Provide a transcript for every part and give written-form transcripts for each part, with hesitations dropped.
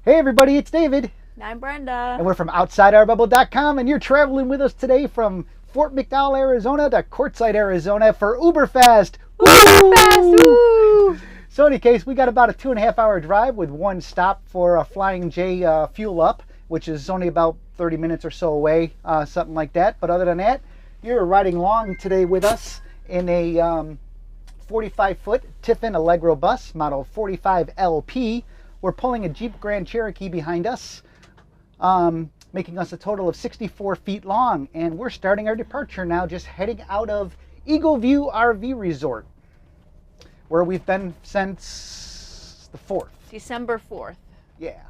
Hey everybody, it's David. And I'm Brenda. And we're from OutsideOurBubble.com, and you're traveling with us today from Fort McDowell, Arizona to Quartzsite, Arizona for OOBerfest. OOBerfest! Woo! So in any case, we got about a 2.5 hour drive with one stop for a Flying J fuel up, which is only about 30 minutes or so away, something like that. But other than that, you're riding along today with us in a 45-foot Tiffin Allegro bus, model 45LP. We're pulling a Jeep Grand Cherokee behind us, making us a total of 64 feet long. And we're starting our departure now, just heading out of Eagle View RV Resort, where we've been since the 4th. December 4th. Yeah.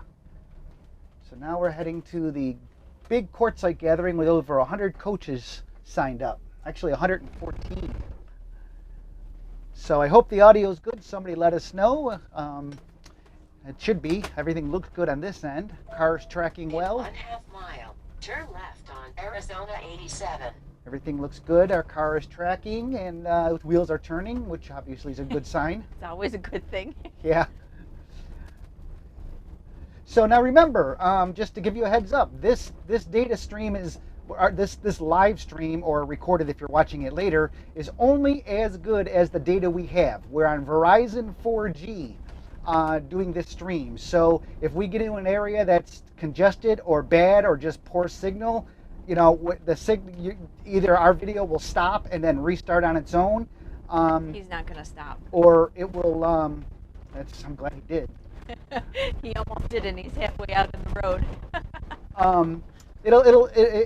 So now we're heading to the big Quartzsite gathering with over 100 coaches signed up. Actually, 114. So I hope the audio is good. Somebody let us know. It should be. Everything looks good on this end. Car's tracking well. 1/2 mile. Turn left on Arizona 87. Everything looks good. Our car is tracking and wheels are turning, which obviously is a good sign. It's always a good thing. Yeah. So now remember, just to give you a heads up, this data stream is, this live stream, or recorded if you're watching it later, is only as good as the data we have. We're on Verizon 4G. Doing this stream. So if we get into an area that's congested or bad or just poor signal, you know, either our video will stop and then restart on its own. He's not going to stop. Or it will, I'm glad he did. He almost did, and he's halfway out in the road.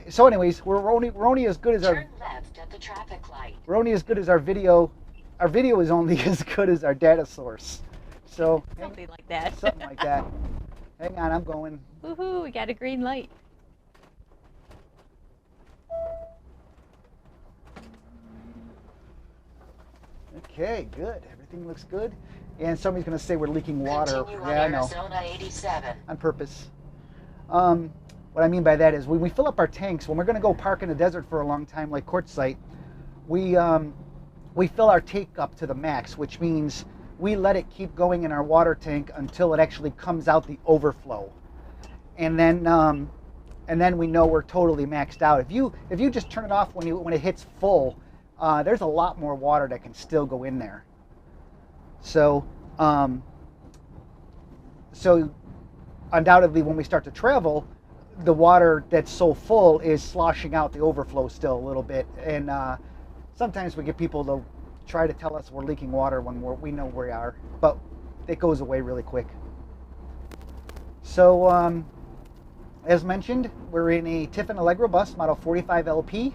So anyways, we're only as good as our... Turn left at the traffic light. We're only as good as our video. Our video is only as good as our data source. So something like that. Something like that. Hang on, I'm going. Woohoo, we got a green light. Okay, good. Everything looks good. And somebody's going to say we're leaking water. Continue Yeah, I on know. Arizona 87. On purpose. What I mean by that is when we fill up our tanks, when we're going to go park in the desert for a long time like Quartzsite, we fill our tank up to the max, which means we let it keep going in our water tank until it actually comes out the overflow, and then we know we're totally maxed out. If you just turn it off when it hits full, there's a lot more water that can still go in there. So undoubtedly, when we start to travel, the water that's so full is sloshing out the overflow still a little bit, and sometimes we get people to try to tell us we're leaking water when we know where we are, but it goes away really quick. So as mentioned, we're in a Tiffin Allegro bus, model 45LP,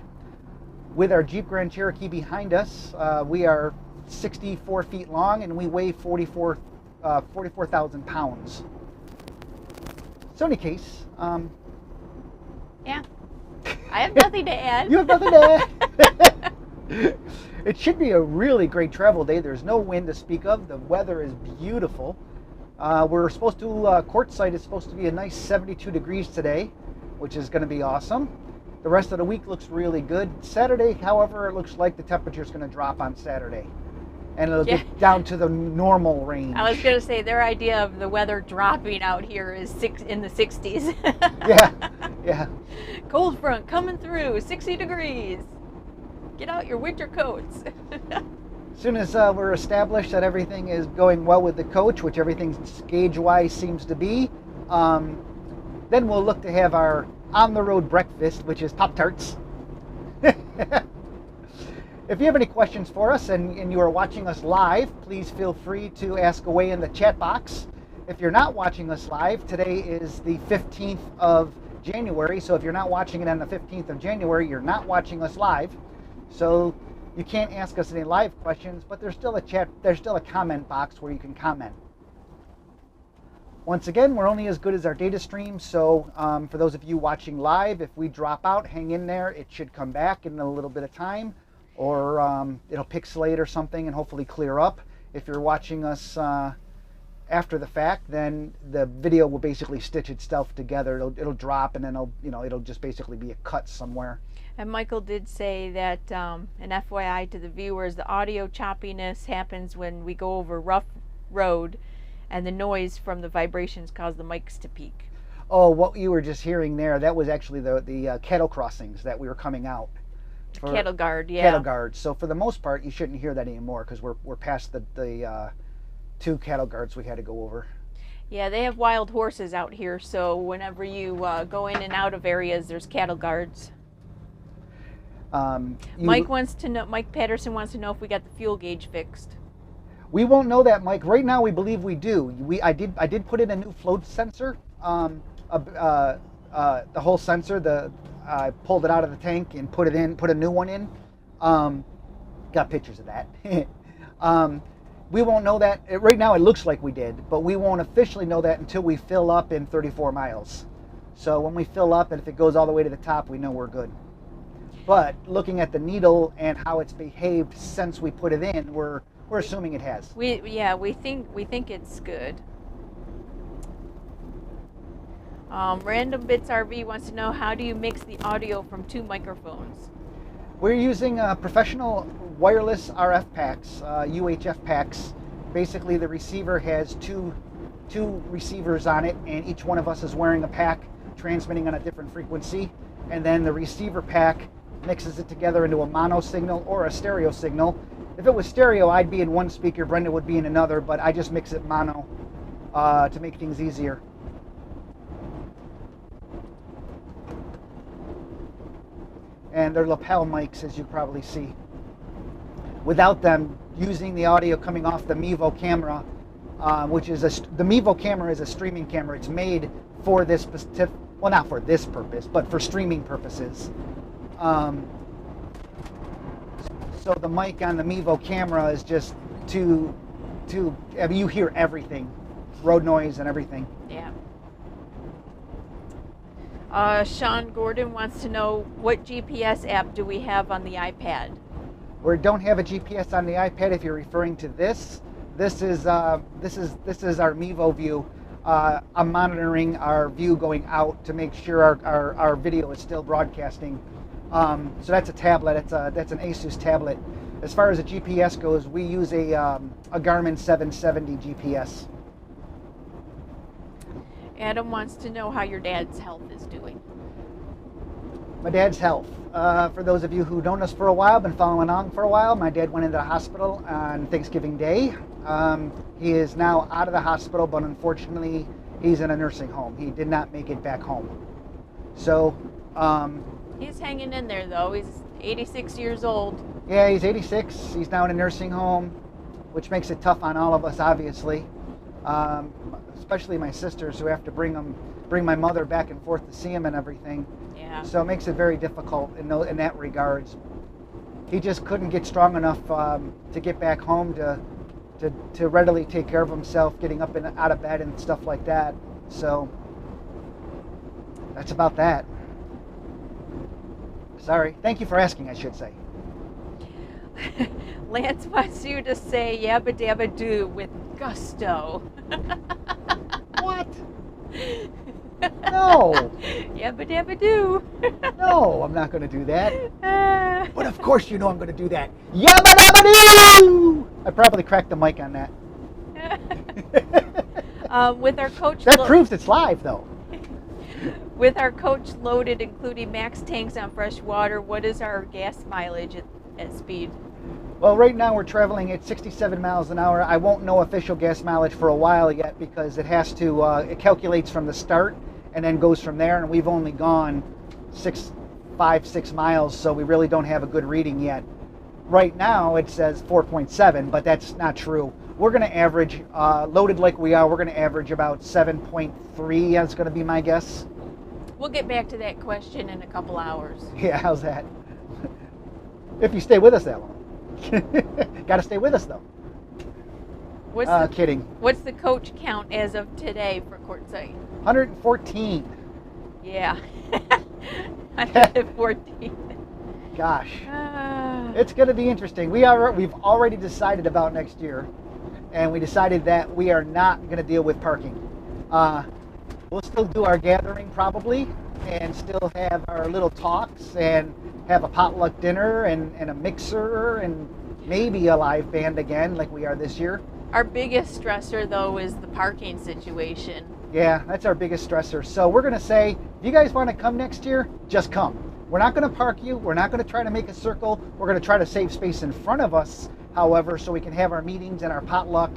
with our Jeep Grand Cherokee behind us. We are 64 feet long and we weigh 44,000 pounds. So in any case, yeah, I have nothing to add. You have nothing to add. It should be a really great travel day. There's no wind to speak of. The weather is beautiful. We're supposed to, Quartzsite is supposed to be a nice 72 degrees today, which is going to be awesome. The rest of the week looks really good. Saturday, however, it looks like the temperature is going to drop on Saturday. And it'll get down to the normal range. I was going to say, their idea of the weather dropping out here is in the 60s. Yeah. Cold front coming through, 60 degrees. Get out your winter coats. As soon as we're established that everything is going well with the coach, which everything gauge-wise seems to be, then we'll look to have our on-the-road breakfast, which is Pop-Tarts. If you have any questions for us and you are watching us live, please feel free to ask away in the chat box. If you're not watching us live, today is the 15th of January, so if you're not watching it on the 15th of January, you're not watching us live. So you can't ask us any live questions, but there's still a comment box where you can comment. Once again, we're only as good as our data stream, so for those of you watching live, if we drop out, hang in there. It should come back in a little bit of time, or it'll pixelate or something and hopefully clear up. If you're watching us after the fact, then the video will basically stitch itself together. It'll drop, and then it'll just basically be a cut somewhere. And Michael did say that, an FYI to the viewers, the audio choppiness happens when we go over rough road and the noise from the vibrations cause the mics to peak. Oh, what you were just hearing there, that was actually the cattle crossings that we were coming out. Cattle guard, yeah. Cattle guards. So for the most part, you shouldn't hear that anymore because we're past the 2 cattle guards we had to go over. Yeah, they have wild horses out here, so whenever you go in and out of areas, there's cattle guards. Mike Patterson wants to know if we got the fuel gauge fixed. We won't know that, Mike. Right now, we believe we do. I did put in a new float sensor. The whole sensor. I pulled it out of the tank and put a new one in. Got pictures of that. We won't know that. Right now it looks like we did, but we won't officially know that until we fill up in 34 miles. So when we fill up, and if it goes all the way to the top, we know we're good. But looking at the needle and how it's behaved since we put it in, we're assuming it has. We think it's good. Random Bits RV wants to know, how do you mix the audio from 2 microphones? We're using professional wireless RF packs, UHF packs. Basically, the receiver has two receivers on it, and each one of us is wearing a pack transmitting on a different frequency. And then the receiver pack mixes it together into a mono signal or a stereo signal. If it was stereo, I'd be in one speaker, Brenda would be in another, but I just mix it mono to make things easier. And they're lapel mics, as you probably see. Without them, using the audio coming off the Mevo camera, which is the Mevo camera is a streaming camera. It's made for this specific, well, not for this purpose, but for streaming purposes. So the mic on the Mevo camera is just I mean, you hear everything, road noise and everything. Yeah. Sean Gordon wants to know, what GPS app do we have on the iPad? We don't have a GPS on the iPad. If you're referring to this is our Mevo view. I'm monitoring our view going out to make sure our video is still broadcasting. So that's a tablet. That's an Asus tablet. As far as the GPS goes, we use a Garmin 770 GPS. Adam wants to know how your dad's health is doing. My dad's health. For those of you who known us for a while, been following along for a while, my dad went into the hospital on Thanksgiving Day. He is now out of the hospital, but unfortunately, he's in a nursing home. He did not make it back home. So, he's hanging in there, though. He's 86 years old. Yeah, he's 86. He's now in a nursing home, which makes it tough on all of us, obviously. Especially my sisters, who have to bring my mother back and forth to see him and everything. Yeah. So it makes it very difficult in that regards. He just couldn't get strong enough to get back home to readily take care of himself, getting up and out of bed and stuff like that. So that's about that. Sorry. Thank you for asking, I should say. Lance wants you to say yabba dabba doo with gusto. What? No. Yabba dabba doo. No, I'm not going to do that. But of course you know I'm going to do that. Yabba dabba doo! I probably cracked the mic on that. With our coach... That proves it's live, though. With our coach loaded, including max tanks on fresh water, what is our gas mileage at speed? Well, right now we're traveling at 67 miles an hour. I won't know official gas mileage for a while yet because it has to, it calculates from the start and then goes from there. And we've only gone 5, 6 miles, so we really don't have a good reading yet. Right now it says 4.7, but that's not true. We're going to average, loaded like we are, we're going to average about 7.3. That's going to be my guess. We'll get back to that question in a couple hours. Yeah, how's that? If you stay with us that long. Got to stay with us, though. Kidding. What's the coach count as of today for Quartzsite? 114. Yeah. 114. Gosh. It's going to be interesting. We've already decided about next year, and we decided that we are not going to deal with parking. We'll still do our gathering probably, and still have our little talks, and have a potluck dinner, and a mixer, and maybe a live band again like we are this year. Our biggest stressor, though, is the parking situation. Yeah, that's our biggest stressor. So we're going to say, if you guys want to come next year, just come. We're not going to park you. We're not going to try to make a circle. We're going to try to save space in front of us, however, so we can have our meetings and our potluck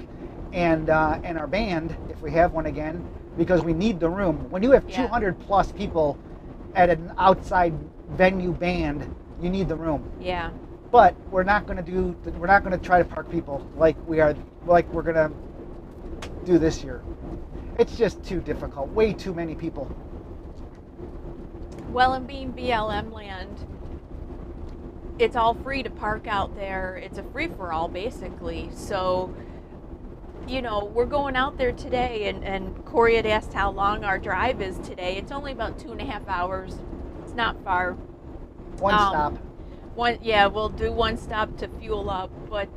and our band, if we have one again, because we need the room. When you have 200 plus people at an outside venue band, you need the room. Yeah. But we're not going to try to park people like we're going to do this year. It's just too difficult. Way too many people. Well, and being BLM land, it's all free to park out there. It's a free-for-all, basically. So, you know, we're going out there today, and Corey had asked how long our drive is today. It's only about 2.5 hours. It's not far. One stop. We'll do one stop to fuel up, but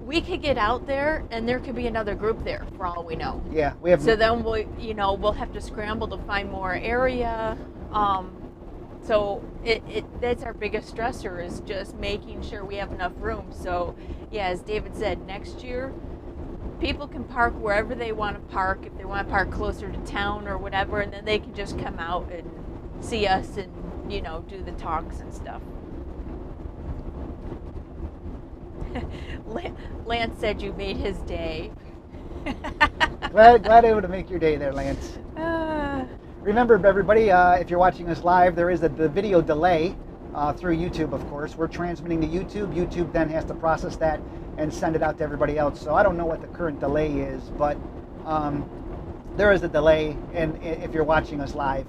we could get out there, and there could be another group there for all we know. Yeah, we have. So then we'll have to scramble to find more area. So that's our biggest stressor, is just making sure we have enough room. So yeah, as David said, next year people can park wherever they want to park, if they want to park closer to town or whatever, and then they can just come out and see us and, you know, do the talks and stuff. Lance said you made his day. glad able to make your day there, Lance. Remember, everybody, if you're watching us live, there is the video delay through YouTube, of course. We're transmitting to YouTube. YouTube then has to process that and send it out to everybody else. So I don't know what the current delay is, but there is a delay if you're watching us live.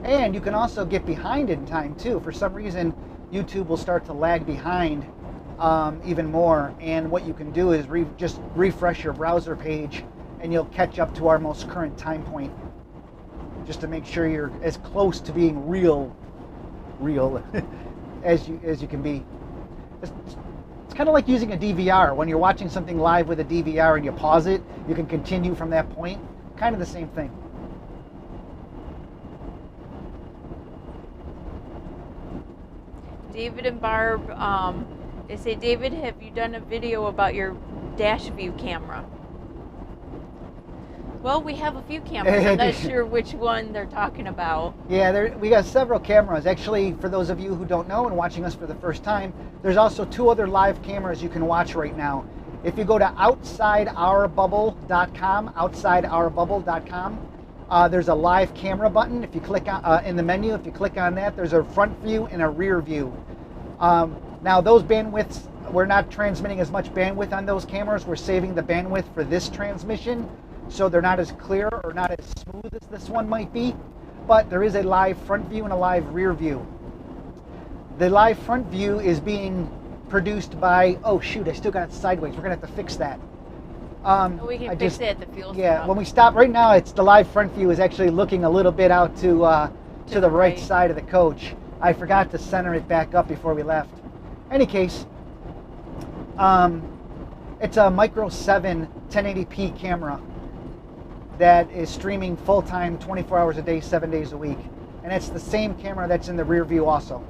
And you can also get behind in time, too. For some reason, YouTube will start to lag behind even more. And what you can do is just refresh your browser page, and you'll catch up to our most current time point, just to make sure you're as close to being real as you can be. It's kind of like using a DVR. When you're watching something live with a DVR and you pause it, you can continue from that point. Kind of the same thing. David and Barb, they say, David, have you done a video about your dash view camera? Well, we have a few cameras. I'm not sure which one they're talking about. Yeah, we got several cameras. Actually, for those of you who don't know and watching us for the first time, there's also 2 other live cameras you can watch right now. If you go to outsideourbubble.com, outsideourbubble.com, there's a live camera button. If you click on in the menu, if you click on that, there's a front view and a rear view. Now, those bandwidths, we're not transmitting as much bandwidth on those cameras. We're saving the bandwidth for this transmission, so they're not as clear or not as smooth as this one might be. But there is a live front view and a live rear view. The live front view is being produced by, oh shoot, I still got it sideways. We're gonna have to fix that. We can fix it at the fuel stop. Yeah, when we stop right now, it's the live front view is actually looking a little bit out to the right side of the coach. I forgot to center it back up before we left. Any case, it's a Micro 7 1080p camera that is streaming full-time 24 hours a day, 7 days a week. And it's the same camera that's in the rear view also.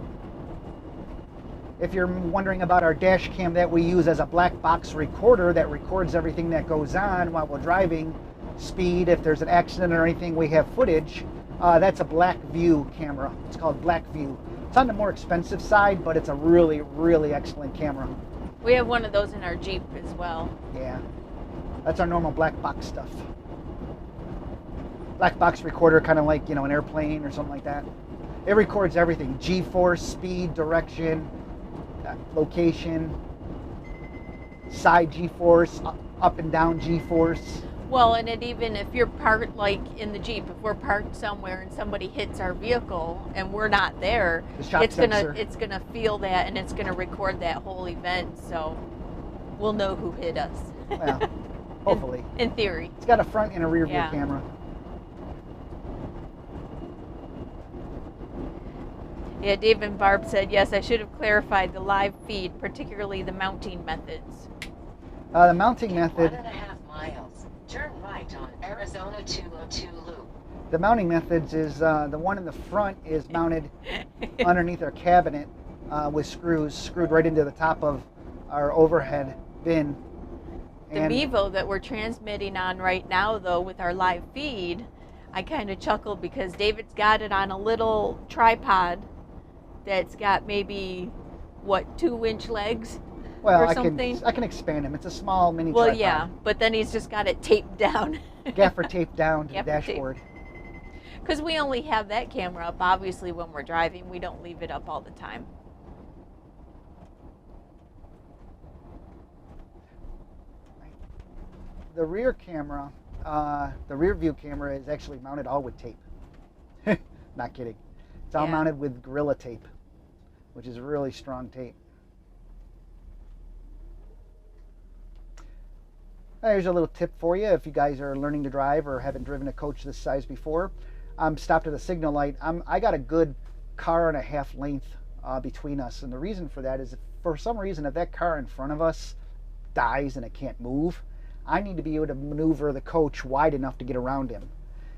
If you're wondering about our dash cam that we use as a black box recorder that records everything that goes on while we're driving, speed, if there's an accident or anything, we have footage. That's a Black View camera. It's called Black View. It's on the more expensive side, but it's a really, really excellent camera. We have one of those in our Jeep as well. Yeah, that's our normal black box stuff. Black box recorder, kind of like, you know, an airplane or something like that. It records everything: G-force, speed, direction, location, side G-force, up and down G-force. Well, and it even, if you're parked, like in the Jeep, if we're parked somewhere and somebody hits our vehicle and we're not there, it's gonna feel that, and it's gonna record that whole event, so we'll know who hit us. Well, hopefully. In theory. It's got a front and a rear view camera. Yeah, Dave and Barb said, yes, I should have clarified the live feed, particularly the mounting methods. The mounting method... 1.5 miles. Turn right on Arizona 202 loop. The mounting methods is the one in the front is mounted underneath our cabinet with screws screwed right into the top of our overhead bin. The Mevo that we're transmitting on right now, though, with our live feed, I kind of chuckled because David's got it on a little tripod that's got maybe, what, 2-inch legs or something? I can expand him. It's a small mini well, tripod. yeah, but then he's just got it taped down. Gaffer taped down to the Gaffer dashboard. Because we only have that camera up, obviously, when we're driving. We don't leave it up all the time. The rear camera, the rear view camera is actually mounted all with tape. Not kidding. It's all mounted with Gorilla Tape, which is really strong tape. Here's a little tip for you if you guys are learning to drive or haven't driven a coach this size before. I'm stopped at a signal light. I got a good 1.5 car length between us, and the reason for that is if for some reason if that car in front of us dies and it can't move, I need to be able to maneuver the coach wide enough to get around him.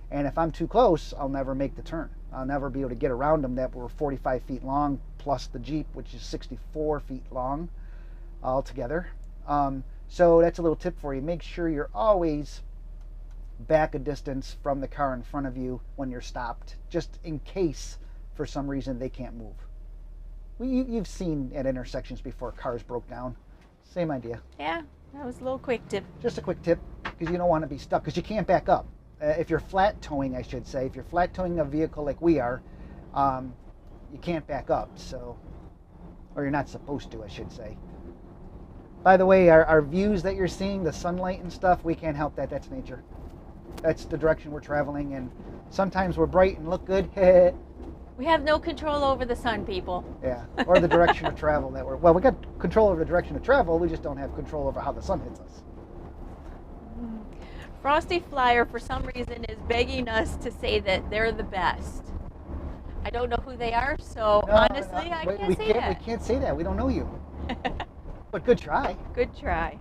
And if I'm too close, I'll never make the turn. I'll never be able to get around him that we're 45 feet long, plus the Jeep, which is 64 feet long altogether. So that's a little tip for you. Make sure you're always back a distance from the car in front of you when you're stopped, just in case for some reason they can't move. You've seen at intersections before cars broke down. Same idea. Yeah, that was a little quick tip. Just a quick tip, because you don't want to be stuck, because you can't back up. If you're flat towing, I should say, if you're flat towing a vehicle like we are, you can't back up, so, or you're not supposed to, I should say. By the way, our views that you're seeing, the sunlight and stuff, we can't help that. That's nature. That's the direction we're traveling, and sometimes we're bright and look good. We have no control over the sun, people. Yeah, or the direction of travel that well, we got control over the direction of travel, we just don't have control over how the sun hits us. Frosty Flyer, for some reason, is begging us to say that they're the best. I don't know who they are, so honestly, I can't say that. We can't say that. We don't know you. But good try. Good try.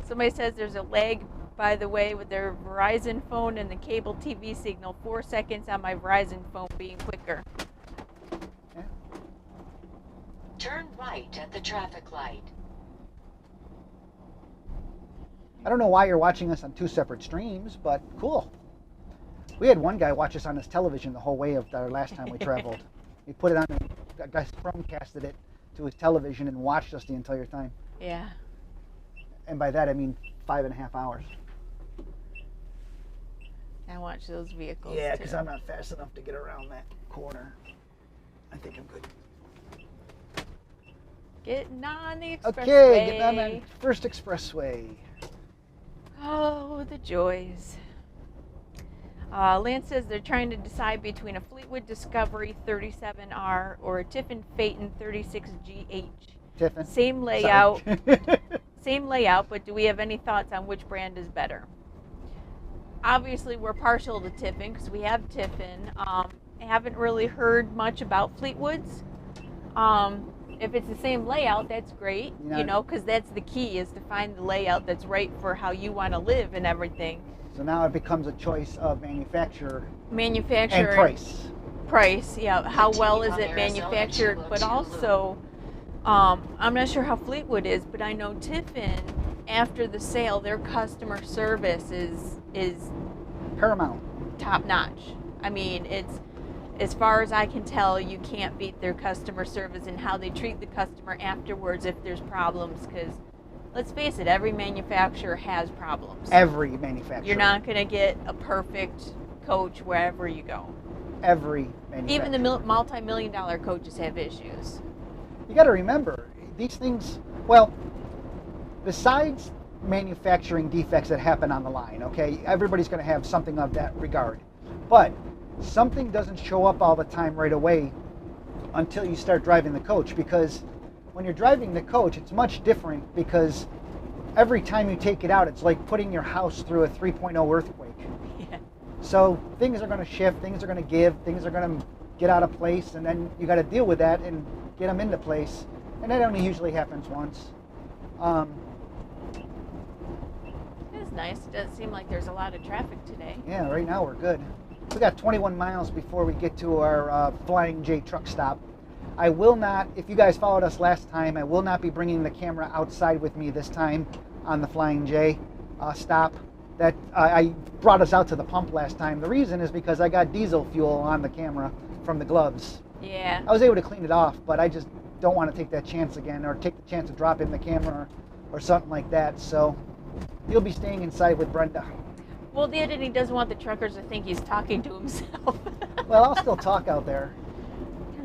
Somebody says there's a lag, by the way, with their Verizon phone and the cable TV signal. 4 seconds on my Verizon phone being quicker. Yeah. Turn right at the traffic light. I don't know why you're watching us on 2 separate streams, but cool. We had one guy watch us on his television the whole way of our last time we traveled. He put it on, a guy Chromecasted it to his television and watched us the entire time. Yeah. And by that I mean 5.5 hours. I watch those vehicles. Yeah, because I'm not fast enough to get around that corner. I think I'm good. Getting on the expressway. Okay, getting on that first expressway. Oh, the joys. Lance says they're trying to decide between a Fleetwood Discovery 37R or a Tiffin Phaeton 36GH. Tiffin. Same layout. Same layout, but do we have any thoughts on which brand is better? Obviously, we're partial to Tiffin because we have Tiffin. I haven't really heard much about Fleetwoods. If it's the same layout, that's great, you know, because that's the key, is to find the layout that's right for how you want to live and everything. So now it becomes a choice of manufacturer and price. Price, yeah. How well is it manufactured? But also, I'm not sure how Fleetwood is, but I know Tiffin, after the sale, their customer service is paramount, top notch. I mean, it's, as far as I can tell, you can't beat their customer service and how they treat the customer afterwards if there's problems, because let's face it, every manufacturer has problems. Every manufacturer. You're not going to get a perfect coach wherever you go. Every manufacturer. Even the multi-million-dollar coaches have issues. You got to remember, these things, well, besides manufacturing defects that happen on the line, okay, everybody's going to have something of that regard. But something doesn't show up all the time right away until you start driving the coach, because when you're driving the coach, it's much different, because every time you take it out, it's like putting your house through a 3.0 earthquake. Yeah. So things are going to shift, things are going to give, things are going to get out of place, and then you got to deal with that and get them into place. And that only usually happens once. It's nice. It doesn't seem like there's a lot of traffic today. Yeah, right now we're good. We got 21 miles before we get to our Flying J truck stop. I will not, if you guys followed us last time, I will not be bringing the camera outside with me this time on the Flying J stop. That I brought us out to the pump last time. The reason is because I got diesel fuel on the camera from the gloves. Yeah. I was able to clean it off, but I just don't want to take that chance again, or take the chance of dropping the camera or something like that. So he'll be staying inside with Brenda. Well, the editing doesn't want the truckers to think he's talking to himself. Well, I'll still talk out there,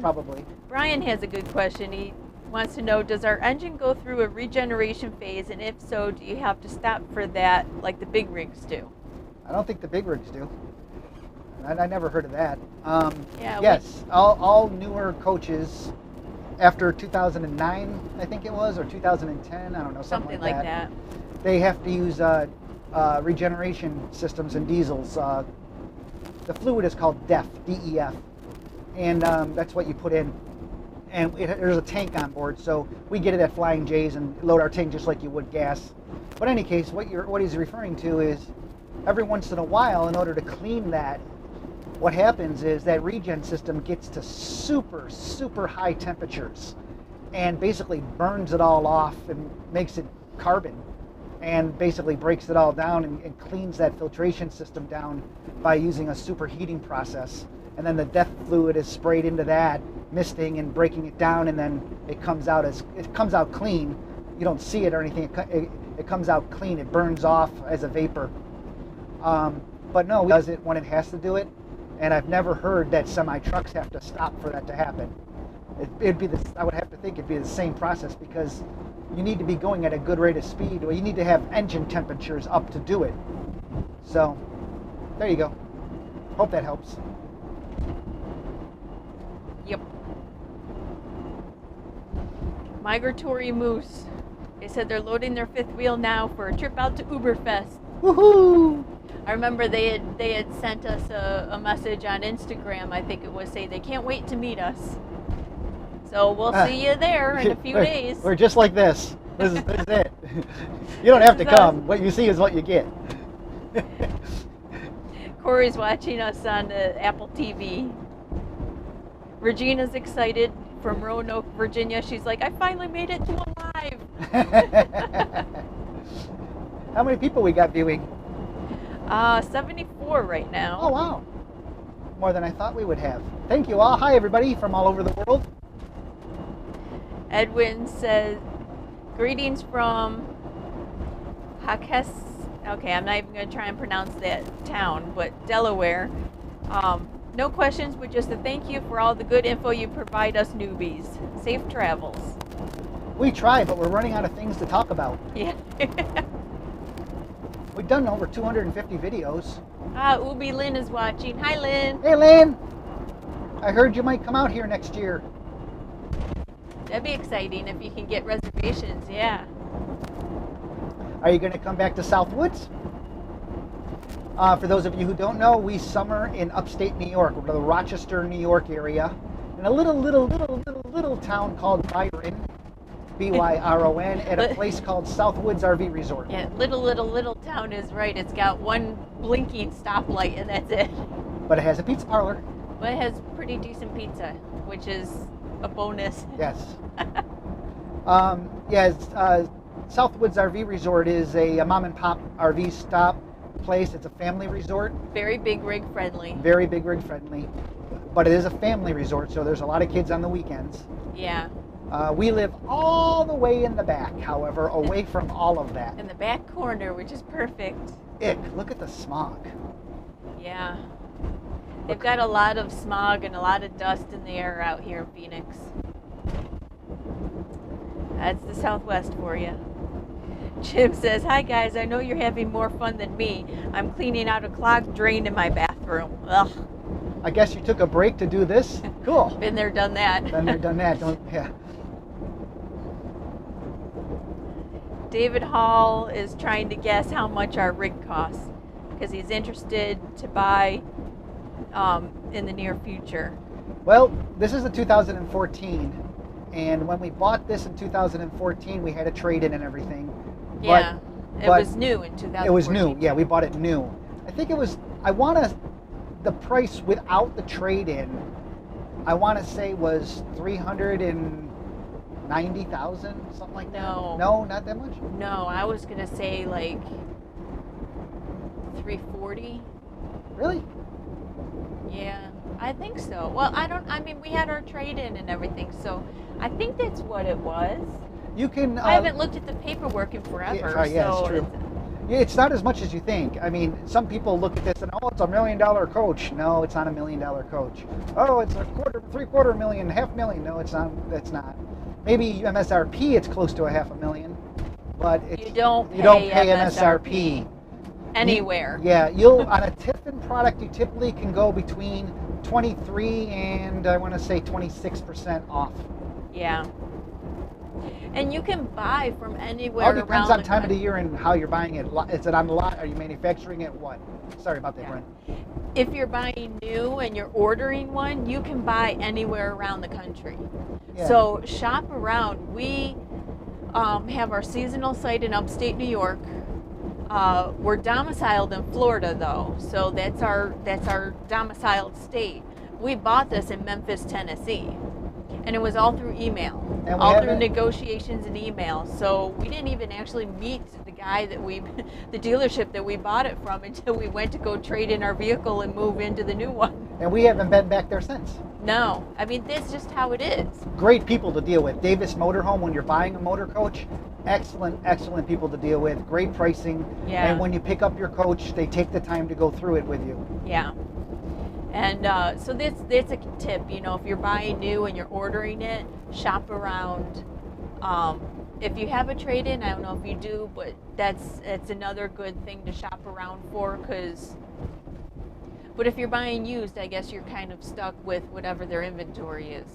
probably. Brian has a good question. He wants to know, does our engine go through a regeneration phase, and if so, do you have to stop for that like the big rigs do? I don't think the big rigs do. I never heard of that. Yeah, yes, all newer coaches after 2009, I think it was, or 2010, I don't know, something like that. They have to use regeneration systems and diesels. The fluid is called DEF, D-E-F, and that's what you put in. And there's a tank on board, so we get it at Flying J's and load our tank just like you would gas. But in any case, what he's referring to is every once in a while, in order to clean that, what happens is that regen system gets to super, super high temperatures and basically burns it all off and makes it carbon, and basically breaks it all down and cleans that filtration system down by using a superheating process. And then the DEF fluid is sprayed into that, misting and breaking it down, and then it comes out clean. You don't see it or anything. It comes out clean. It burns off as a vapor. But no, it does it when it has to do it. And I've never heard that semi trucks have to stop for that to happen. It'd be I would have to think it'd be the same process, because you need to be going at a good rate of speed, or you need to have engine temperatures up to do it. So there you go. Hope that helps. Yep. Migratory Moose. They said they're loading their fifth wheel now for a trip out to OOBerfest. Woohoo! I remember they had sent us a message on Instagram, I think it was, saying they can't wait to meet us. So we'll see you there in a few days. We're just like this. This is it. You don't have to come. What you see is what you get. Corey's watching us on Apple TV. Regina's excited from Roanoke, Virginia. She's like, I finally made it to a live. How many people we got viewing? 74 right now. Oh, wow. More than I thought we would have. Thank you all. Hi, everybody from all over the world. Edwin says, greetings from Hakes. Okay, I'm not even going to try and pronounce that town, but Delaware. No questions, but just a thank you for all the good info you provide us newbies. Safe travels. We try, but we're running out of things to talk about. Yeah. We've done over 250 videos. Ubi Lynn is watching. Hi, Lynn. Hey, Lynn. I heard you might come out here next year. That'd be exciting if you can get reservations, yeah. Are you going to come back to Southwoods? For those of you who don't know, we summer in upstate New York, the Rochester, New York area, in a little town called Byron, B-Y-R-O-N, at a place called Southwoods RV Resort. Yeah, little town is right. It's got one blinking stoplight and that's it. But it has a pizza parlor. But it has pretty decent pizza, which is a bonus. Yes. Southwoods RV Resort is a mom and pop RV stop place. It's a family resort. Very big rig friendly. Very big rig friendly. But it is a family resort, so there's a lot of kids on the weekends. Yeah. We live all the way in the back, however, away from all of that. In the back corner, which is perfect. Ick, look at the smog. Yeah. They've got a lot of smog and a lot of dust in the air out here in Phoenix. That's the Southwest for you. Jim says, hi guys, I know you're having more fun than me. I'm cleaning out a clogged drain in my bathroom. Ugh. I guess you took a break to do this? Cool. Been there, done that. Been there, done that. Yeah. David Hall is trying to guess how much our rig costs because he's interested to buy in the near future. Well, this is a 2014, and when we bought this in 2014, we had a trade-in and everything. Yeah, it was new in 2014. It was new. Yeah, we bought it new. I think it was. The price without the trade-in I want to say was 390,000, something like that. No, not that much. No, I was gonna say like 340. Really? Yeah, I think so. Well, I mean, we had our trade-in and everything, so I think that's what it was. You can. I haven't looked at the paperwork in forever. Yeah, so it's true. It's not as much as you think. I mean, some people look at this and, oh, it's $1 million coach. No, it's not $1 million coach. Oh, it's a $250,000, $500,000. No, it's not. That's not. Maybe MSRP, it's close to $500,000, but you don't pay MSRP anywhere. You'll on a Tiffin product, you typically can go between 23 and I want to say 26% off. Yeah. And you can buy from anywhere. All depends around on time of the year and how you're buying it. Is it on the lot? Are you manufacturing it? What? Sorry about that, Brent. If you're buying new and you're ordering one, you can buy anywhere around the country. Yeah. So shop around. We have our seasonal site in upstate New York. We're domiciled in Florida, though, so that's our domiciled state. We bought this in Memphis, Tennessee, and it was all through email, all through negotiations and email. So we didn't even actually meet the guy the dealership that we bought it from until we went to go trade in our vehicle and move into the new one. And we haven't been back there since. No, I mean, that's just how it is. Great people to deal with. Davis Motorhome, when you're buying a motor coach, excellent people to deal with. Great pricing. Yeah. And when you pick up your coach, they take the time to go through it with you. Yeah. And so that's a tip. You know, if you're buying new and you're ordering it, shop around. If you have a trade-in, I don't know if you do, but it's another good thing to shop around for. But if you're buying used, I guess you're kind of stuck with whatever their inventory is.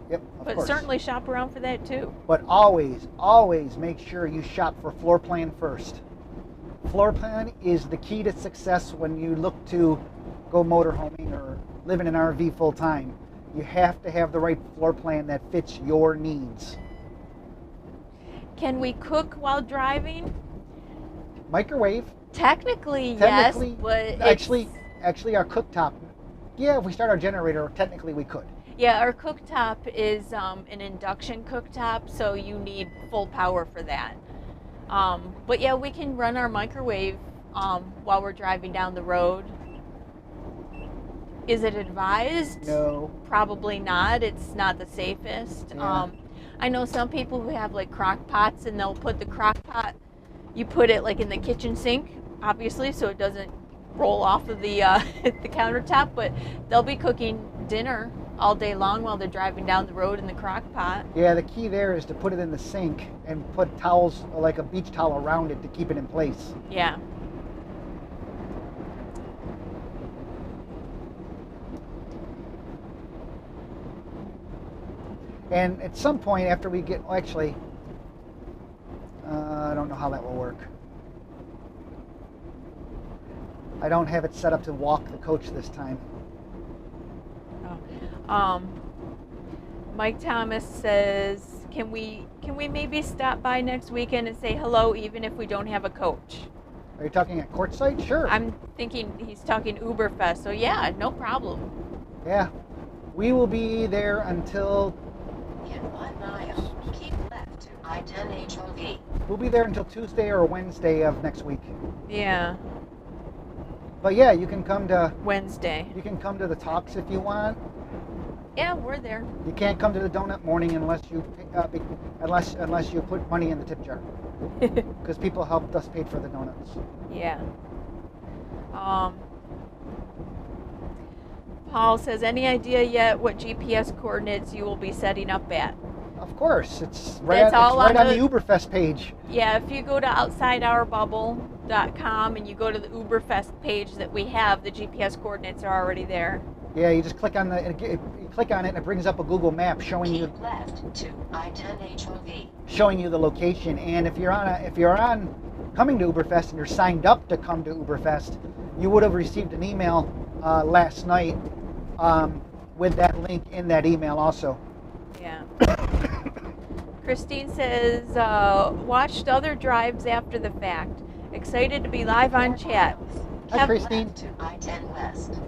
Yep, of course. Certainly shop around for that too. But always make sure you shop for floor plan first. Floor plan is the key to success when you look to go motorhoming or live in an RV full time. You have to have the right floor plan that fits your needs. Can we cook while driving? Microwave. Technically, yes, but actually our cooktop, yeah, if we start our generator, technically we could. Yeah, our cooktop is an induction cooktop, so you need full power for that. But yeah, we can run our microwave while we're driving down the road. Is it advised? No. Probably not. It's not the safest. Yeah. I know some people who have like crock pots, and they'll put the crock pot, you put it like in the kitchen sink, obviously, so it doesn't roll off of the the countertop, but they'll be cooking dinner all day long while they're driving down the road in the crock pot. Yeah, the key there is to put it in the sink and put towels, like a beach towel around it to keep it in place. Yeah. And at some point after we get, I don't know how that will work. I don't have it set up to walk the coach this time. Oh. Mike Thomas says, can we maybe stop by next weekend and say hello even if we don't have a coach? Are you talking at Quartzsite? Sure. I'm thinking he's talking OOBerfest, so yeah, no problem. Yeah. We will be there until... In 1 mile, keep left to I-10 HOV. We'll be there until Tuesday or Wednesday of next week. Yeah. But yeah, you can come to... Wednesday. You can come to the talks if you want. Yeah, we're there. You can't come to the donut morning unless you put money in the tip jar. Because people helped us pay for the donuts. Yeah. Paul says, any idea yet what GPS coordinates you will be setting up at? Of course, it's right on the OOBerfest page. Yeah, if you go to outsidehourbubble.com and you go to the OOBerfest page that we have, the GPS coordinates are already there. Yeah, you just click on it and it brings up a Google map showing you left to I-10 HOV. Showing you the location. And if you're on coming to OOBerfest and you're signed up to come to OOBerfest, you would have received an email last night with that link in that email also. Yeah. Christine says, watched other drives after the fact. Excited to be live on chat. Hi, Christine. To I-10 West.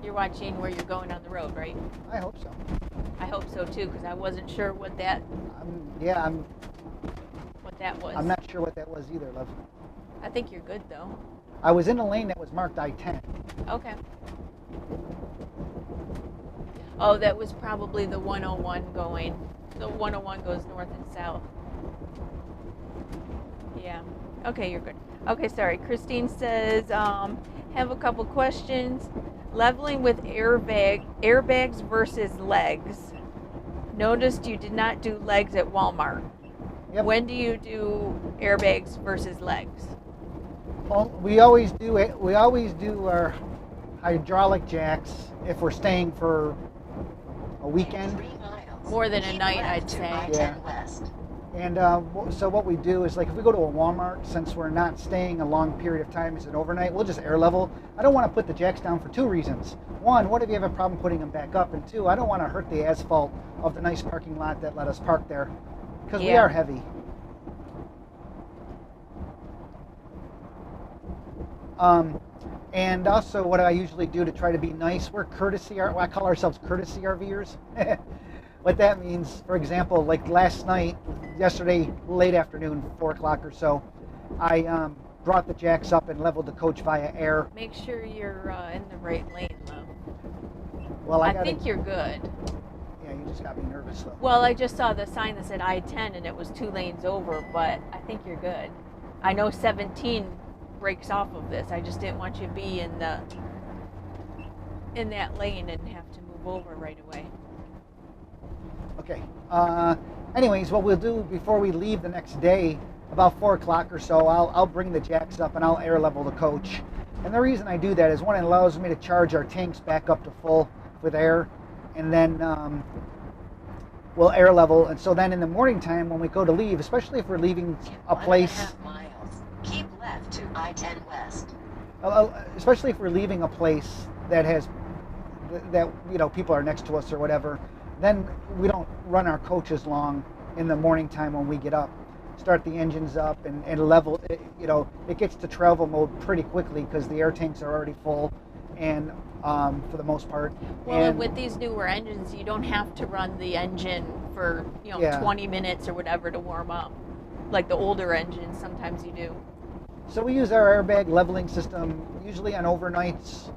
You're watching where you're going on the road, right? I hope so. I hope so too, because I wasn't sure what that what that was. I'm not sure what that was either, love. I think you're good though. I was in a lane that was marked I-10. Okay. Oh, that was probably the 101 going. The 101 goes north and south. Yeah. Okay, you're good. Okay, sorry. Christine says, have a couple questions. Leveling with airbags versus legs. Noticed you did not do legs at Walmart. Yep. When do you do airbags versus legs? Well, we always do it. We always do our hydraulic jacks if we're staying for a weekend. 3 miles. More than a Keep night, left I'd to say. I-10 Yeah. West. And so what we do is, like, if we go to a Walmart, since we're not staying a long period of time, it's an overnight, we'll just air level. I don't want to put the jacks down for 2 reasons. One, what if you have a problem putting them back up? And 2, I don't want to hurt the asphalt of the nice parking lot that let us park there, because we Yeah. are heavy. And also what I usually do to try to be nice, we're courtesy, I call ourselves courtesy RVers. What that means, for example, like yesterday, late afternoon, 4 o'clock or so, I brought the jacks up and leveled the coach via air. Make sure you're in the right lane, though. Well, I think you're good. Yeah, you just got me nervous though. Well, I just saw the sign that said I-10 and it was 2 lanes over, but I think you're good. I know 17 breaks off of this. I just didn't want you to be in that lane and have to move over right away. Okay. Anyways, what we'll do before we leave the next day, about 4 o'clock or so, I'll bring the jacks up and I'll air level the coach. And the reason I do that is, one, it allows me to charge our tanks back up to full with air, and then we'll air level. And so then in the morning time when we go to leave, especially if we're leaving a place, 1.5 miles. Keep left to I-10 West. especially if we're leaving a place that has people are next to us or whatever, then we don't run our coach as long in the morning time when we get up. Start the engines up and level it, it gets to travel mode pretty quickly because the air tanks are already full, and for the most part. Well, and with these newer engines, you don't have to run the engine for 20 minutes or whatever to warm up. Like the older engines, sometimes you do. So we use our airbag leveling system usually on overnights,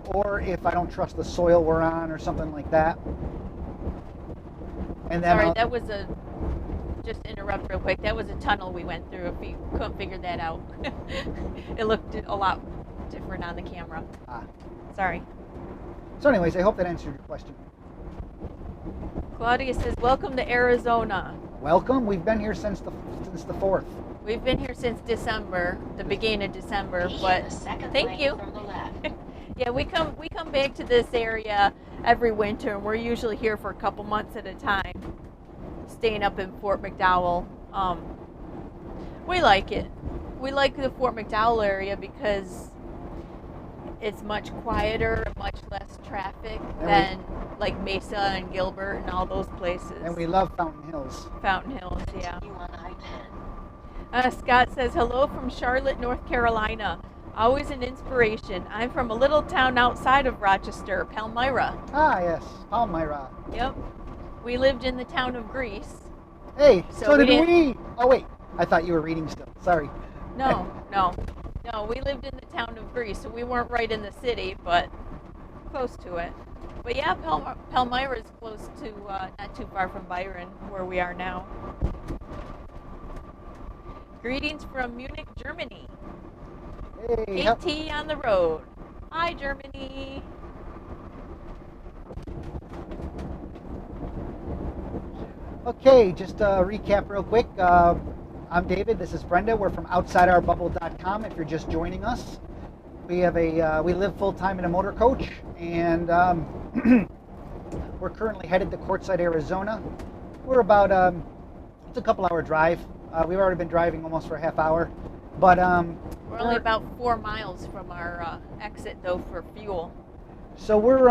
or if I don't trust the soil we're on or something like that. And then Sorry, that was just interrupt real quick. That was a tunnel we went through. If you couldn't figure that out, it looked a lot different on the camera. Sorry. So anyways, I hope that answered your question. Claudia says, welcome to Arizona. Welcome. We've been here since the 4th. We've been here since December, the beginning of December, but thank you. From the left. Yeah, we come back to this area every winter, and we're usually here for a couple months at a time, staying up in Fort McDowell. We like it. We like the Fort McDowell area because it's much quieter, much less traffic than like Mesa and Gilbert and all those places. And we love Fountain Hills. Fountain Hills, yeah. Continue on I-10. Scott says, hello from Charlotte, North Carolina. Always an inspiration. I'm from a little town outside of Rochester, Palmyra. Ah, yes, Palmyra. Yep. We lived in the town of Greece. Hey, So so we did didn't- we. Oh, wait. I thought you were reading still. Sorry. No, we lived in the town of Greece, so we weren't right in the city, but close to it. But yeah, Palmyra is close to, not too far from Byron, where we are now. Greetings from Munich, Germany. Hey, AT on the road. Hi, Germany. Okay, just to recap real quick. I'm David. This is Brenda. We're from OutsideOurBubble.com. If you're just joining us, we have we live full time in a motor coach, and we're currently headed to Quartzsite, Arizona. We're about it's a couple-hour drive. We've already been driving almost for a half hour, but We're only about 4 miles from our exit, though, for fuel. So we're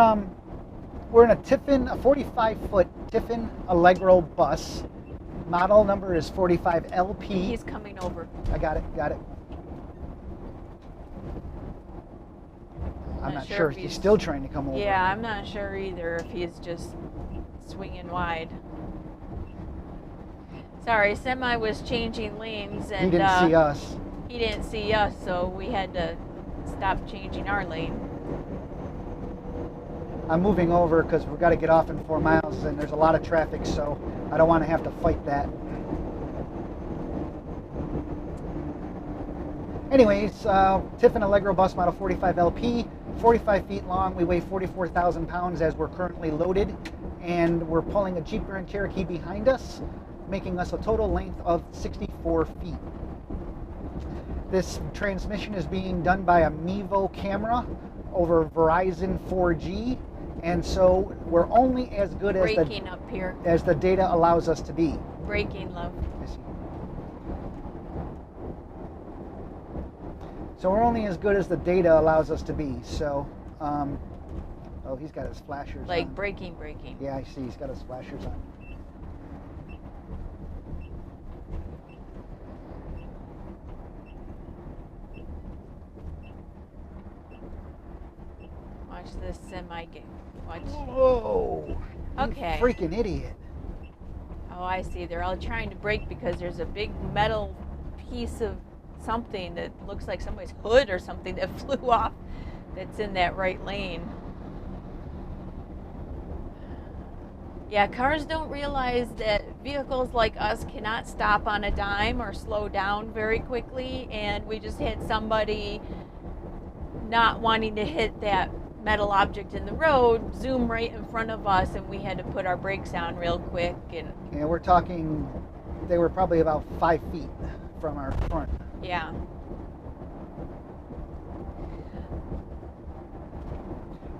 in a Tiffin, a 45-foot Tiffin Allegro bus. Model number is 45LP. He's coming over. I got it. I'm not sure sure if he's still trying to come over. Yeah, I'm not sure either if he's just swinging wide. Sorry, semi was changing lanes and He didn't see us. He didn't see us, so we had to stop changing our lane. I'm moving over because we've got to get off in 4 miles and there's a lot of traffic, so I don't want to have to fight that. Anyways, Tiffin Allegro bus model 45 LP, 45 feet long. We weigh 44,000 pounds as we're currently loaded, and we're pulling a Jeep Grand Cherokee behind us, making us a total length of 64 feet. This transmission is being done by a Mevo camera over Verizon 4G, and so we're only as good as the data allows us to be. Braking, love. I see. So we're only as good as the data allows us to be. So, oh, he's got his flashers like on. braking. Yeah, I see. He's got his flashers on. Watch this semi game. Watch. Whoa! Okay. You freaking idiot. Oh, I see. They're all trying to brake because there's a big metal piece of something that looks like somebody's hood or something that flew off that's in that right lane. Yeah, cars don't realize that vehicles like us cannot stop on a dime or slow down very quickly, and we just had somebody not wanting to hit that metal object in the road zoom right in front of us, and we had to put our brakes on real quick. And yeah, we're talking, they were probably about 5 feet from our front. Yeah.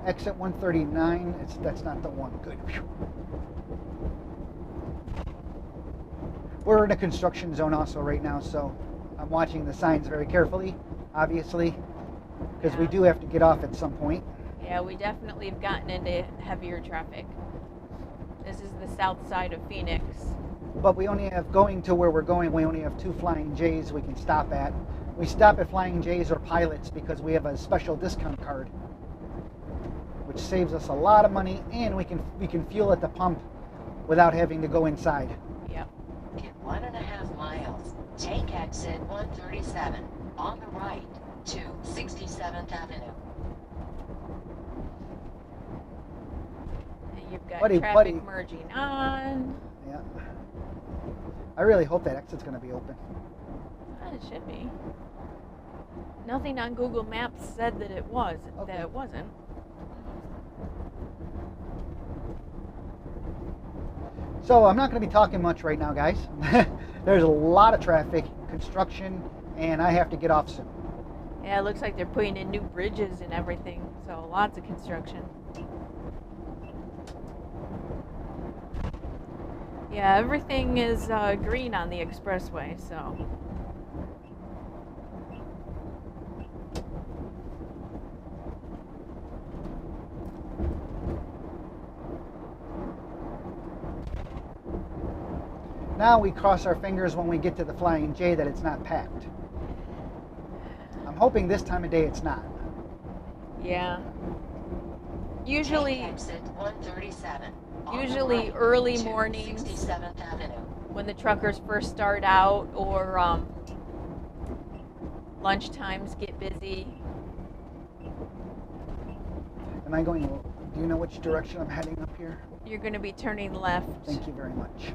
Exit 139, that's not the one. Good. We're in a construction zone also right now, so I'm watching the signs very carefully, obviously, because we do have to get off at some point. Yeah, we definitely have gotten into heavier traffic. This is the south side of Phoenix. But we only have, going to where we're going, we only have 2 Flying J's we can stop at. We stop at Flying J's or Pilots because we have a special discount card, which saves us a lot of money, and we can fuel at the pump without having to go inside. Yep. In 1.5 miles, take exit 137 on the right to 67th Avenue. And you've got Buddy. traffic merging on. Yeah. I really hope that exit's going to be open. It should be. Nothing on Google Maps said that it was, Okay. that it wasn't. So I'm not going to be talking much right now, guys. There's a lot of traffic, construction, and I have to get off soon. Yeah, it looks like they're putting in new bridges and everything, so lots of construction. Yeah, everything is green on the expressway, so. Now we cross our fingers when we get to the Flying J that it's not packed. I'm hoping this time of day it's not. Yeah. Usually, Take exit 137 on the usually right early to mornings 67th Avenue. when the truckers first start out, or lunchtimes get busy. Am I going, do you know which direction I'm heading up here? You're going to be turning left. Thank you very much.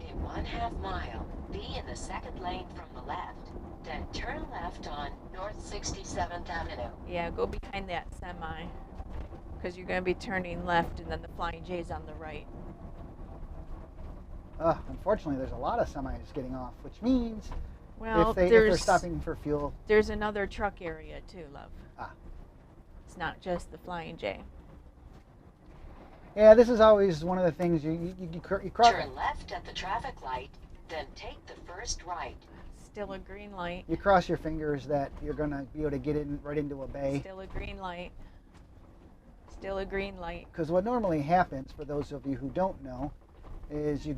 In 1/2 mile, be in the second lane from the left, then turn left on North 67th Avenue. Yeah, go behind that semi, because you're going to be turning left, and then the Flying J's on the right. Unfortunately, there's a lot of semis getting off, which means Well, if they're stopping for fuel. There's another truck area too, love. Ah. It's not just the Flying J. Yeah, this is always one of the things you cross. Turn left at the traffic light, then take the first right. Still a green light. You cross your fingers that you're going to be able to get in right into a bay. Still a green light. Still a green light. Because what normally happens, for those of you who don't know, is you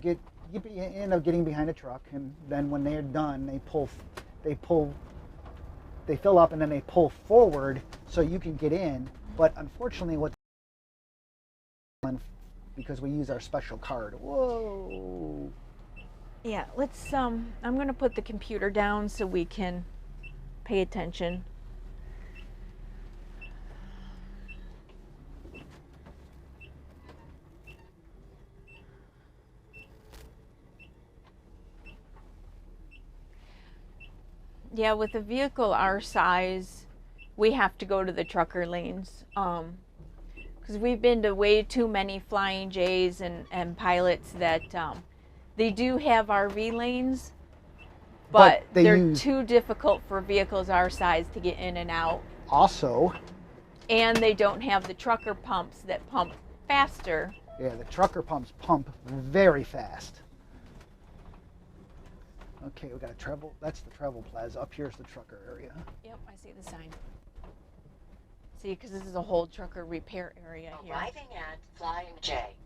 you end up getting behind a truck, and then when they're done, they fill up, and then they pull forward so you can get in. But unfortunately, because we use our special card. Whoa. Yeah, let's I'm going to put the computer down so we can pay attention. Yeah, with a vehicle our size, we have to go to the trucker lanes. Because we've been to way too many Flying J's and pilots that they do have RV lanes, but they're too difficult for vehicles our size to get in and out. Also, and they don't have the trucker pumps that pump faster. Yeah, the trucker pumps pump very fast. Okay, we got a travel. That's the travel plaza. Up here's the trucker area. Yep, I see the sign. See, because this is a whole trucker repair area here. Arriving at Flying J.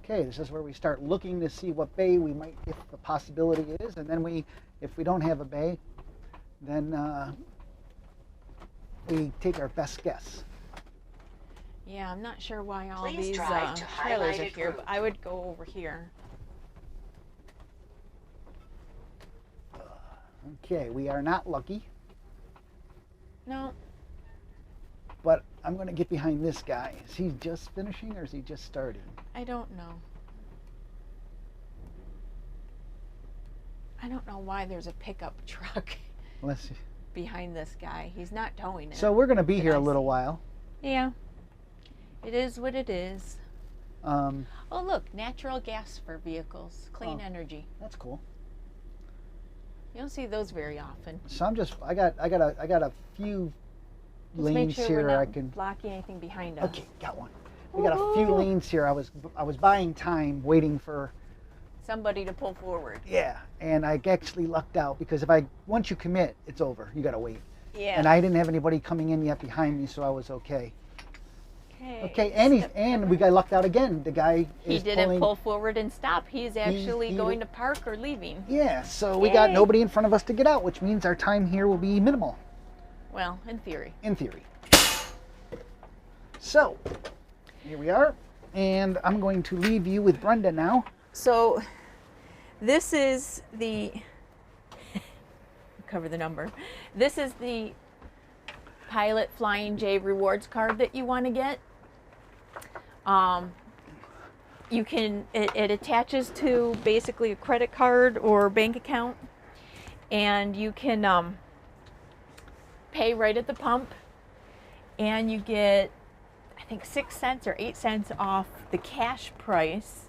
Okay, this is where we start looking to see what bay we might, if the possibility is, and then if we don't have a bay, then we take our best guess. Yeah, I'm not sure why all these trailers are here, but I would go over here. Okay, we are not lucky. No. But I'm going to get behind this guy. Is he just finishing or is he just starting? I don't know. I don't know why there's a pickup truck behind this guy. He's not towing it. So we're going to be here a little while. Yeah. It is what it is. Oh, look, natural gas for vehicles, clean energy. That's cool. You don't see those very often. So I got a few lanes sure here. We're not I can blocking anything behind us. Okay, got one. We got a few lanes here. I was buying time, waiting for somebody to pull forward. Yeah, and I actually lucked out because once you commit, it's over. You gotta wait. Yeah. And I didn't have anybody coming in yet behind me, so I was okay. Okay, and we got lucked out again. The guy he didn't pull forward and stop. He's actually going to park or leaving. Yeah, so we got nobody in front of us to get out, which means our time here will be minimal. Well, in theory. In theory. So, here we are, and I'm going to leave you with Brenda now. So, this is the cover the number. This is the Pilot Flying J rewards card that you want to get. You can it attaches to basically a credit card or bank account, and you can pay right at the pump, and you get I think 6 cents or 8 cents off the cash price.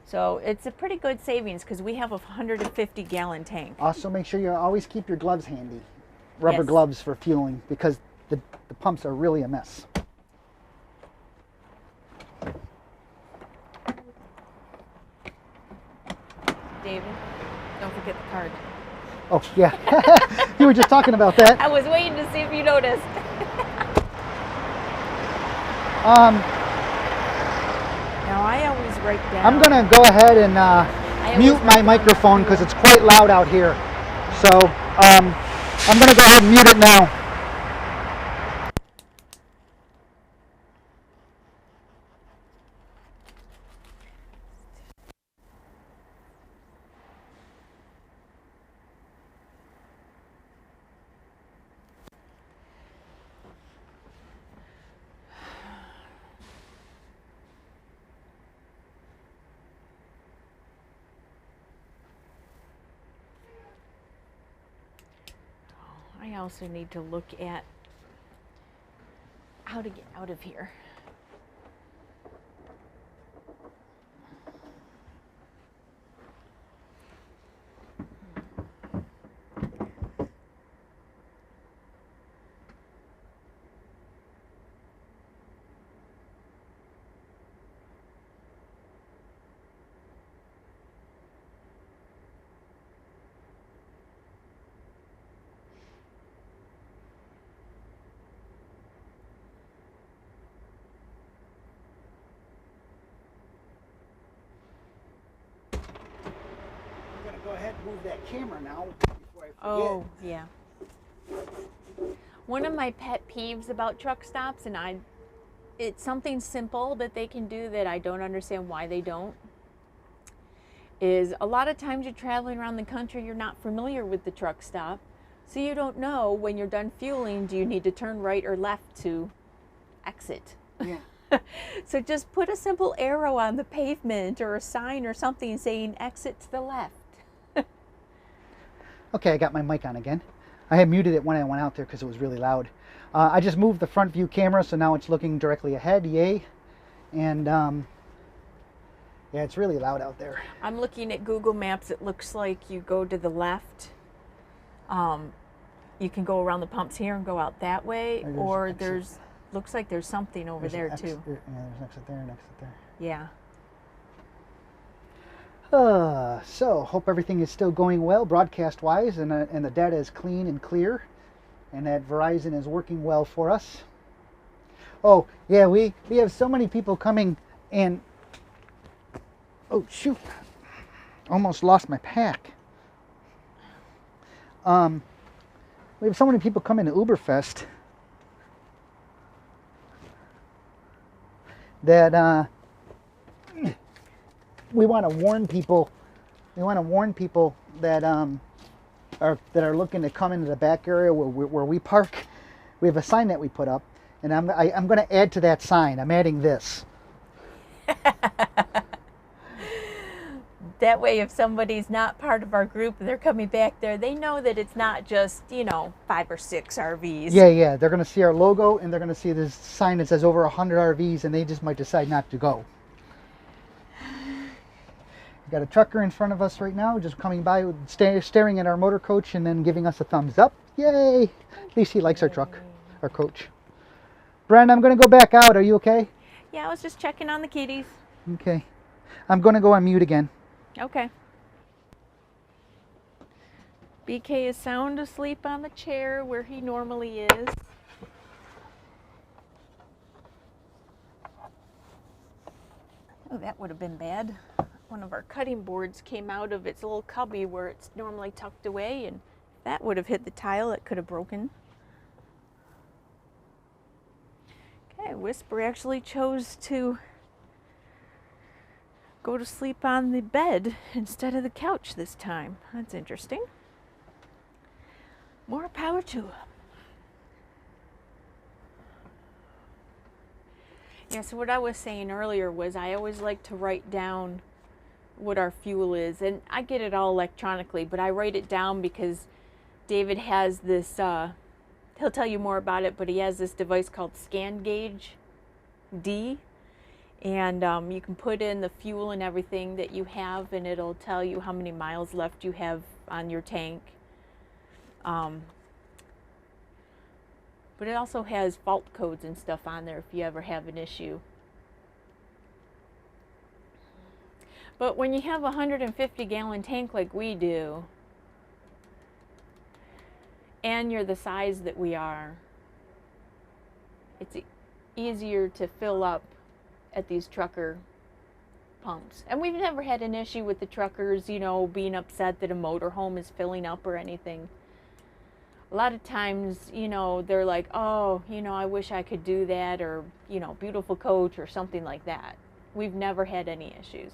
So it's a pretty good savings because we have a 150-gallon tank. Also, make sure you always keep your gloves handy. Rubber gloves for fueling because the pumps are really a mess. David, don't forget the card. Oh, yeah. You were just talking about that. I was waiting to see if you noticed. Now I always write down. I'm going to go ahead and mute my microphone because it's quite loud out here. So I'm going to go ahead and mute it now. I also need to look at how to get out of here. go ahead and move that camera now before I forget. Oh, yeah. One of my pet peeves about truck stops, and it's something simple that they can do that I don't understand why they don't, is a lot of times you're traveling around the country, you're not familiar with the truck stop, so you don't know when you're done fueling, do you need to turn right or left to exit? Yeah. So just put a simple arrow on the pavement or a sign or something saying exit to the left. Okay, I got my mic on again. I had muted it when I went out there because it was really loud. I just moved the front view camera, so now it's looking directly ahead. Yay. And yeah, it's really loud out there. I'm looking at Google Maps. It looks like you go to the left. You can go around the pumps here and go out that way, or looks like there's something over there too. Yeah, there's an exit there, an exit there. Yeah. So hope everything is still going well broadcast-wise, and the data is clean and clear, and that Verizon is working well for us. Oh yeah, we have so many people coming, and oh shoot, almost lost my pack. We have so many people coming to OOBerfest that we want to warn people. We want to warn people that are looking to come into the back area where we park. We have a sign that we put up, and I'm going to add to that sign. I'm adding this. That way, if somebody's not part of our group and they're coming back there, they know that it's not just, 5 or 6 RVs. Yeah. They're going to see our logo, and they're going to see this sign that says over 100 RVs, and they just might decide not to go. Got a trucker in front of us right now, just coming by, staring at our motor coach and then giving us a thumbs up. Yay! At least he likes our truck, our coach. Brent, I'm going to go back out. Are you okay? Yeah, I was just checking on the kitties. Okay. I'm going to go on mute again. Okay. BK is sound asleep on the chair where he normally is. Oh, that would have been bad. One of our cutting boards came out of its little cubby where it's normally tucked away, and that would have hit the tile. It could have broken. Okay, Whisper actually chose to go to sleep on the bed instead of the couch this time. That's interesting. More power to her. Yeah, so what I was saying earlier was I always like to write down what our fuel is, and I get it all electronically, but I write it down because David has this, he'll tell you more about it, but he has this device called Scan Gauge D, and you can put in the fuel and everything that you have, and it'll tell you how many miles left you have on your tank. But it also has fault codes and stuff on there if you ever have an issue. But when you have a 150-gallon tank like we do, and you're the size that we are, it's easier to fill up at these trucker pumps. And we've never had an issue with the truckers, being upset that a motorhome is filling up or anything. A lot of times, they're like, oh, I wish I could do that, or, beautiful coach or something like that. We've never had any issues.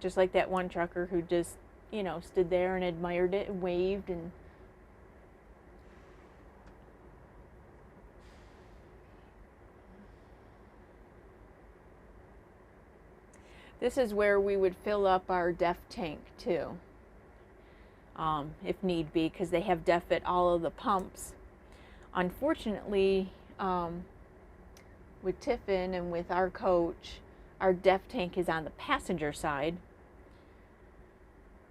Just like that one trucker who just, stood there and admired it and waved. And this is where we would fill up our DEF tank too, if need be, because they have DEF at all of the pumps. Unfortunately, with Tiffin and with our coach, our DEF tank is on the passenger side.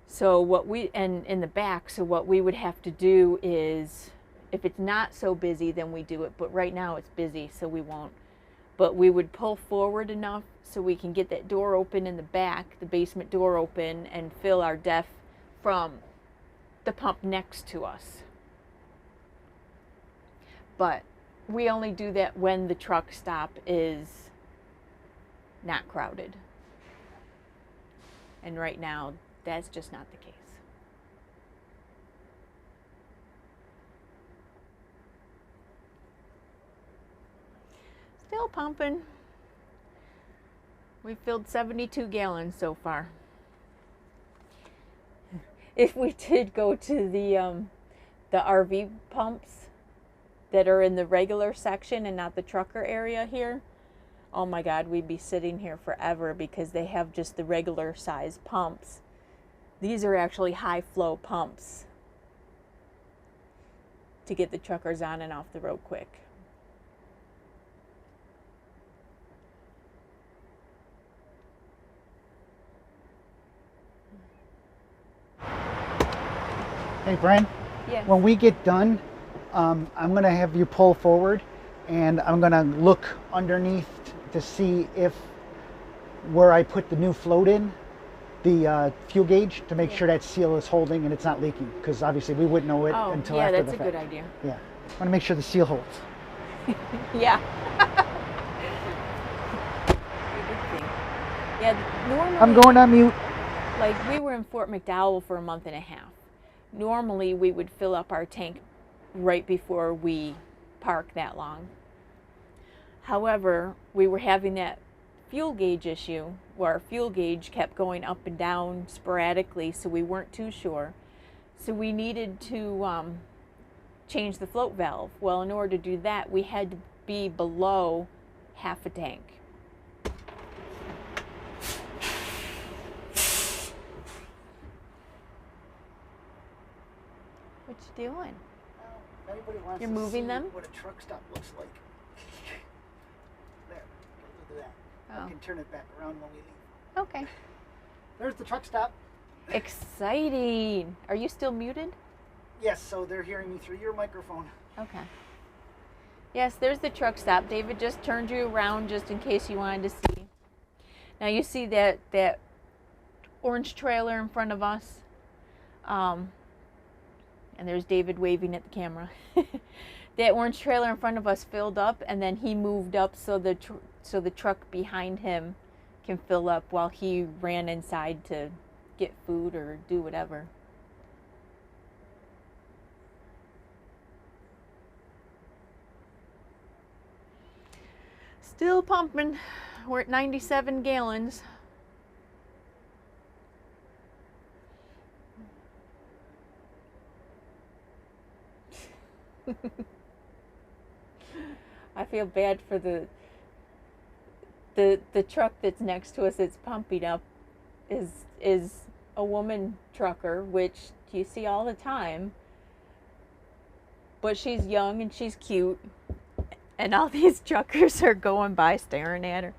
So and in the back, so what we would have to do is, if it's not so busy, then we do it. But right now it's busy, so we won't. But we would pull forward enough so we can get that door open in the back, the basement door open, and fill our DEF from the pump next to us. But we only do that when the truck stop is not crowded. And right now that's just not the case. Still pumping. We filled 72 gallons so far. If we did go to the RV pumps that are in the regular section and not the trucker area here, oh my God, we'd be sitting here forever because they have just the regular size pumps. These are actually high flow pumps to get the truckers on and off the road quick. Hey, Brian. Yes. When we get done, I'm going to have you pull forward, and I'm going to look underneath to see if where I put the new float in, the fuel gauge, to make sure that seal is holding and it's not leaking, because obviously we wouldn't know it until after the fact. Yeah, that's a good idea. Yeah. I want to make sure the seal holds. Yeah. Yeah, normally, I'm going on mute. like we were in Fort McDowell for a month and a half. Normally we would fill up our tank right before we park that long. However, we were having that fuel gauge issue where our fuel gauge kept going up and down sporadically, so we weren't too sure. So we needed to change the float valve. Well, in order to do that, we had to be below half a tank. What you doing? Anybody wants You're to moving see them? what a truck stop looks like. There, look at that. Oh. I can turn it back around when we leave. Okay. There's the truck stop. Exciting. Are you still muted? Yes, so they're hearing me through your microphone. Okay. Yes, there's the truck stop. David just turned you around just in case you wanted to see. Now you see that orange trailer in front of us. And there's David waving at the camera. That orange trailer in front of us filled up, and then he moved up so the truck behind him can fill up while he ran inside to get food or do whatever. Still pumping. We're at 97 gallons. I feel bad for the truck that's next to us that's pumping up is a woman trucker, which you see all the time. But she's young and she's cute. And all these truckers are going by staring at her.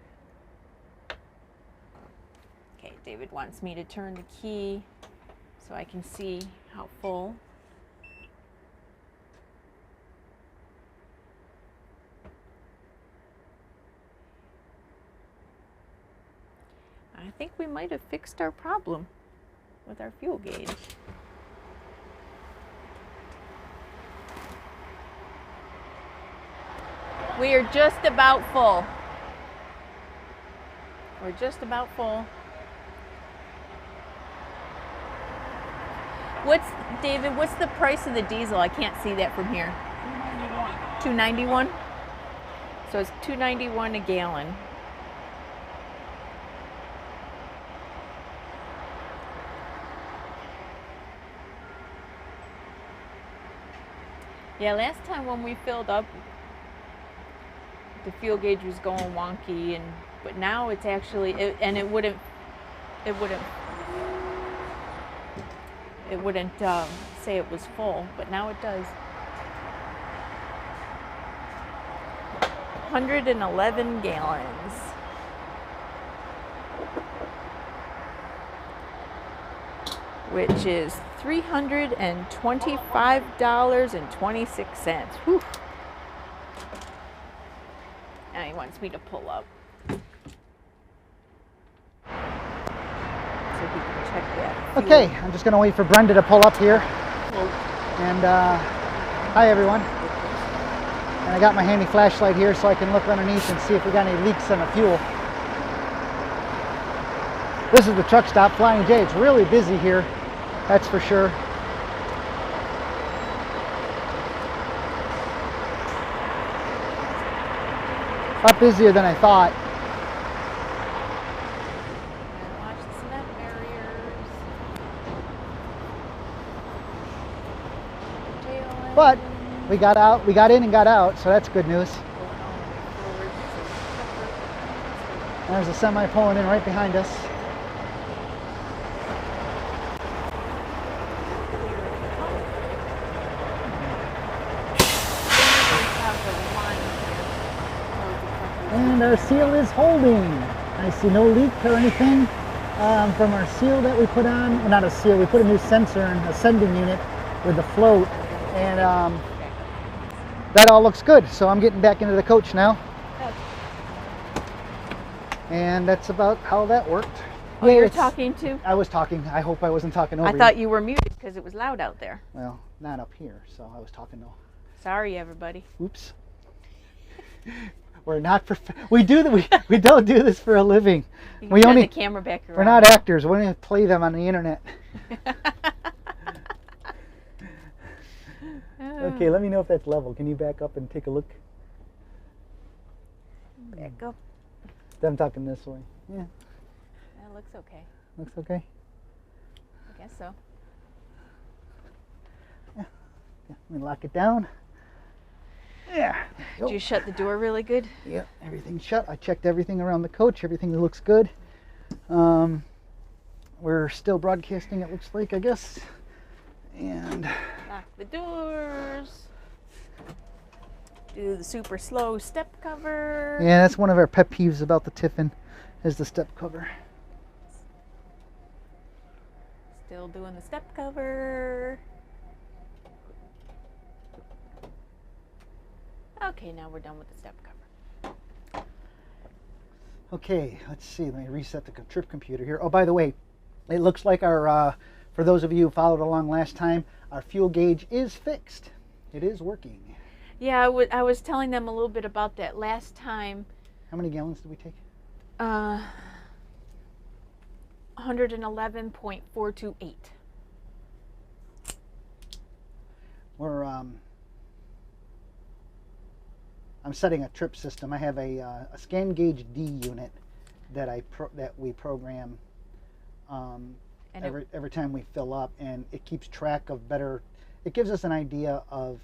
Okay, David wants me to turn the key so I can see how full. I think we might have fixed our problem with our fuel gauge. We are just about full. We're just about full. David, what's the price of the diesel? I can't see that from here. $2.91. $2.91? So it's $2.91 a gallon. Yeah, last time when we filled up, the fuel gauge was going wonky, but now it's actually it wouldn't say it was full, but now it does. 111 gallons. Which is $325.26. Whew. Now he wants me to pull up so he can check that. Okay, I'm just going to wait for Brenda to pull up here. And hi everyone. And I got my handy flashlight here so I can look underneath and see if we got any leaks in the fuel. This is the truck stop, Flying J. It's really busy here, that's for sure. A lot busier than I thought. Watch the cement barriers. But we got out, we got in and got out, so that's good news. There's a semi pulling in right behind us. And our seal is holding. I see no leak or anything from our seal that we put on. Well, not a seal, we put a new sensor and a sending unit with the float. And that all looks good. So I'm getting back into the coach now. And that's about how that worked. Oh, you're talking too? I was talking. I hope I wasn't talking over you. I thought you were muted because it was loud out there. Well, not up here, so I was talking to. Sorry, everybody. Oops. We're not we don't do this for a living. You We can turn only the camera back around. We're not actors. We only play them on the internet. Okay, let me know if that's level. Can you back up and take a look? Back up. I'm talking this way. Yeah. That looks okay. Looks okay. I guess so. Yeah. Let me lock it down. Yeah. Did you shut the door really good? Yep, everything's shut. I checked everything around the coach. Everything looks good. We're still broadcasting, it looks like, I guess. And lock the doors. Do the super slow step cover. yeah, that's one of our pet peeves about the Tiffin, is the step cover. Still doing the step cover. Okay, now we're done with the step cover. Okay, let's see. Let me reset the trip computer here. Oh, by the way, it looks like our, for those of you who followed along last time, our fuel gauge is fixed. It is working. Yeah, I was telling them a little bit about that last time. How many gallons did we take? 111.428. We're I'm setting a trip system. I have a scan gauge D unit that we program every time we fill up, and it keeps track of better. It gives us an idea of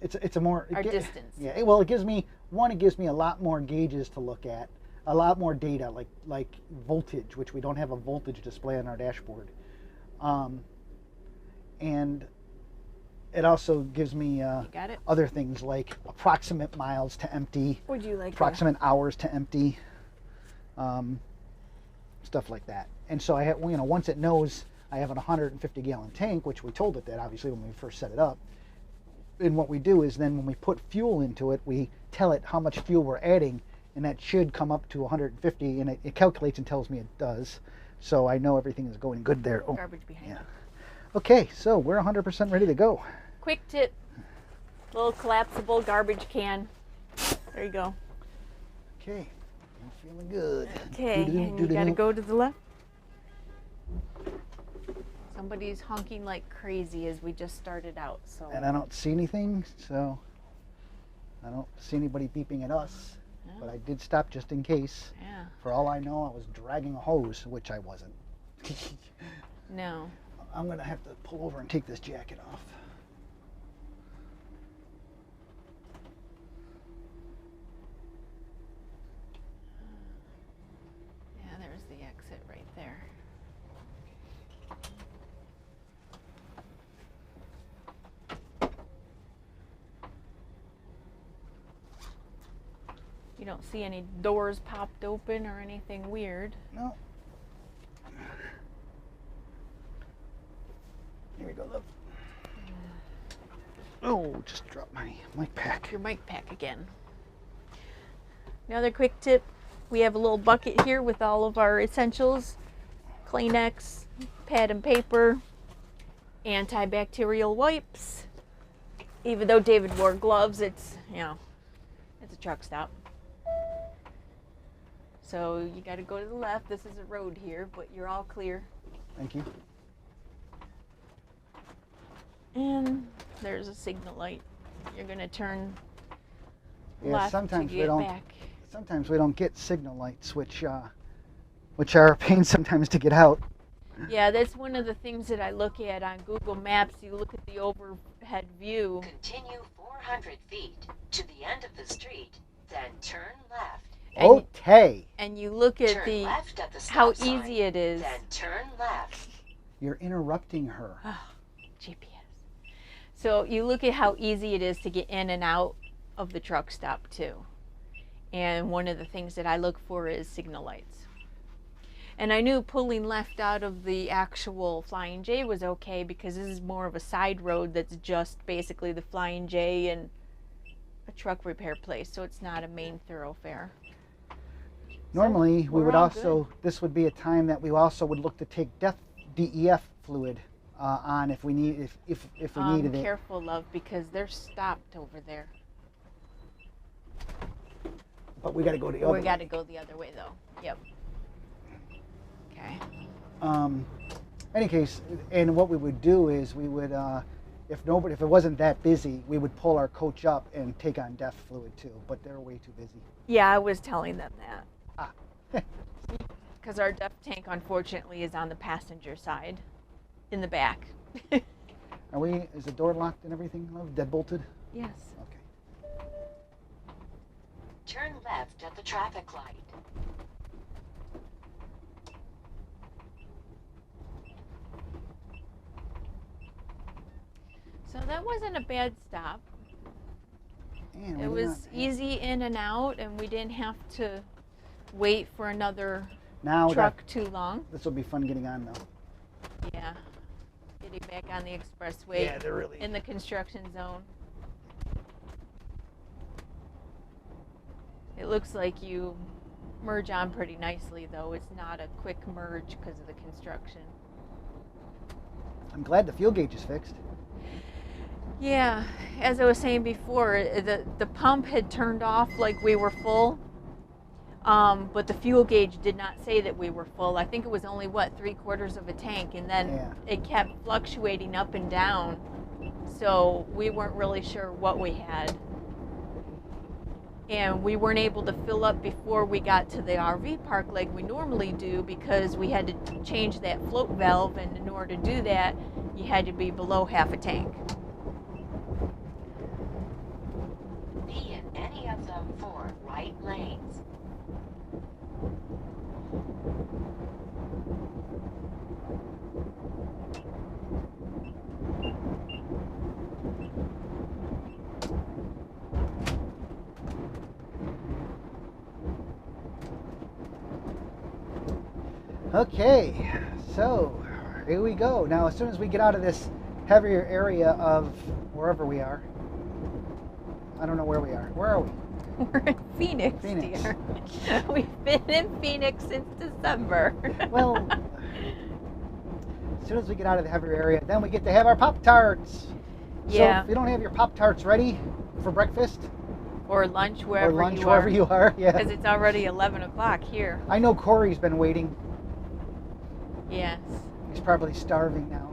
it's a more distance. Yeah, well, it gives me a lot more gauges to look at, a lot more data like voltage, which we don't have a voltage display on our dashboard, and it also gives me other things like approximate miles to empty, Would you like approximate hours to empty, stuff like that. And so I have, once it knows I have an 150 gallon tank, which we told it that obviously when we first set it up. And what we do is then when we put fuel into it, we tell it how much fuel we're adding, and that should come up to 150, and it calculates and tells me it does. So I know everything is going good there. Oh, garbage behind you. Okay, so we're 100% ready to go. Quick tip, little collapsible garbage can. There you go. Okay, I'm feeling good. Okay, and you gotta go to the left. Somebody's honking like crazy as we just started out. So. And I don't see anything, so I don't see anybody beeping at us. Yeah. But I did stop just in case. Yeah. For all I know, I was dragging a hose, which I wasn't. No. I'm gonna have to pull over and take this jacket off. Yeah, there's the exit right there. You don't see any doors popped open or anything weird. No. Here we go, love. Oh, just dropped my mic pack. Your mic pack again. Another quick tip, we have a little bucket here with all of our essentials. Kleenex, pad and paper, antibacterial wipes. Even though David wore gloves, it's a truck stop. So you got to go to the left. This is a road here, but you're all clear. Thank you. And there's a signal light. You're going to turn Yeah, left sometimes to we get don't. back. Sometimes we don't get signal lights, which are a pain sometimes to get out. Yeah, that's one of the things that I look at on Google Maps. You look at the overhead view. Continue 400 feet to the end of the street, then turn left. Okay. And you look at Turn left at the stop how sign, easy it is. then turn left. You're interrupting her. Oh, GPS. So you look at how easy it is to get in and out of the truck stop too. And one of the things that I look for is signal lights. And I knew pulling left out of the actual Flying J was okay because this is more of a side road that's just basically the Flying J and a truck repair place. So it's not a main thoroughfare. Normally, we we're would all also, this would be a time that we also would look to take DEF fluid on if we need, if we needed it. Careful, love, because they're stopped over there. But we got to go the other way. We got to go the other way though. Yep. Okay. Any case, and what we would do is we would, if it wasn't that busy, we would pull our coach up and take on DEF fluid too. But they're way too busy. Yeah, I was telling them that. Ah. Because our DEF tank, unfortunately, is on the passenger side, in the back. Is the door locked and everything, love? Deadbolted? Yes. Okay. Turn left at the traffic light. So that wasn't a bad stop. Man, It was easy in and out, and we didn't have to wait for another truck too long. This will be fun getting on though. Yeah. Getting back on the expressway. Yeah, they're really in the construction zone. It looks like you merge on pretty nicely, though. It's not a quick merge because of the construction. I'm glad the fuel gauge is fixed. Yeah, as I was saying before, the pump had turned off like we were full, but the fuel gauge did not say that we were full. I think it was only, what, 3/4 of a tank, and then it kept fluctuating up and down, so we weren't really sure what we had. And we weren't able to fill up before we got to the RV park like we normally do because we had to change that float valve, and in order to do that, you had to be below half a tank. Be in any of the 4 right lanes. Okay, so here we go. Now, as soon as we get out of this heavier area of wherever we are, I don't know where we are. Where are we? We're in Phoenix, dear. We've been in Phoenix since December. Well, as soon as we get out of the heavier area, then we get to have our Pop-Tarts. Yeah. So if you don't have your Pop-Tarts ready for breakfast or lunch, wherever wherever you are, yeah. Because it's already 11 o'clock here. I know Corey's been waiting. Yes. He's probably starving now.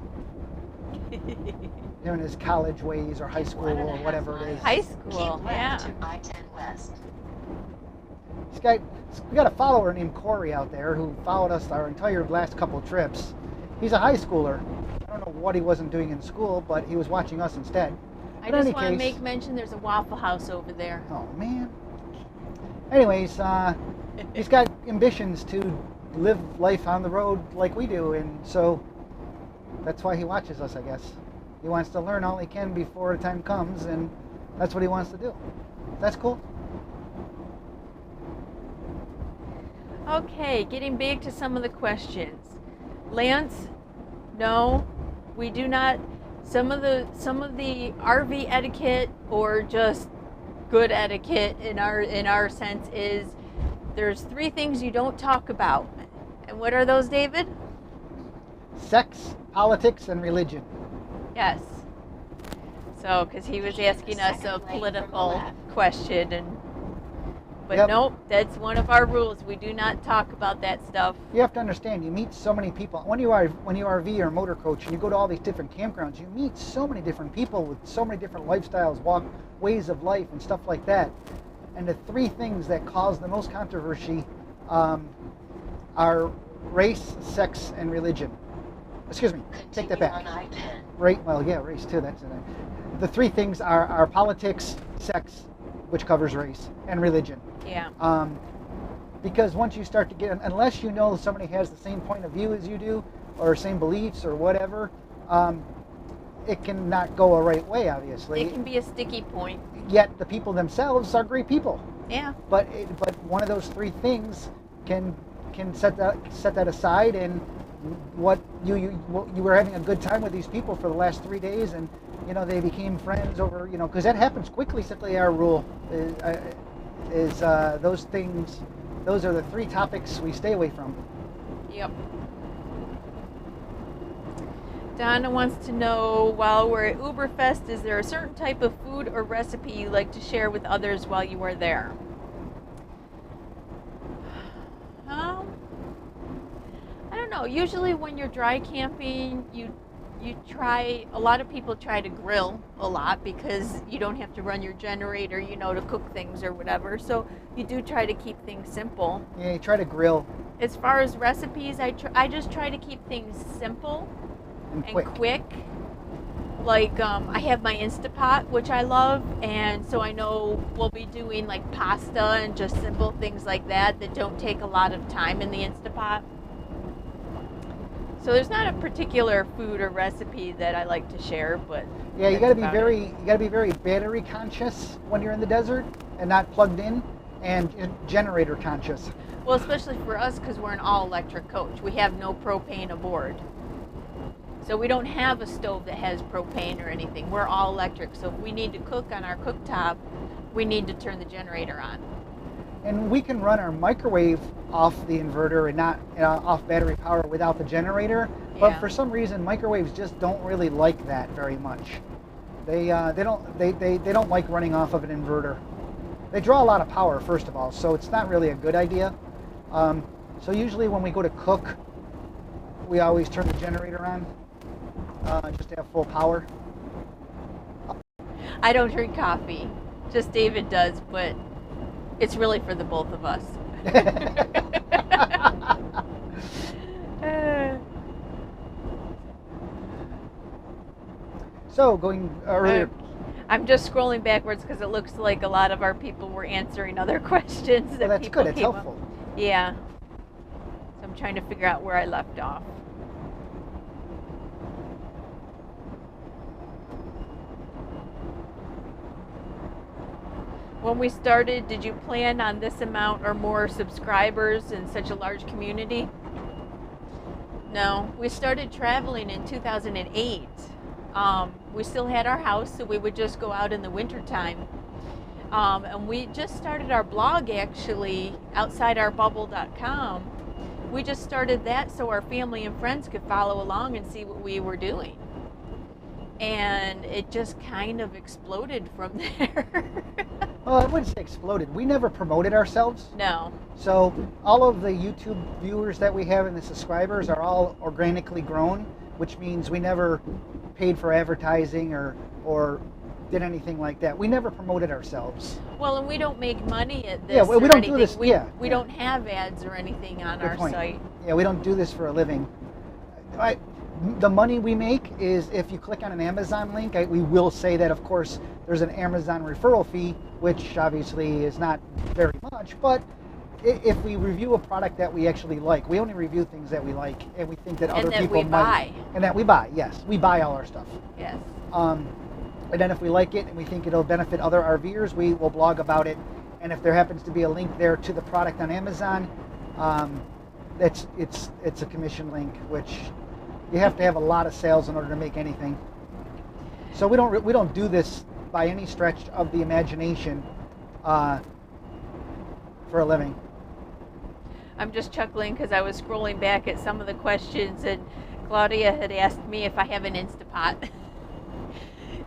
Doing his college ways or high school or whatever it is. High school, Keep yeah. left to I-10 West. We got a follower named Corey out there who followed us our entire last couple trips. He's a high schooler. I don't know what he wasn't doing in school, but he was watching us instead. I just want to make mention there's a Waffle House over there. Oh, man. Anyways, he's got ambitions to live life on the road like we do, and so that's why he watches us, I guess. He wants to learn all he can before the time comes, and that's what he wants to do. That's cool. Okay, getting back to some of the questions. Lance, no, we do not. Some of the RV etiquette, or just good etiquette in our sense, is there's 3 things you don't talk about. And what are those, David? Sex, politics, and religion. Yes. So, because he was asking us a political question, and But Yep. nope, that's one of our rules. We do not talk about that stuff. You have to understand, you meet so many people. When you RV or motor coach and you go to all these different campgrounds, you meet so many different people with so many different lifestyles, ways of life, and stuff like that. And the three things that cause the most controversy are race, sex, and religion. Excuse me, take that back. Right? Well, yeah, race too. That's it. The three things are politics, sex, which covers race, and religion. Yeah. Because once you start to get, unless you know somebody has the same point of view as you do, or same beliefs or whatever, it can not go a right way, obviously. It can be a sticky point. Yet the people themselves are great people. Yeah. But one of those three things can set that aside, and what you were having a good time with these people for the last 3 days, and they became friends over, because that happens quickly. Simply, our rule is those things. Those are the three topics we stay away from. Yep. Donna wants to know, while we're at OOBerfest, is there a certain type of food or recipe you like to share with others while you are there? I don't know. Usually when you're dry camping, a lot of people try to grill a lot because you don't have to run your generator, to cook things or whatever. So you do try to keep things simple. Yeah, you try to grill. As far as recipes, I just try to keep things simple and quick. Like I have my Instapot, which I love, and so I know we'll be doing like pasta and just simple things like that don't take a lot of time in the Instapot. So there's not a particular food or recipe that I like to share, but yeah, you got to be very battery conscious when you're in the desert and not plugged in, and generator conscious. Well, especially for us because we're an all-electric coach. We have no propane aboard. So we don't have a stove that has propane or anything. We're all electric. So if we need to cook on our cooktop, we need to turn the generator on. And we can run our microwave off the inverter and not off battery power without the generator. But for some reason, microwaves just don't really like that very much. They don't like running off of an inverter. They draw a lot of power, first of all, so it's not really a good idea. So usually when we go to cook, we always turn the generator on, just to have full power. I don't drink coffee. Just David does, but it's really for the both of us. So going earlier. I'm just scrolling backwards because it looks like a lot of our people were answering other questions. Well, that's good. It's helpful. Yeah. So I'm trying to figure out where I left off. When we started, did you plan on this amount or more subscribers in such a large community? No, we started traveling in 2008. We still had our house, so we would just go out in the wintertime. And we just started our blog actually, outsideourbubble.com. We just started that so our family and friends could follow along and see what we were doing. And it just kind of exploded from there. Well, I wouldn't say exploded. We never promoted ourselves. No. So all of the YouTube viewers that we have and the subscribers are all organically grown, which means we never paid for advertising or did anything like that. We never promoted ourselves. Well, and we don't make money at this. Yeah, we don't do this. We don't have ads or anything on our site. Yeah, we don't do this for a living. The money we make is if you click on an Amazon link. We will say that, of course, there's an Amazon referral fee, which obviously is not very much, but if we review a product that we actually like, we only review things that we like and we think that other people might. And that we buy, yes. We buy all our stuff. Yes. And then if we like it and we think it'll benefit other RVers, we will blog about it. And if there happens to be a link there to the product on Amazon, it's a commission link, which you have to have a lot of sales in order to make anything. So we don't do this by any stretch of the imagination for a living. I'm just chuckling because I was scrolling back at some of the questions, and Claudia had asked me if I have an Instapot.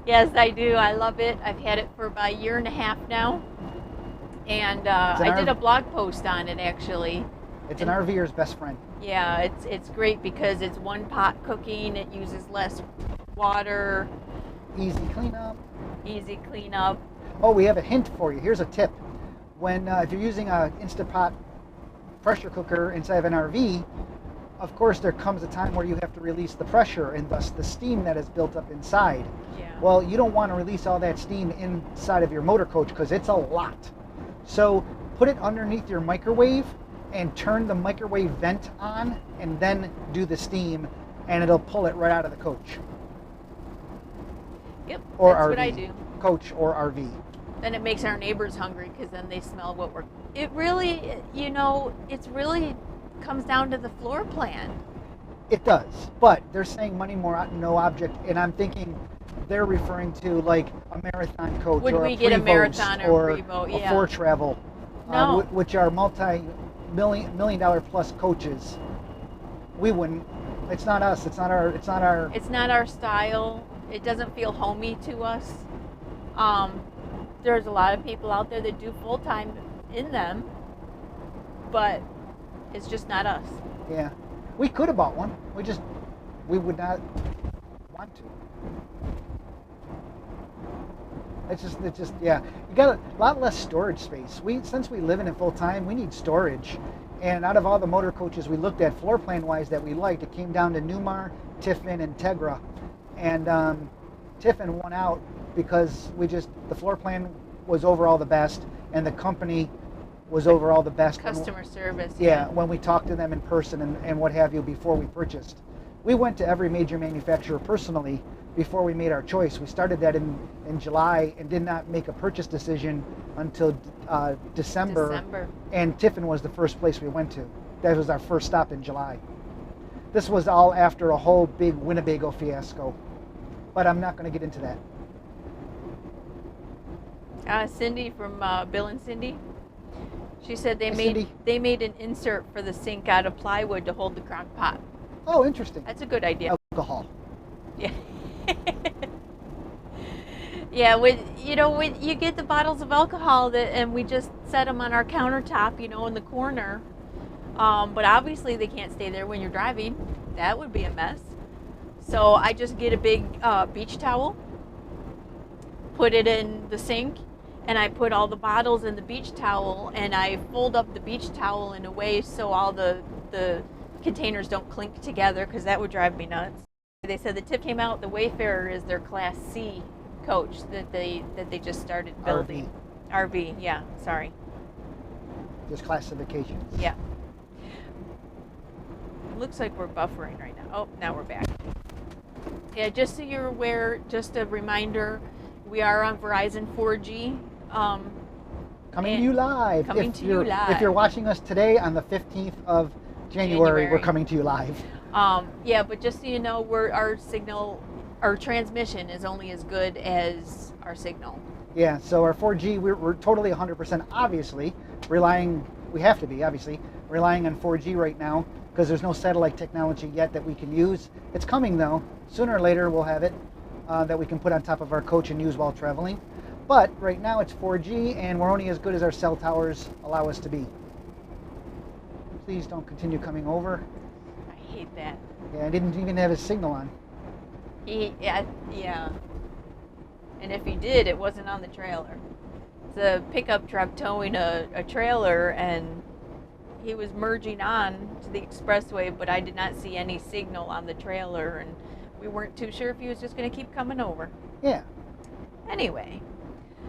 Yes, I do. I love it. I've had it for about a year and a half now. And an I did a RV blog post on it actually. It's an RVer's best friend. Yeah, it's great because it's one pot cooking. It uses less water. Easy cleanup. Easy cleanup. Oh, we have a hint for you. Here's a tip. When if you're using a Instapot pressure cooker inside of an RV, of course there comes a time where you have to release the pressure and thus the steam that is built up inside. Yeah. Well, you don't want to release all that steam inside of your motor coach because it's a lot. So put it underneath your microwave and turn the microwave vent on and then do the steam and it'll pull it right out of the coach. Yep, Or that's RV. what I do. Coach or RV. Then it makes our neighbors hungry because then they smell what we're. It really, you know, it's really comes down to the floor plan. It does, but they're saying money more no object, and I'm thinking they're referring to like a marathon coach Would or we a get a Prevost marathon or or Prevost? a Yeah. Ford Travel, No. which are multi-million dollar plus coaches. We wouldn't. It's not us. It's not our. It's not our style. It doesn't feel homey to us. There's a lot of people out there that do full time in them, but it's just not us. Yeah, we could have bought one. We would not want to. It's just yeah. You got a lot less storage space. Since we live in it full time, we need storage. And out of all the motor coaches we looked at floor plan wise that we liked, it came down to Newmar, Tiffin, and Tegra. And Tiffin won out because the floor plan was overall the best and the company was overall the best. Customer service. Yeah, when we talked to them in person and what have you before we purchased. We went to every major manufacturer personally before we made our choice. We started that in July and did not make a purchase decision until December. And Tiffin was the first place we went to. That was our first stop in July. This was all after a whole big Winnebago fiasco. But I'm not going to get into that. Cindy from Bill and Cindy, she said they Cindy. made an insert for the sink out of plywood to hold the crock pot. Oh, interesting. That's a good idea. Alcohol. Yeah. Yeah, when you get the bottles of alcohol and we just set them on our countertop, in the corner. But obviously they can't stay there when you're driving. That would be a mess. So I just get a big beach towel, put it in the sink, and I put all the bottles in the beach towel, and I fold up the beach towel in a way so all the containers don't clink together, because that would drive me nuts. They said the tip came out, the Wayfarer is their Class C coach that they just started building. RV, yeah, sorry. Just classifications. Yeah. Looks like we're buffering right now. Oh, now we're back. Yeah, just so you're aware, just a reminder, we are on Verizon 4G. Coming to you live. If you're watching us today on the 15th of January, we're coming to you live. Yeah, but just so you know, our transmission is only as good as our signal. Yeah, so our 4G, we're totally 100% obviously relying on 4G right now because there's no satellite technology yet that we can use. It's coming though. Sooner or later we'll have it that we can put on top of our coach and use while traveling. But right now it's 4G and we're only as good as our cell towers allow us to be. Please don't continue coming over. I hate that. Yeah, I didn't even have his signal on. Yeah. And if he did, it wasn't on the trailer. It's a pickup truck towing a trailer, and he was merging on to the expressway, but I did not see any signal on the trailer, and we weren't too sure if he was just going to keep coming over. Yeah. Anyway,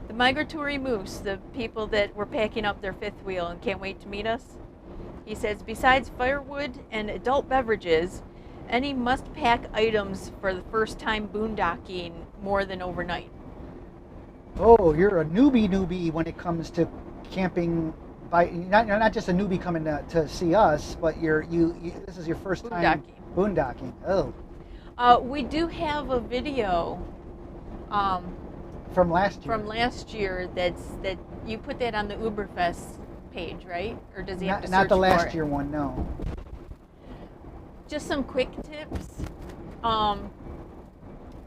the migratory moose, the people that were packing up their fifth wheel and can't wait to meet us, he says, besides firewood and adult beverages, any must-pack items for the first-time boondocking more than overnight. Oh, you're a newbie when it comes to camping. You're not just a newbie coming to see us, but this is your first time boondocking. Oh. We do have a video from last year. From last year that you put that on the OOBerfest page, right? Or does he have to search for it? Not the last year one, no. Just some quick tips.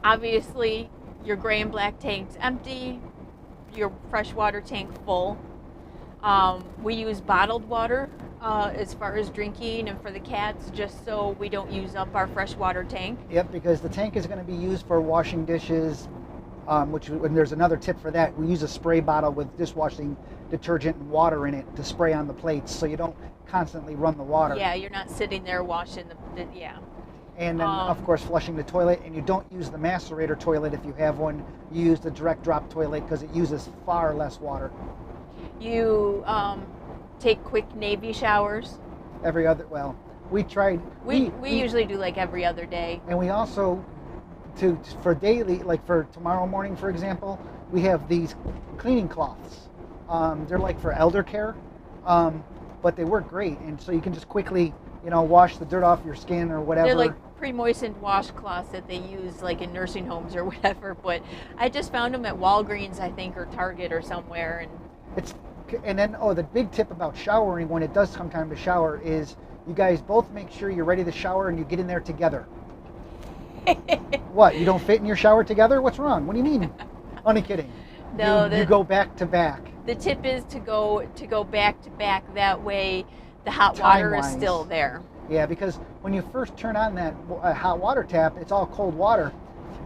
Obviously, your gray and black tank's empty, your freshwater tank full. We use bottled water as far as drinking, and for the cats, just so we don't use up our freshwater tank. Yep, because the tank is going to be used for washing dishes, which, and there's another tip for that. We use a spray bottle with dishwashing detergent and water in it to spray on the plates, so you don't constantly run the water. Yeah, you're not sitting there washing yeah. And then, of course, flushing the toilet. And you don't use the macerator toilet if you have one. You use the direct drop toilet because it uses far less water. You take quick Navy showers. We tried. We usually do like every other day. And we also, for daily, like for tomorrow morning, for example, we have these cleaning cloths. They're like for elder care, but they work great. And so you can just quickly, wash the dirt off your skin or whatever. They're like pre-moistened washcloths that they use like in nursing homes or whatever. But I just found them at Walgreens, I think, or Target or somewhere. And then the big tip about showering when it does come time to shower is you guys both make sure you're ready to shower and you get in there together. What? You don't fit in your shower together? What's wrong? What do you mean? Only kidding. No, you go back to back. The tip is to go back to back. That way, the hot water is still there. Yeah, because when you first turn on that hot water tap, it's all cold water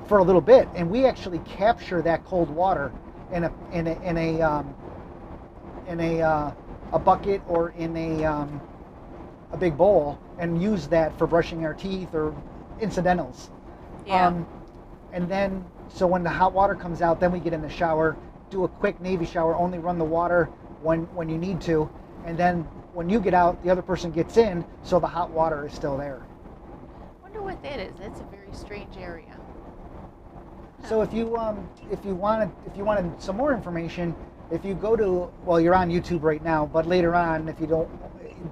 for a little bit, and we actually capture that cold water in a bucket or in a big bowl and use that for brushing our teeth or incidentals. Yeah. And then, so when the hot water comes out, then we get in the shower, do a quick Navy shower, only run the water when you need to, and then when you get out, the other person gets in, so the hot water is still there. Wonder what that is. That's a very strange area. So if you wanted some more information, if you go to, you're on YouTube right now, but later on, if you don't,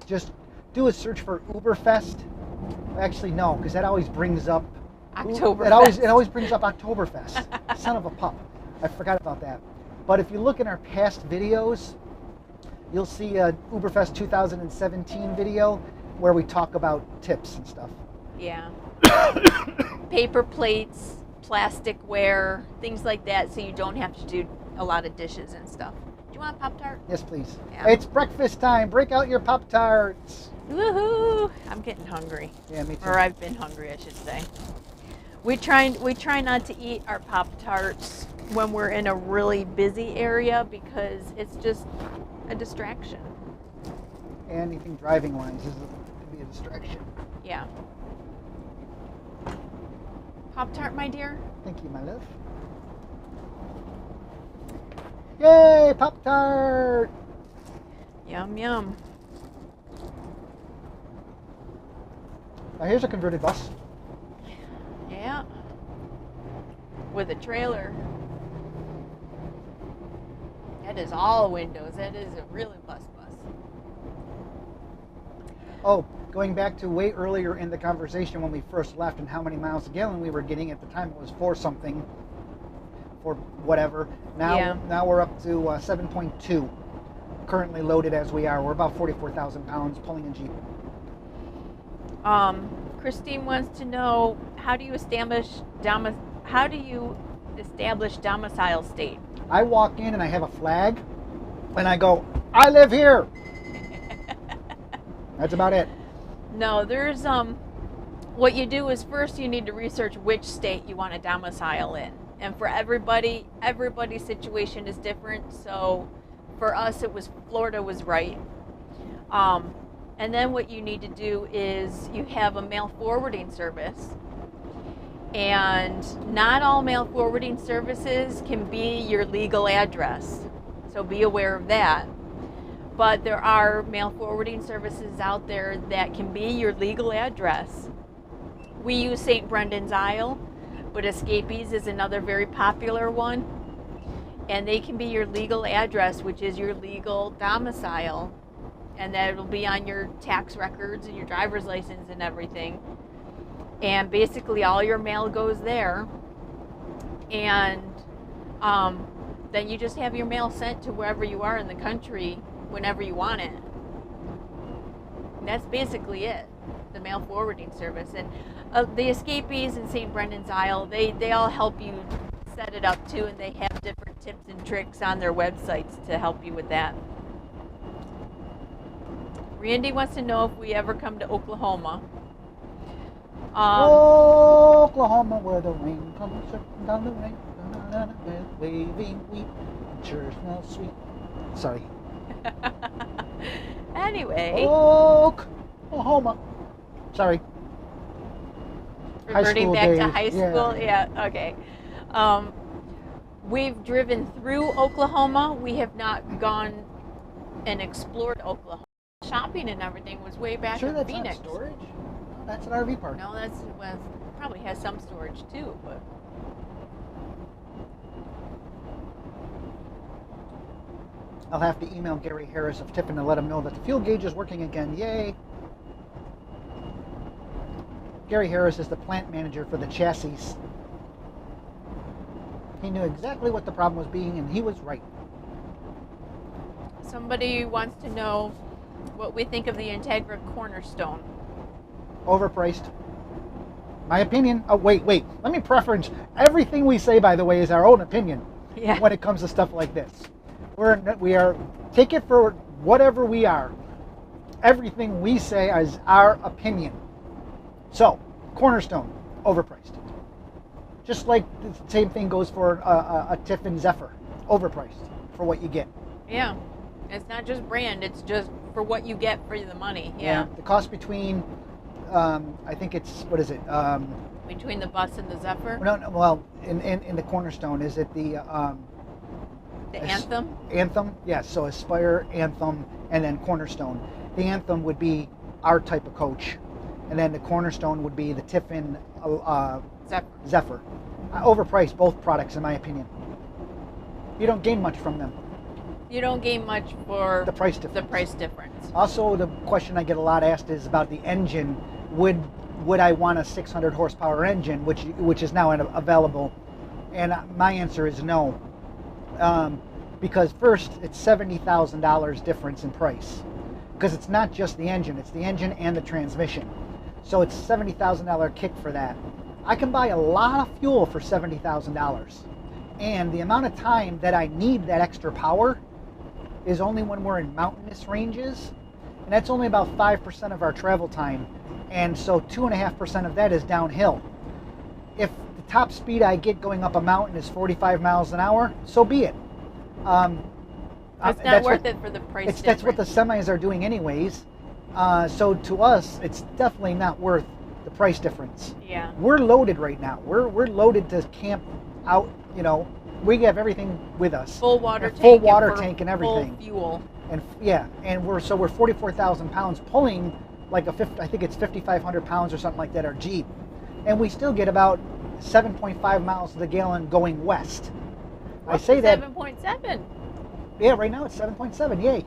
just do a search for OOBerfest. Actually, no, because that always brings up Oktoberfest. It always brings up Oktoberfest. Son of a pup. I forgot about that. But if you look in our past videos, you'll see a OOBerfest 2017 video where we talk about tips and stuff. Yeah. Paper plates, plasticware, things like that, so you don't have to do a lot of dishes and stuff. Do you want a Pop-Tart? Yes, please. Yeah. It's breakfast time. Break out your Pop-Tarts. Woohoo! I'm getting hungry. Yeah, me too. Or I've been hungry, I should say. We try not to eat our Pop-Tarts when we're in a really busy area because it's just a distraction. Anything driving wise could be a distraction. Yeah. Pop-Tart, my dear? Thank you, my love. Yay, Pop-Tart! Yum, yum. Now here's a converted bus. Yeah. With a trailer. That is all windows. That is a really bus. Oh, going back to way earlier in the conversation when we first left and how many miles a gallon we were getting. At the time it was 4 something, for whatever. Now we're up to 7.2. Currently loaded as we are. We're about 44,000 pounds pulling a Jeep. Christine wants to know, how do you establish domicile state? I walk in and I have a flag and I go, I live here. That's about it. No, there's what you do is first you need to research which state you want to domicile in. And for everybody's situation is different. So for us, Florida was right. And then what you need to do is you have a mail forwarding service. And not all mail forwarding services can be your legal address. So be aware of that. But there are mail forwarding services out there that can be your legal address. We use St. Brendan's Isle, but Escapees is another very popular one. And they can be your legal address, which is your legal domicile. And that'll be on your tax records and your driver's license and everything. And basically all your mail goes there. And then you just have your mail sent to wherever you are in the country whenever you want it. And that's basically it, the mail forwarding service. And the Escapees in St. Brendan's Isle, they all help you set it up too, and they have different tips and tricks on their websites to help you with that. Randy wants to know if we ever come to Oklahoma. Oklahoma, where the rain comes dripping down the rain, with waving wheat, and sure smells sweet. Sorry. Anyway, Oklahoma. Sorry. reverting back to days. high school. Yeah, okay. We've driven through Oklahoma. We have not gone and explored Oklahoma. Shopping and everything was way back Sure, in that's Phoenix. not storage. No, that's an RV park. No, probably has some storage too, but I'll have to email Gary Harris of Tiffin to let him know that the fuel gauge is working again. Yay! Gary Harris is the plant manager for the chassis. He knew exactly what the problem was being, and he was right. somebody wants to know what we think of the Integra Cornerstone. Overpriced. My opinion. Oh, wait. Let me preference. Everything we say, by the way, is our own opinion. Yeah. When it comes to stuff like this. We are, take it for whatever we are. Everything we say is our opinion. So, Cornerstone, overpriced. Just like the same thing goes for a Tiffin Zephyr, overpriced for what you get. Yeah. It's not just brand, it's just for what you get for the money. Yeah. The cost between, I think it's, what is it? Between the bus and the Zephyr? No, well, in the Cornerstone, is it the Anthem? Anthem, yes. So Aspire, Anthem, and then Cornerstone. The Anthem would be our type of coach, and then the Cornerstone would be the Tiffin Zephyr. Overpriced, both products, in my opinion. You don't gain much from them. You don't gain much for the price difference. The price difference. Also, the question I get a lot asked is about the engine. Would I want a 600 horsepower engine, which is now available? And my answer is no. Because first, it's $70,000 difference in price. Because it's not just the engine, it's the engine and the transmission. So it's $70,000 kick for that. I can buy a lot of fuel for $70,000. And the amount of time that I need that extra power is only when we're in mountainous ranges. And that's only about 5% of our travel time. And so 2.5% of that is downhill. If the top speed I get going up a mountain is 45 miles an hour, so be it. It's not worth it for the price difference. That's what the semis are doing anyways. So to us, it's definitely not worth the price difference. Yeah. We're loaded right now. We're loaded to camp out, we have everything with us. Full water tank. Full water tank and everything. Full fuel. And yeah, and we're 44,000 pounds pulling like I think it's 5,500 pounds or something like that, our Jeep. And we still get about 7.5 miles to the gallon going west. I say that 7.7. Yeah, right now it's 7.7. Yay.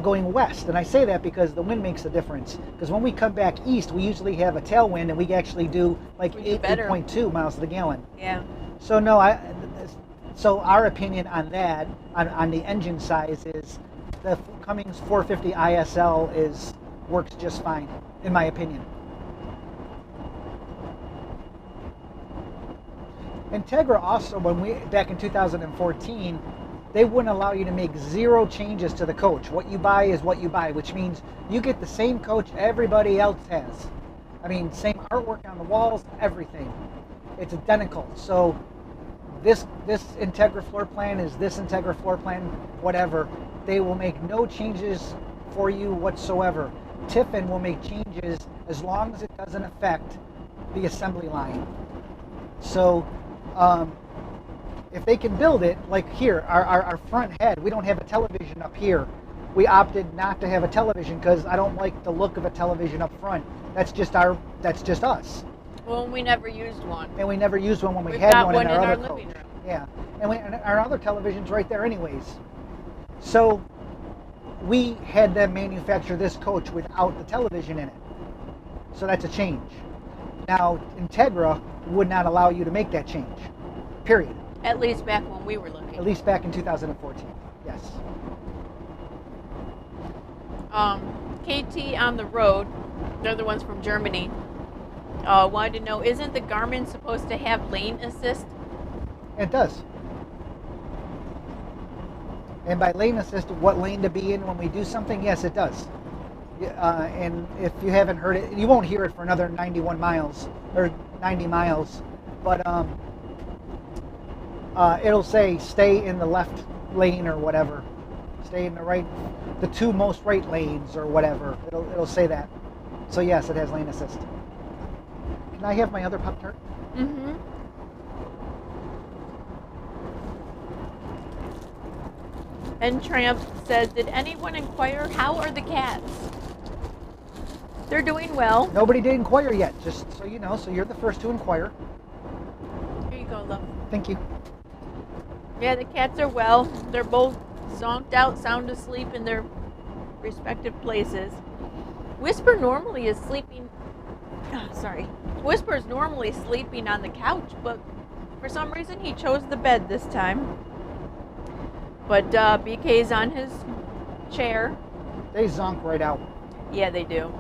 Going west, and I say that because the wind makes a difference. Because when we come back east, we usually have a tailwind, and we actually do like 8.2 miles to the gallon. Yeah. So no, so our opinion on that, on the engine size, is the Cummins 450 ISL works just fine, in my opinion. Integra also, back in 2014. They wouldn't allow you to make 0 changes to the coach. What you buy is what you buy, which means you get the same coach everybody else has. I mean, same artwork on the walls, everything. It's identical. So this Integra floor plan is this Integra floor plan, whatever. They will make no changes for you whatsoever. Tiffin will make changes as long as it doesn't affect the assembly line. So, if they can build it, like here, our front head, we don't have a television up here. We opted not to have a television because I don't like the look of a television up front. That's just us. Well, we never used one. And we never used one when we We've had got one in our other living coach. room. Yeah, and our other television's right there anyways. So we had them manufacture this coach without the television in it. So that's a change. Now, Integra would not allow you to make that change, period. At least back when we were looking. At least back in 2014, yes. KT on the road, they're the ones from Germany, wanted to know, isn't the Garmin supposed to have lane assist? It does. And by lane assist, what lane to be in when we do something, yes, it does. And if you haven't heard it, you won't hear it for another 91 miles or 90 miles. But it'll say stay in the left lane or whatever. Stay in the two most right lanes or whatever. It'll say that. So yes, it has lane assist. Can I have my other Pop-Tart? Mm-hmm. And Tramp says, did anyone inquire how are the cats? They're doing well. Nobody did inquire yet, just so you know. So you're the first to inquire. Here you go, love. Thank you. Yeah, the cats are well. They're both zonked out, sound asleep in their respective places. Whisper normally is sleeping. Whisper's normally sleeping on the couch, but for some reason he chose the bed this time. But BK's on his chair. They zonk right out. Yeah, they do.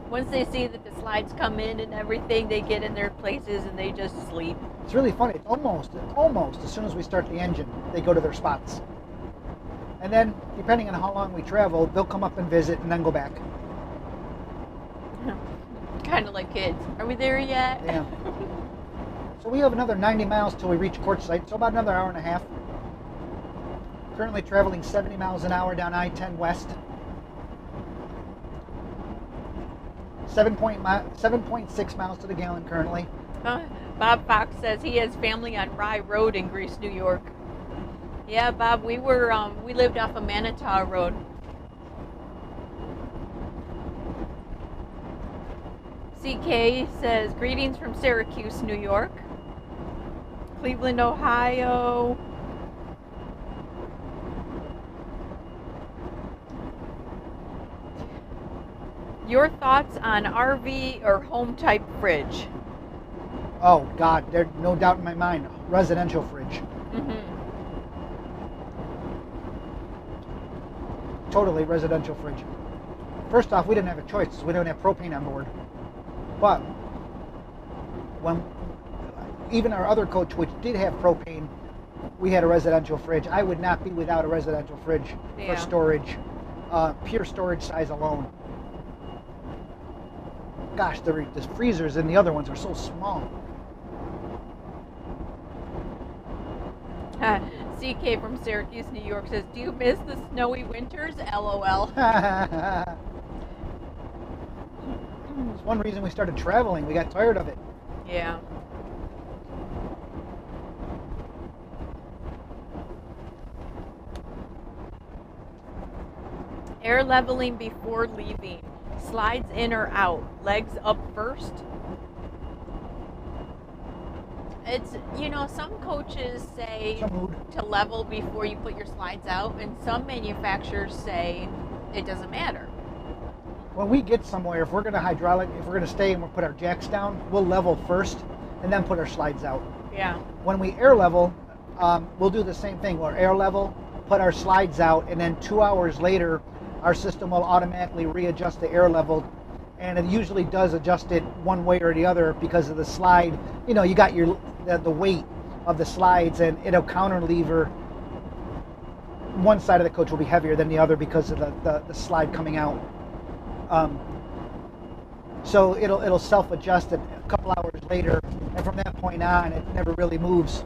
Once they see that the slides come in and everything, they get in their places and they just sleep. It's really funny. It's almost as soon as we start the engine, they go to their spots. And then, depending on how long we travel, they'll come up and visit and then go back. Kind of like kids. Are we there yet? Yeah. So we have another 90 miles till we reach Quartzsite, so about another hour and a half. Currently traveling 70 miles an hour down I-10 west. 7.6 miles to the gallon currently. Bob Fox says he has family on Rye Road in Greece, New York. Yeah, Bob, we lived off of Manitou Road. CK says, greetings from Syracuse, New York. Cleveland, Ohio. Your thoughts on RV or home type fridge? Oh God, there's no doubt in my mind. Residential fridge. Mm-hmm. Totally residential fridge. First off, we didn't have a choice. We don't have propane on board. But when even our other coach, which did have propane, we had a residential fridge. I would not be without a residential fridge for storage, pure storage size alone. Gosh, the freezers in the other ones are so small. CK from Syracuse, New York says, do you miss the snowy winters? LOL. It's one reason we started traveling. We got tired of it. Yeah. Air leveling before leaving. Slides in or out. Legs up first. It's, some coaches say to level before you put your slides out, and some manufacturers say it doesn't matter. When we get somewhere, if we're going to stay and we'll put our jacks down, we'll level first and then put our slides out. Yeah. When we air level, we'll do the same thing. We'll air level, put our slides out, and then 2 hours later, our system will automatically readjust the air level, and it usually does adjust it one way or the other because of the slide. You got the weight of the slides, and it'll counter lever. One side of the coach will be heavier than the other because of the slide coming out. So it'll self-adjust it a couple hours later, and from that point on, it never really moves.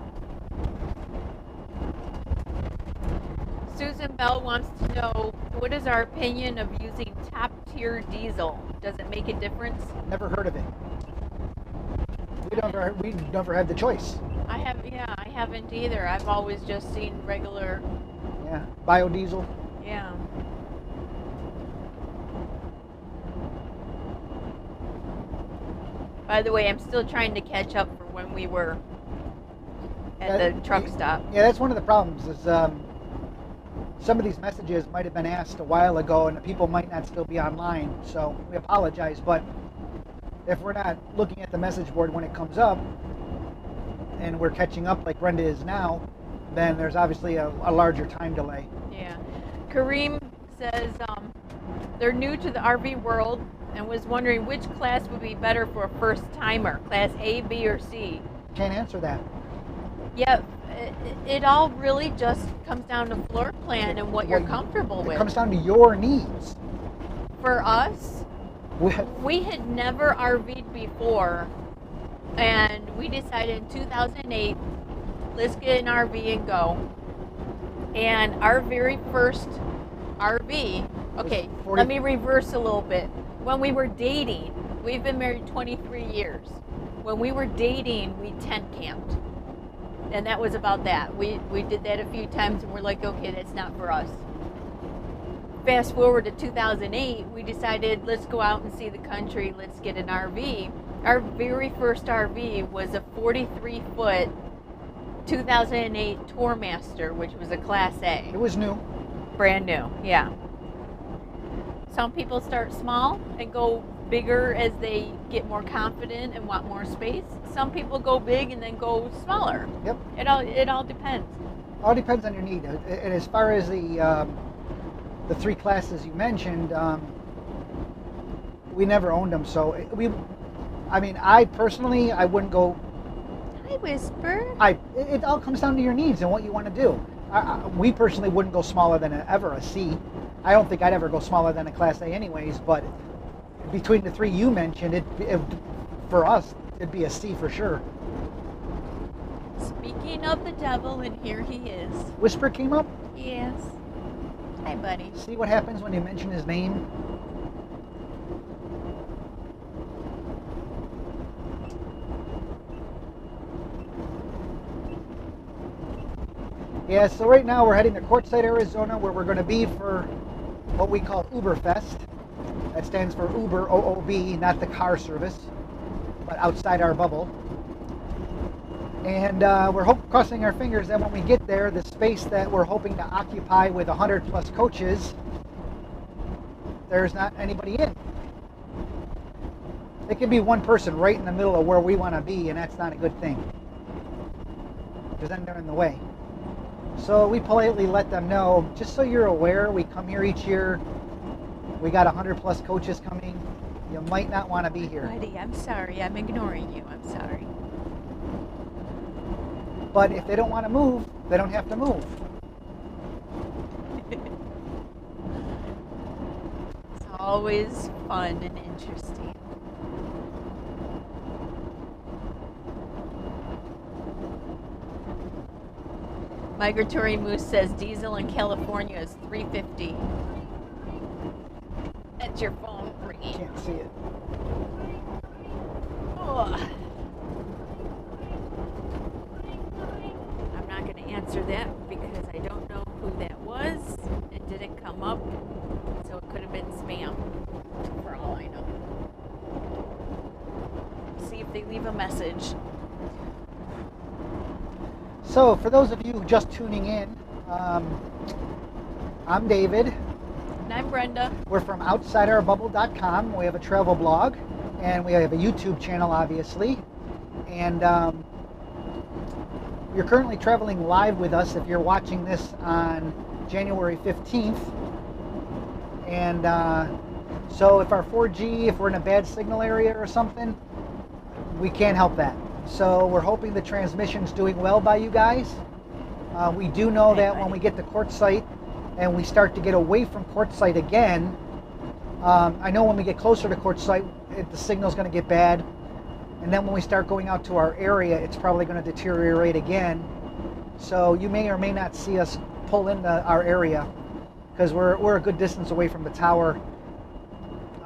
Susan Bell wants to know, what is our opinion of using top-tier diesel? Does it make a difference? Never heard of it. We never had the choice. I haven't either. I've always just seen regular. Yeah, biodiesel. Yeah. By the way, I'm still trying to catch up for when we were at the truck stop. Yeah, that's one of the problems is some of these messages might have been asked a while ago and the people might not still be online. So we apologize, but if we're not looking at the message board when it comes up and we're catching up like Brenda is now, then there's obviously a larger time delay. Yeah. Kareem says they're new to the RV world and was wondering which class would be better for a first timer, class A, B, or C. Can't answer that. Yeah, it all really just comes down to floor plan and what you're comfortable with. It comes down to your needs. For us, We, we had never RV'd before, and we decided in 2008, let's get an RV and go. And our very first RV, okay, 40 let me reverse a little bit. When we were dating, we've been married 23 years. When we were dating, we tent camped. And that was about that. We did that a few times and we're like, okay, that's not for us. Fast forward to 2008, we decided, let's go out and see the country, let's get an RV. Our very first RV was a 43-foot 2008 Tourmaster, which was a Class A. it was new. Brand new, yeah. Some people start small and go bigger as they get more confident and want more space. Some people go big and then go smaller. Yep. It all depends. All depends on your need. And as far as the 3 classes you mentioned, we never owned them. So I personally, I wouldn't go. Hi, Whisper. It all comes down to your needs and what you want to do. We personally wouldn't go smaller than ever a C. I don't think I'd ever go smaller than a Class A anyways, but between the 3 you mentioned, for us, it'd be a C for sure. Speaking of the devil, and here he is. Whisper came up. Yes. Hi, buddy. See what happens when you mention his name? Yeah, so right now we're heading to Quartzsite, Arizona, where we're going to be for what we call OOBerfest. That stands for Uber, OOB, not the car service, but outside our bubble. And we're crossing our fingers that when we get there, the space that we're hoping to occupy with 100 plus coaches, there's not anybody in. It can be one person right in the middle of where we want to be, and that's not a good thing, because then they're in the way. So we politely let them know, just so you're aware, we come here each year. We got 100 plus coaches coming. You might not want to be here. Buddy, I'm sorry. I'm ignoring you. I'm sorry. But if they don't want to move, they don't have to move. It's always fun and interesting. Migratory Moose says diesel in California is $3.50. That's your phone ringing. Can't see it. Oh. I'm not going to answer that because I don't know who that was. It didn't come up, so it could have been spam, for all I know. See if they leave a message. So for those of you just tuning in, I'm David. And I'm Brenda. We're from OutsideOurBubble.com. We have a travel blog, and we have a YouTube channel, obviously. And you're currently traveling live with us if you're watching this on January 15th. And so if our 4G, if we're in a bad signal area or something, we can't help that. So we're hoping the transmission's doing well by you guys. We do know that when we get to Quartzsite and we start to get away from Quartzsite again, I know when we get closer to Quartzsite, the signal's going to get bad. And then when we start going out to our area, it's probably going to deteriorate again. So you may or may not see us pull into our area because we're a good distance away from the tower.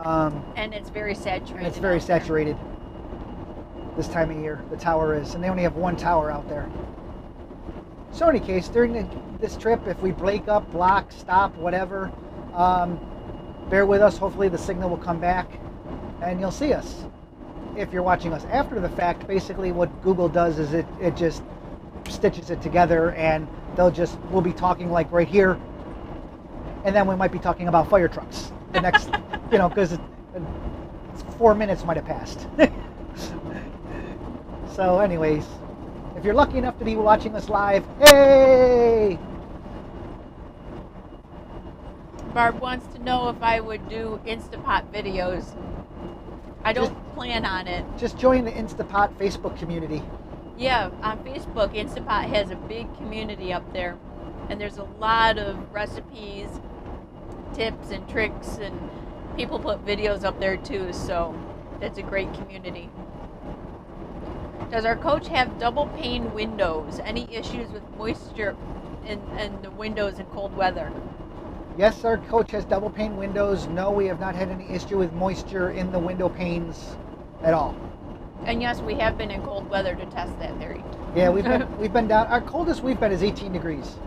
And it's very saturated. And it's very saturated this time of year, the tower is. And they only have one tower out there. So in any case, during this trip, if we break up, block, stop, whatever, bear with us. Hopefully the signal will come back and you'll see us. If you're watching us after the fact, basically what Google does is it just stitches it together, and we'll be talking like right here, and then we might be talking about fire trucks the next, because 4 minutes might have passed. So anyways, if you're lucky enough to be watching us live, hey! Barb wants to know if I would do Instapot videos. I don't plan on it. Just join the Instapot Facebook community. Yeah, on Facebook, Instapot has a big community up there. And there's a lot of recipes, tips, and tricks, and People put videos up there too, so it's a great community. Does our coach have double pane windows? Any issues with moisture in the windows in cold weather? Yes, our coach has double pane windows. No, we have not had any issue with moisture in the window panes at all. And yes, we have been in cold weather to test that theory. Yeah, we've been down. Our coldest we've been is 18 degrees.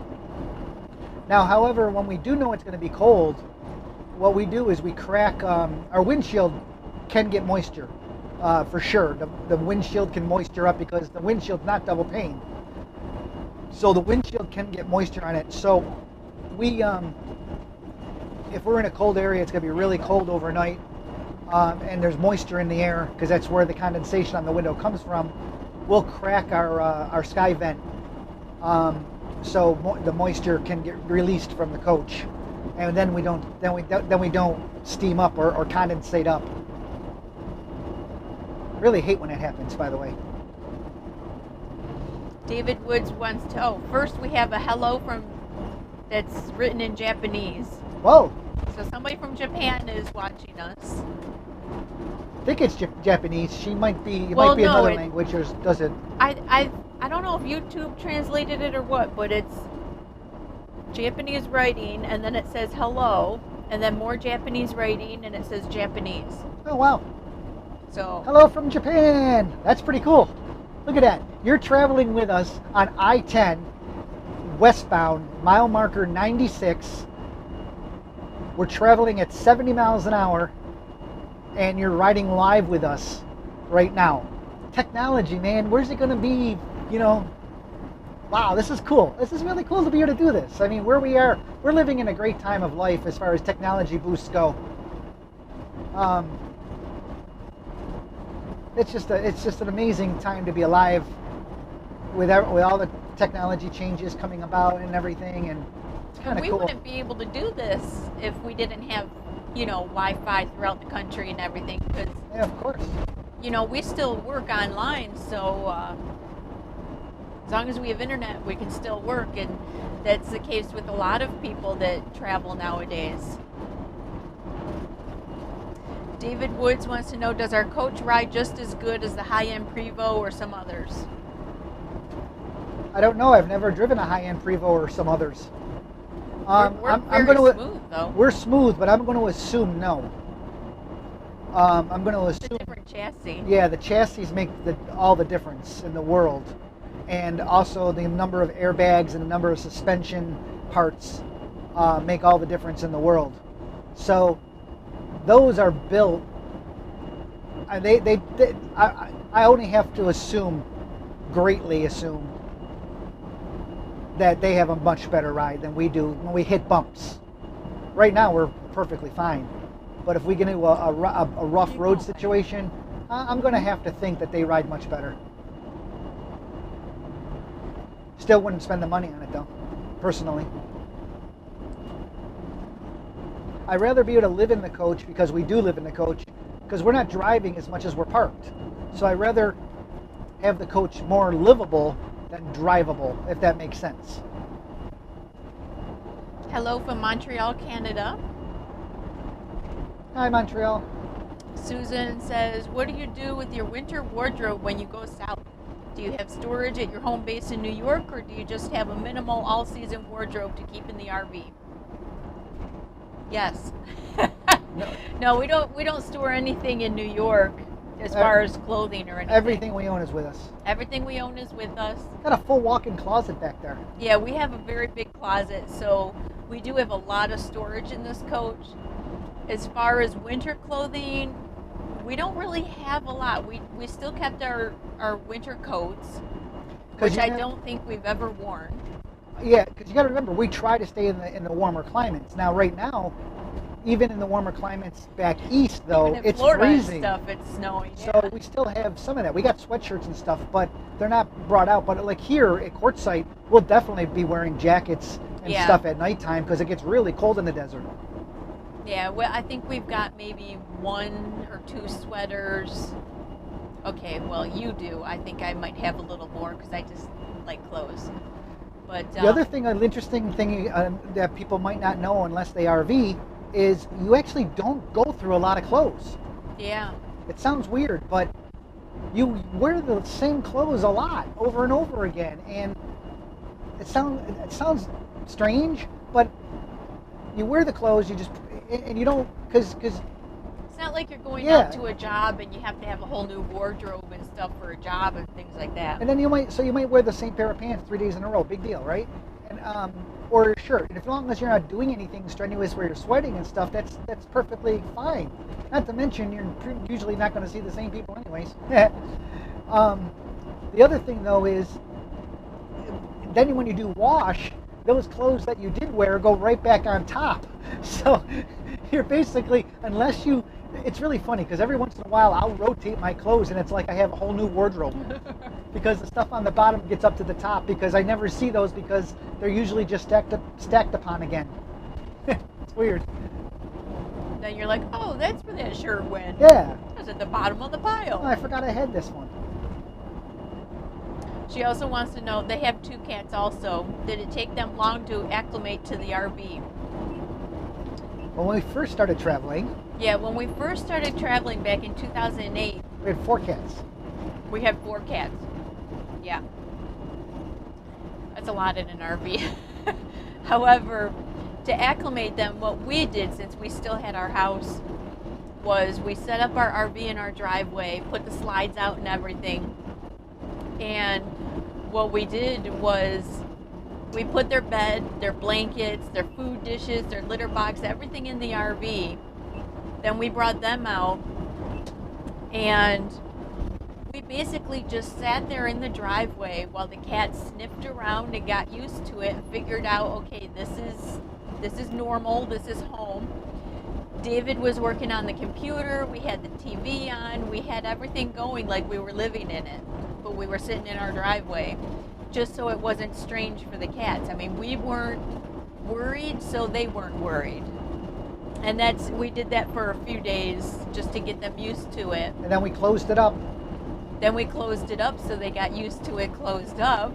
Now, however, when we do know it's going to be cold, what we do is we crack our windshield can get moisture for sure. The windshield can moisture up because the windshield's not double pane, so the windshield can get moisture on it. So we if we're in a cold area, it's going to be really cold overnight, and there's moisture in the air because that's where the condensation on the window comes from. We'll crack our sky vent so the moisture can get released from the coach, and then we don't steam up or condensate up. Really hate when it happens, by the way. David Woods wants to. Oh, first we have a hello from that's written in Japanese. Whoa! So somebody from Japan is watching us. I think it's Japanese. She might be. It Well, might be no, another it- language, or does it? I don't know if YouTube translated it or what, but it's Japanese writing, and then it says hello, and then more Japanese writing, and it says Japanese. Oh wow! So Hello from Japan. That's pretty cool. Look at that. You're traveling with us on I-10 westbound, mile marker 96. We're traveling at 70 miles an hour, and you're riding live with us right now. Technology, man, where's it going to be? You know, wow, this is cool. This is really cool to be able to do this. I mean, where we are, we're living in a great time of life as far as technology boosts go. It's just an amazing time to be alive with all the technology changes coming about and everything, and it's kind of we cool. wouldn't be able to do this if we didn't have, Wi-Fi throughout the country and everything. Because, Yeah, of course. we still work online, so as long as we have internet, we can still work, and that's the case with a lot of people that travel nowadays. David Woods wants to know, does our coach ride just as good as the high-end Prevost or some others? I don't know. I've never driven a high-end Prevost or some others. We're I'm very gonna, smooth, though. We're smooth, but I'm going to assume no. I'm going to It's a assume. different chassis. Yeah, the chassis make all the difference in the world, and also the number of airbags and the number of suspension parts make all the difference in the world. So those are built. I only have to greatly assume, that they have a much better ride than we do when we hit bumps. Right now we're perfectly fine, but if we get into a rough road situation, I'm going to have to think that they ride much better. Still wouldn't spend the money on it though, personally. I'd rather be able to live in the coach, because we do live in the coach, because we're not driving as much as we're parked. So I'd rather have the coach more livable than drivable, if that makes sense. Hello from Montreal, Canada. Hi, Montreal. Susan says, what do you do with your winter wardrobe when you go south? Do you have storage at your home base in New York, or do you just have a minimal all-season wardrobe to keep in the RV? Yes. No, we don't store anything in New York as far as clothing or anything. Everything we own is with us. Everything we own is with us. Got a full walk-in closet back there. Yeah, we have a very big closet, so we do have a lot of storage in this coach. As far as winter clothing, we don't really have a lot. We still kept our winter coats, which I don't think we've ever worn. Yeah, because you got to remember, we try to stay in the warmer climates. Now, right now, even in the warmer climates back east, though, Even in it's Florida and freezing. stuff, it's snowing. So we still have some of that. We got sweatshirts and stuff, but they're not brought out. But like here at Quartzsite, we'll definitely be wearing jackets and stuff at nighttime, because it gets really cold in the desert. Yeah, well, I think we've got maybe 1 or 2 sweaters. Okay, well, you do. I think I might have a little more because I just like clothes. But The other thing, an interesting thing that people might not know unless they RV, is you actually don't go through a lot of clothes. Yeah. It sounds weird, but you wear the same clothes a lot over and over again, and it sounds strange, but you wear the clothes, and you don't, because It's not like you're going Yeah. out to a job and you have to have a whole new wardrobe and stuff for a job and things like that. and then you might wear the same pair of pants 3 days in a row, big deal, right? And or a shirt, and as long as you're not doing anything strenuous where you're sweating and stuff, that's perfectly fine. Not to mention you're usually not going to see the same people anyways. The other thing though is, then when you do wash, those clothes that you did wear go right back on top. So you're basically, unless you, it's really funny because every once in a while I'll rotate my clothes and it's like I have a whole new wardrobe because the stuff on the bottom gets up to the top, because I never see those because they're usually just stacked upon again. It's weird. Then you're like, oh, that's where that shirt went. Yeah. It was at the bottom of the pile. Oh, I forgot I had this one. She also wants to know, they have 2 cats also. Did it take them long to acclimate to the RV? When we first started traveling, Yeah, when we first started traveling back in 2008, we had 4 cats. we had 4 cats. Yeah. That's a lot in an RV. However, to acclimate them, what we did, since we still had our house, was we set up our RV in our driveway, put the slides out and everything. And what we did was we put their bed, their blankets, their food dishes, their litter box, everything in the RV. Then we brought them out, and we basically just sat there in the driveway while the cats sniffed around and got used to it and figured out, okay, this is normal, this is home. David was working on the computer, we had the TV on, we had everything going like we were living in it, but we were sitting in our driveway, just so it wasn't strange for the cats. I mean, we weren't worried, so they weren't worried. And we did that for a few days just to get them used to it. And then we closed it up, Then we closed it up so they got used to it closed up.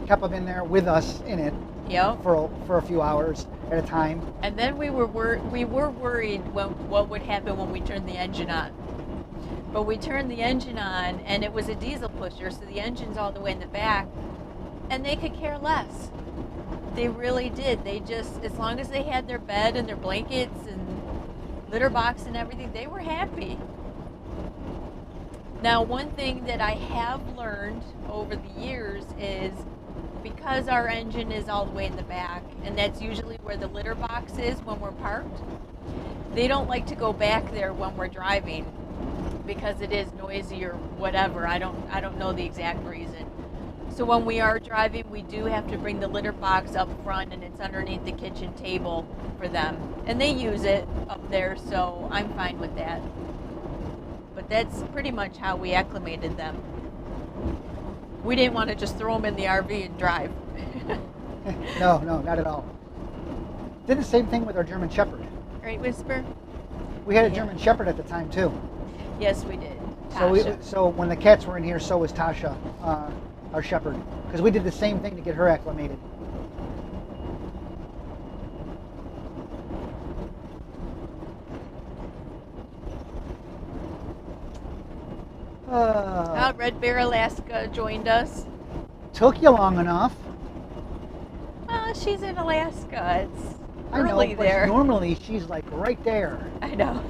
kept them in there with us in it Yep. for a few hours at a time. And then we were worried what would happen when we turned the engine on. But we turned the engine on, and it was a diesel pusher, so the engine's all the way in the back, and they could care less. They really did. They just, as long as they had their bed and their blankets and litter box and everything, they were happy. Now, one thing that I have learned over the years is, because our engine is all the way in the back, and that's usually where the litter box is when we're parked, they don't like to go back there when we're driving because it is noisy or whatever. I don't know the exact reason. So when we are driving, we do have to bring the litter box up front, and it's underneath the kitchen table for them. And they use it up there, so I'm fine with that. But that's pretty much how we acclimated them. We didn't want to just throw them in the RV and drive. No, not at all. Did the same thing with our German Shepherd. Right, Whisper? We had a Yeah. German Shepherd at the time too. Yes, we did. So Tasha. so when the cats were in here, so was Tasha, our Shepherd, because we did the same thing to get her acclimated. Red Bear Alaska joined us. Took you long enough. She's in Alaska. It's I know, early but there. normally she's like right there. I know.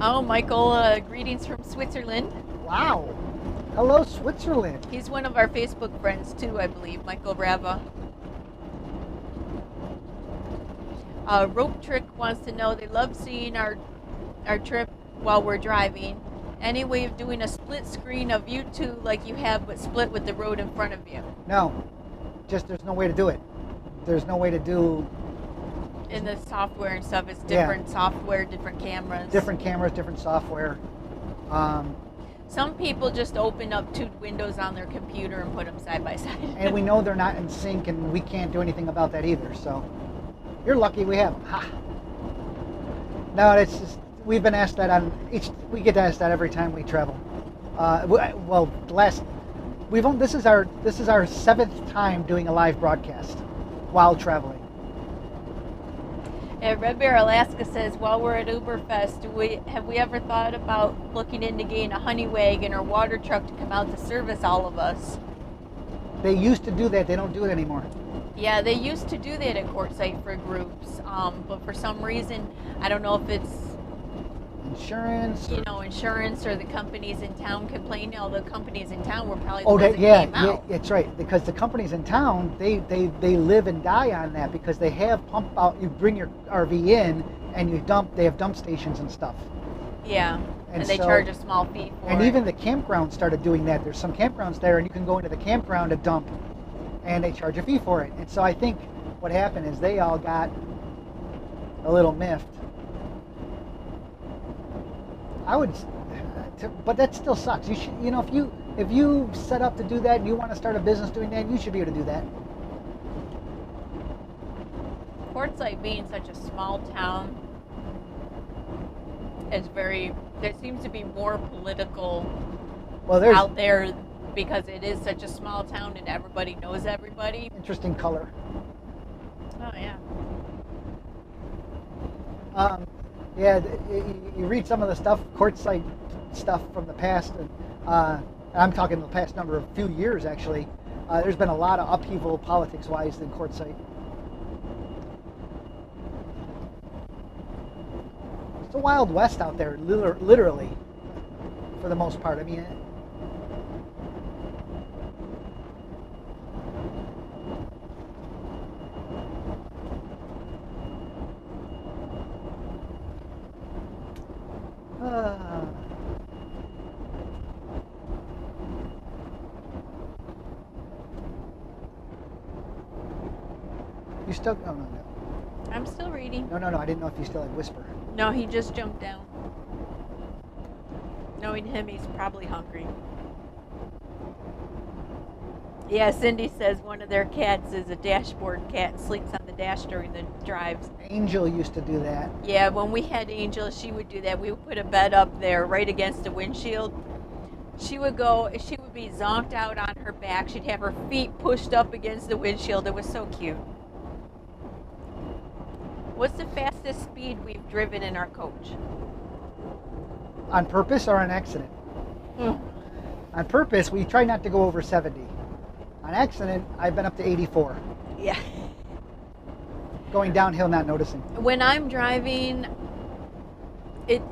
Oh, Michael, greetings from Switzerland. Wow. Hello, Switzerland. He's one of our Facebook friends too, I believe, Michael Brava. Rope Trick wants to know, they love seeing our trip while we're driving. Any way of doing a split screen of you two like you have, but split with the road in front of you? No, just there's no way to do it. There's no way to do In the software and stuff, it's different software, different cameras. different cameras, different software. Some people just open up 2 windows on their computer and put them side by side. And we know they're not in sync, and we can't do anything about that either. So you're lucky we have them. Ha. No, it's just, we've been asked that we get asked that every time we travel. Well, this is our 7th time doing a live broadcast while traveling. And Red Bear Alaska says, while we're at OOBerfest, have we ever thought about looking into getting a honey wagon or water truck to come out to service all of us? They used to do that. They don't do it anymore. Yeah, they used to do that at Quartzsite for groups, but for some reason, I don't know if it's Insurance. insurance or the companies in town complain. All the companies in town were probably the Oh, ones that yeah, came out. that's right. Because the companies in town, they live and die on that because they have pump out. You bring your RV in and you dump. They have dump stations and stuff. Yeah, and they so- charge a small fee for And it. even the campground started doing that. There's some campgrounds there, and you can go into the campground to dump, and they charge a fee for it. And so I think what happened is they all got a little miffed. But that still sucks. You should, if you set up to do that and you want to start a business doing that, you should be able to do that. Quartzsite being such a small town is there seems to be more political out there because it is such a small town and everybody knows everybody. Interesting color. Oh, yeah. Yeah, you read some of the stuff, Quartzsite stuff from the past, and I'm talking the past few years actually. There's been a lot of upheaval politics-wise in Quartzsite. It's the Wild West out there, literally, for the most part. I mean. You still? Oh no. I'm still reading. No. I didn't know if you still had Whisper. No, he just jumped down. Knowing him, he's probably hungry. Yeah, Cindy says one of their cats is a dashboard cat and sleeps on the dash during the drives. Angel used to do that. Yeah, when we had Angel, she would do that. We would put a bed up there right against the windshield. She would be zonked out on her back. She'd have her feet pushed up against the windshield. It was so cute. What's the fastest speed we've driven in our coach? On purpose or on accident? On purpose, we try not to go over 70. On accident, I've been up to 84. Yeah. Going downhill, not noticing. When I'm driving, it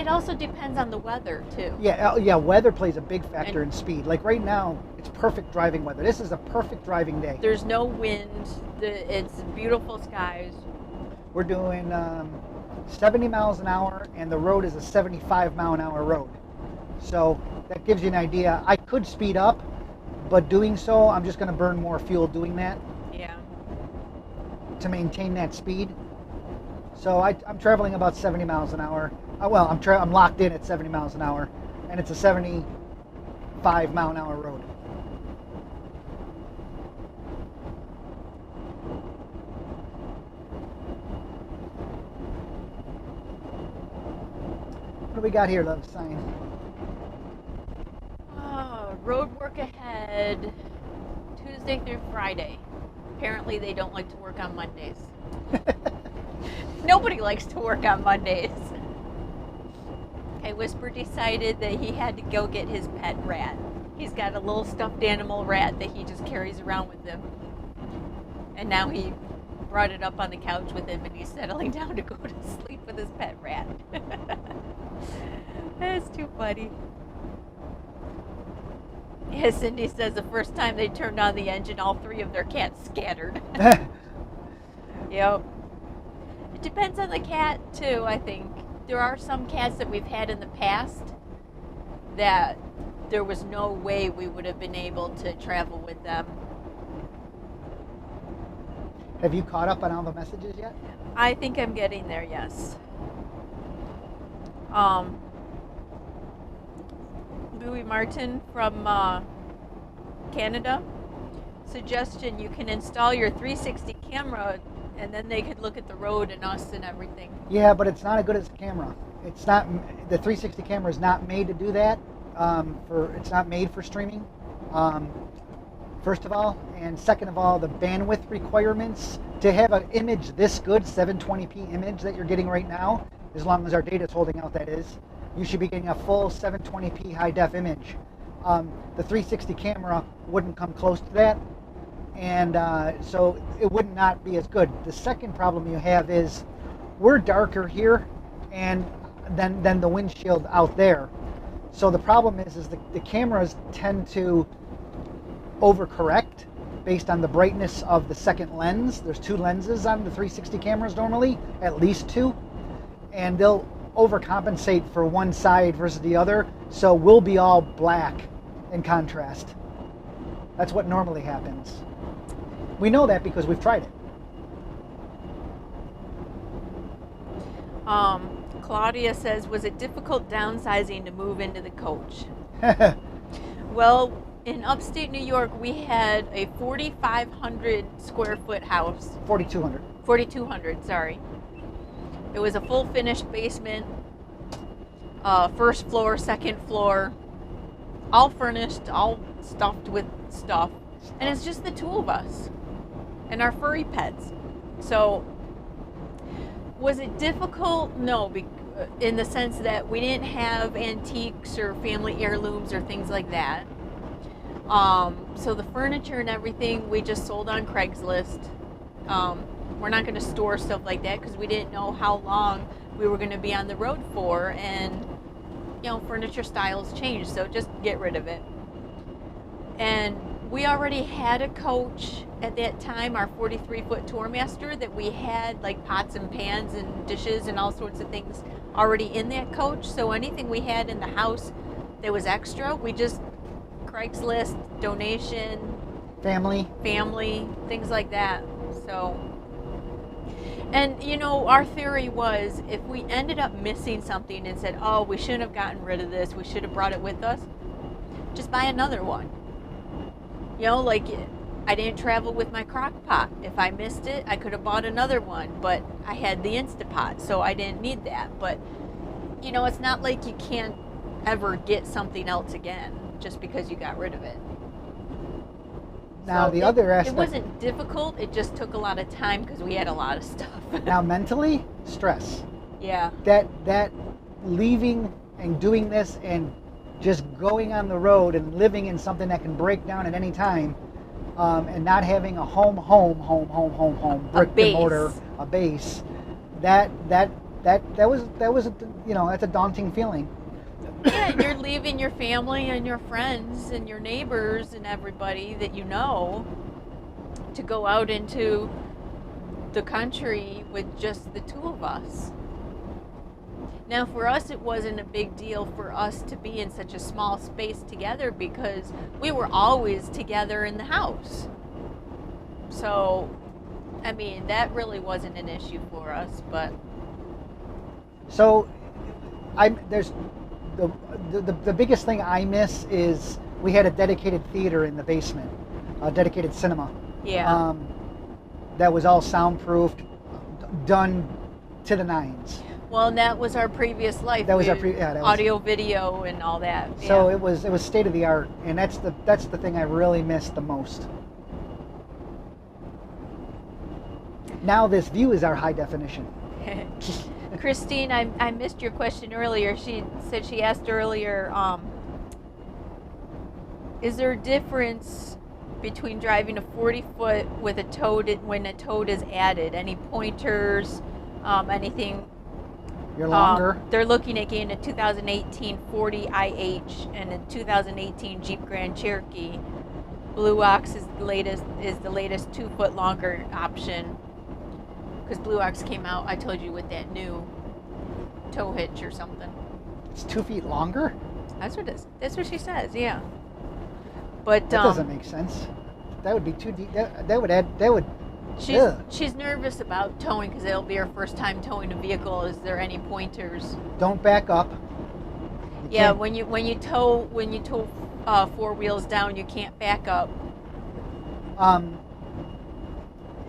also depends on the weather too. Yeah, weather plays a big factor in speed. Like right now, it's perfect driving weather. This is a perfect driving day. There's no wind. It's beautiful skies. We're doing 70 miles an hour, and the road is a 75 mile an hour road. So that gives you an idea. I could speed up, but doing so, I'm just going to burn more fuel doing that. Yeah. To maintain that speed. So I'm traveling about 70 miles an hour. I'm locked in at 70 miles an hour, and it's a 75 mile an hour road. What do we got here, love sign? Road work ahead, Tuesday through Friday. Apparently they don't like to work on Mondays. Nobody likes to work on Mondays. Okay, Whisper decided that he had to go get his pet rat. He's got a little stuffed animal rat that he just carries around with him. And now he brought it up on the couch with him and he's settling down to go to sleep with his pet rat. That's too funny. Yeah, Cindy says the first time they turned on the engine, all three of their cats scattered. Yep. It depends on the cat, too, I think. There are some cats that we've had in the past that there was no way we would have been able to travel with them. Have you caught up on all the messages yet? I think I'm getting there, yes. Louis Martin from Canada. Suggestion, you can install your 360 camera and then they could look at the road and us and everything. Yeah, but it's not as good as the camera. It's not, the 360 camera is not made to do that. It's not made for streaming. first of all, and second of all, the bandwidth requirements to have an image this good, 720p image that you're getting right now, as long as our data is holding out, that is, you should be getting a full 720p high def image. The 360 camera wouldn't come close to that, and so it would not be as good. The second problem you have is we're darker here and than the windshield out there. So the problem is the cameras tend to overcorrect based on the brightness of the second lens. There's two lenses on the 360 cameras normally, at least two, and they'll overcompensate for one side versus the other, so we'll be all black in contrast. That's what normally happens. We know that because we've tried it. Claudia says, was it difficult downsizing to move into the coach? Well, in upstate New York, we had a 4,500 square foot house. 4,200. 4,200, sorry. It was a full finished basement, first floor, second floor, all furnished, all stuffed with stuff. And it's just the two of us and our furry pets. So was it difficult? No, in the sense that we didn't have antiques or family heirlooms or things like that. So the furniture and everything we just sold on Craigslist. We're not going to store stuff like that because we didn't know how long we were going to be on the road for, and you know, furniture styles change, so just get rid of it. And we already had a coach at that time, our 43-foot Tourmaster, that we had like pots and pans and dishes and all sorts of things already in that coach. So anything we had in the house that was extra, we just Craigslist, donation, family, things like that. So, and you know, our theory was if we ended up missing something and said, oh, we shouldn't have gotten rid of this, we should have brought it with us, just buy another one. You know, like I didn't travel with my crock pot. If I missed it, I could have bought another one, but I had the Instapot, so I didn't need that. But, you know, it's not like you can't ever get something else again just because you got rid of it. Now, so the other aspect... It wasn't difficult, it just took a lot of time because we had a lot of stuff. Now, mentally, stress. Yeah. That leaving and doing this and just going on the road and living in something that can break down at any time, and not having a home, brick and mortar, a base, that was you know, that's a daunting feeling. Yeah, you're leaving your family and your friends and your neighbors and everybody that you know to go out into the country with just the two of us. Now, for us, it wasn't a big deal for us to be in such a small space together because we were always together in the house. So, I mean, that really wasn't an issue for us, but... So, there's the biggest thing I miss is we had a dedicated theater in the basement, a dedicated cinema. Yeah. That was all soundproofed, done to the nines. Well, and that was our previous life. That was our audio, video, and all that. So yeah. it was state of the art, and that's the thing I really miss the most. Now this view is our high definition. Christine, I missed your question earlier. She said she asked earlier, is there a difference between driving a 40-foot with a toad when a toad is added? Any pointers, anything? You're longer. They're looking at getting a 2018 40 IH and a 2018 Jeep Grand Cherokee. Blue Ox is the latest 2-foot longer option. Because Blue Ox came out, I told you, with that new tow hitch or something. It's 2 feet longer? That's what she says, yeah. But that doesn't make sense. That would be too deep. That would. She's nervous about towing because it'll be her first time towing a vehicle. Is there any pointers? Don't back up. Yeah, when you tow 4 wheels down, you can't back up.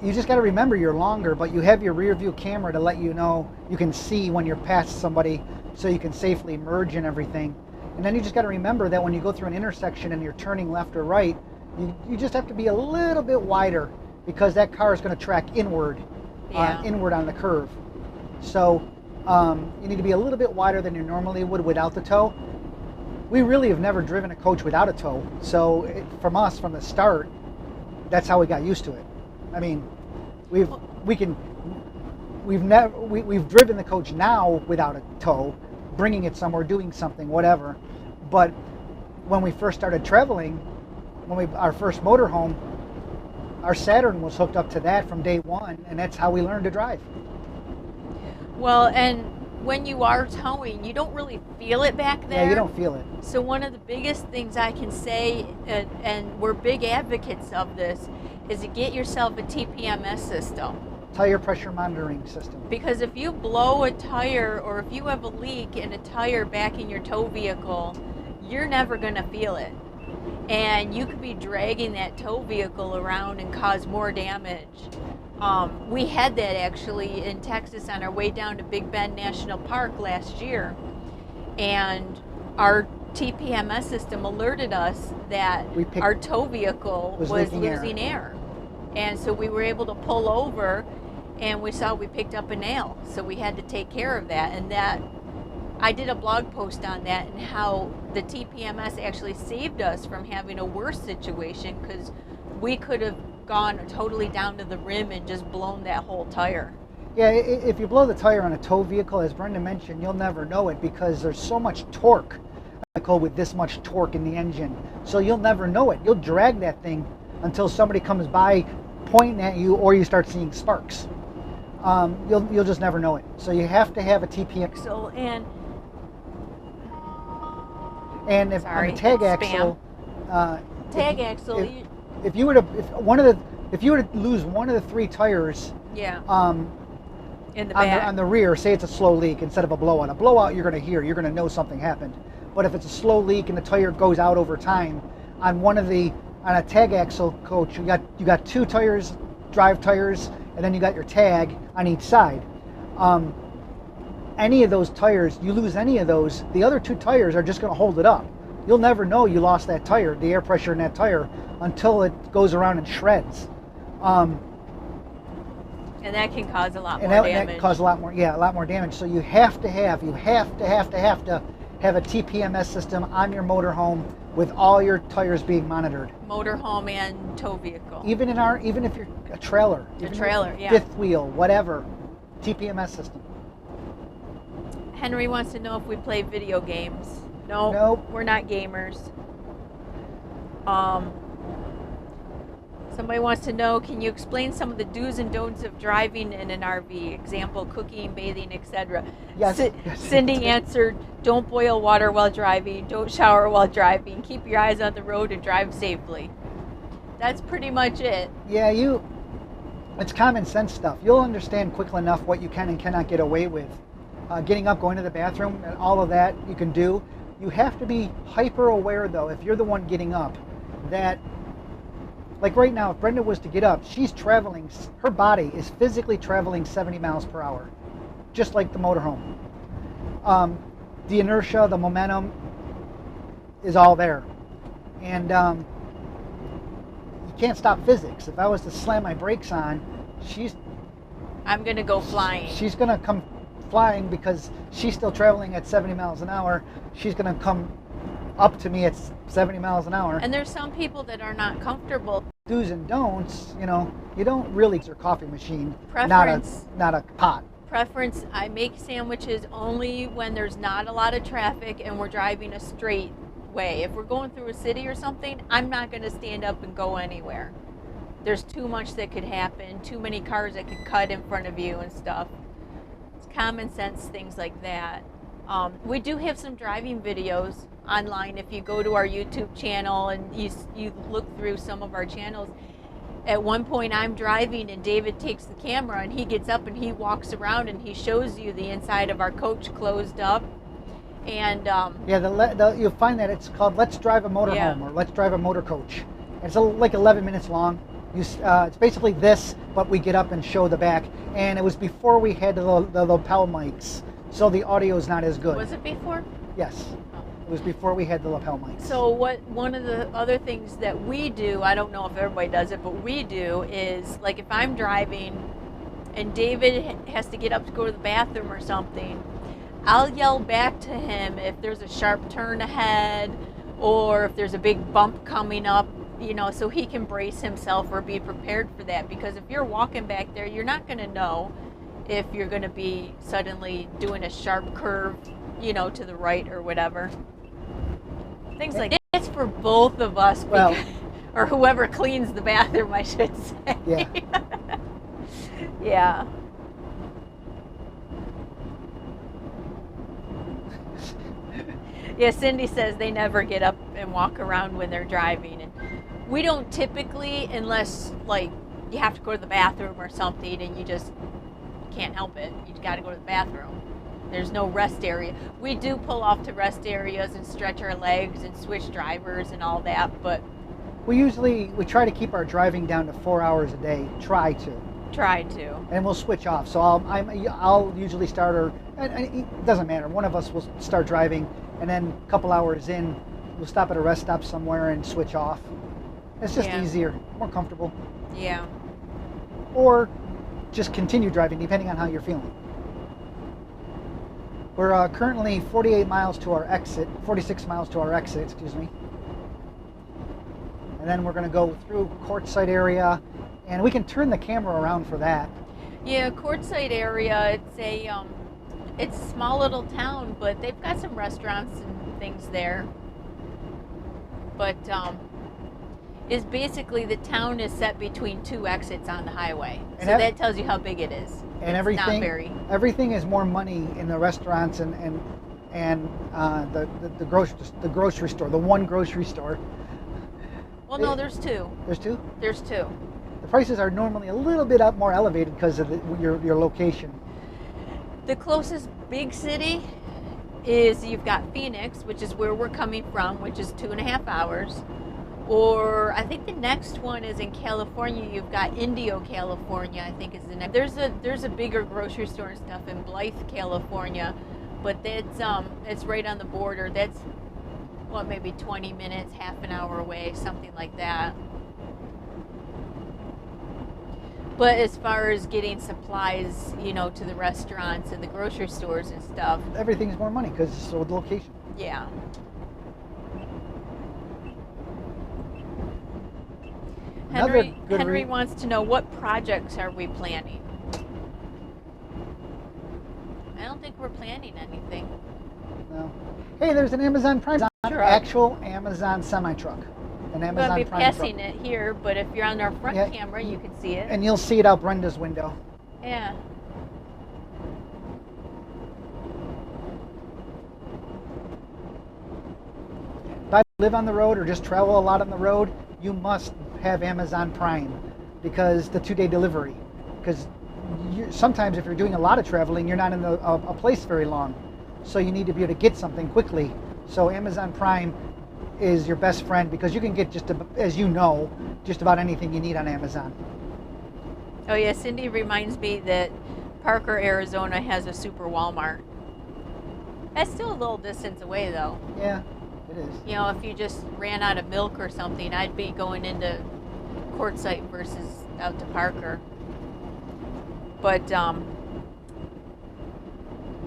You just got to remember you're longer, but you have your rear view camera to let you know you can see when you're past somebody, so you can safely merge and everything. And then you just got to remember that when you go through an intersection and you're turning left or right, You just have to be a little bit wider because that car is going to track inward, inward on the curve. So you need to be a little bit wider than you normally would without the tow. We really have never driven a coach without a tow. So from the start, that's how we got used to it. I mean, we've driven the coach now without a tow, bringing it somewhere, doing something, whatever. But when we first started traveling, our first motorhome, our Saturn was hooked up to that from day one, and that's how we learned to drive. Well, and when you are towing, you don't really feel it back there. Yeah, you don't feel it. So one of the biggest things I can say, and we're big advocates of this, is to get yourself a TPMS system. Tire pressure monitoring system. Because if you blow a tire or if you have a leak in a tire back in your tow vehicle, you're never going to feel it. And you could be dragging that tow vehicle around and cause more damage. We had that actually in Texas on our way down to Big Bend National Park last year. And our TPMS system alerted us that our tow vehicle was losing air. And so we were able to pull over and we saw we picked up a nail. So we had to take care of that. And that I did a blog post on that and how the TPMS actually saved us from having a worse situation because we could have gone totally down to the rim and just blown that whole tire. Yeah, if you blow the tire on a tow vehicle, as Brenda mentioned, you'll never know it because there's so much torque with this much torque in the engine. So you'll never know it. You'll drag that thing until somebody comes by pointing at you or you start seeing sparks. You'll just never know it. So you have to have a TPMS. So, and if on the tag axle, if you were to lose one of the three tires, in the back on the rear, say it's a slow leak instead of a blowout. A blowout you're going to know something happened. But if it's a slow leak and the tire goes out over time, on a tag axle coach, you got two tires, drive tires, and then you got your tag on each side. Any of those tires, you lose any of those, the other two tires are just going to hold it up. You'll never know you lost that tire, the air pressure in that tire, until it goes around and shreds. And that can cause a lot more damage. That can cause a lot more damage. So you have to have a TPMS system on your motorhome with all your tires being monitored. Motorhome and tow vehicle. Even if you're a trailer. Fifth wheel, whatever. TPMS system. Henry wants to know if we play video games. Nope. We're not gamers. Somebody wants to know, can you explain some of the do's and don'ts of driving in an RV? Example, cooking, bathing, etc. Yes. Cindy answered, don't boil water while driving, don't shower while driving, keep your eyes on the road and drive safely. That's pretty much it. Yeah, it's common sense stuff. You'll understand quickly enough what you can and cannot get away with. Getting up, going to the bathroom, and all of that you can do. You have to be hyper aware, though, if you're the one getting up, that, like right now, if Brenda was to get up, she's traveling, her body is physically traveling 70 miles per hour, just like the motorhome. The inertia, the momentum is all there. And you can't stop physics. If I was to slam my brakes on, I'm going to go flying. She's going to come flying because she's still traveling at 70 miles an hour. She's going to come up to me at 70 miles an hour. And there's some people that are not comfortable. Do's and don'ts, you don't really use your coffee machine, Preference, not a pot. Preference, I make sandwiches only when there's not a lot of traffic and we're driving a straight way. If we're going through a city or something, I'm not going to stand up and go anywhere. There's too much that could happen, too many cars that could cut in front of you and stuff. It's common sense, things like that. We do have some driving videos online. If you go to our YouTube channel and you look through some of our channels, at one point I'm driving and David takes the camera and he gets up and he walks around and he shows you the inside of our coach closed up. And you'll find that it's called Let's Drive a Motorhome or Let's Drive a Motor Coach. It's like 11 minutes long. It's basically this, but we get up and show the back. And it was before we had the lapel mics, so the audio is not as good. Was it before? Yes. It was before we had the lapel mics. So one of the other things that we do, I don't know if everybody does it, but we do is, like, if I'm driving and David has to get up to go to the bathroom or something, I'll yell back to him if there's a sharp turn ahead or if there's a big bump coming up, you know, so he can brace himself or be prepared for that. Because if you're walking back there, you're not going to know if you're going to be suddenly doing a sharp curve, you know, to the right or whatever. Things like that. It's for both of us, Well, or whoever cleans the bathroom, I should say. Yeah. Yeah. Yeah, Cindy says they never get up and walk around when they're driving. And we don't typically, unless, like, you have to go to the bathroom or something and you just can't help it. You got to go to the bathroom. There's no rest area. We do pull off to rest areas and stretch our legs and switch drivers and all that, but we try to keep our driving down to 4 hours a day. Try to. And we'll switch off. So I'll usually start, or and it doesn't matter. One of us will start driving, and then a couple hours in, we'll stop at a rest stop somewhere and switch off. It's just easier, more comfortable. Yeah. Or just continue driving, depending on how you're feeling. We're currently 46 miles to our exit, excuse me. And then we're going to go through Quartzsite area, and we can turn the camera around for that. Yeah, Quartzsite area, it's a small little town, but they've got some restaurants and things there. But is basically the town is set between two exits on the highway. So that tells you how big it is. And everything is more money in the restaurants and the grocery store, the one grocery store. Well, no, there's two. There's two? There's two. The prices are normally a little bit more elevated because of your location. The closest big city is, you've got Phoenix, which is where we're coming from, which is 2.5 hours. Or I think the next one is in California. You've got Indio, California, I think is the next. There's a bigger grocery store and stuff in Blythe, California, but it's right on the border. That's maybe 20 minutes, half an hour away, something like that. But as far as getting supplies, you know, to the restaurants and the grocery stores and stuff, everything's more money because it's the location. Yeah. Henry wants to know, what projects are we planning? I don't think we're planning anything. No. Hey, there's an Amazon Prime truck. Actual Amazon semi-truck. An Amazon Prime truck. We'll be passing it here, but if you're on our front camera, you can see it. And you'll see it out Brenda's window. Yeah. If I live on the road or just travel a lot on the road, you must have Amazon Prime because the 2-day delivery. Because sometimes if you're doing a lot of traveling, you're not in a place very long. So you need to be able to get something quickly. So Amazon Prime is your best friend because you can get, as you know, just about anything you need on Amazon. Oh yeah, Cindy reminds me that Parker, Arizona has a super Walmart. That's still a little distance away though. Yeah, it is. You know, if you just ran out of milk or something, I'd be going into Quartzsite versus out to Parker. But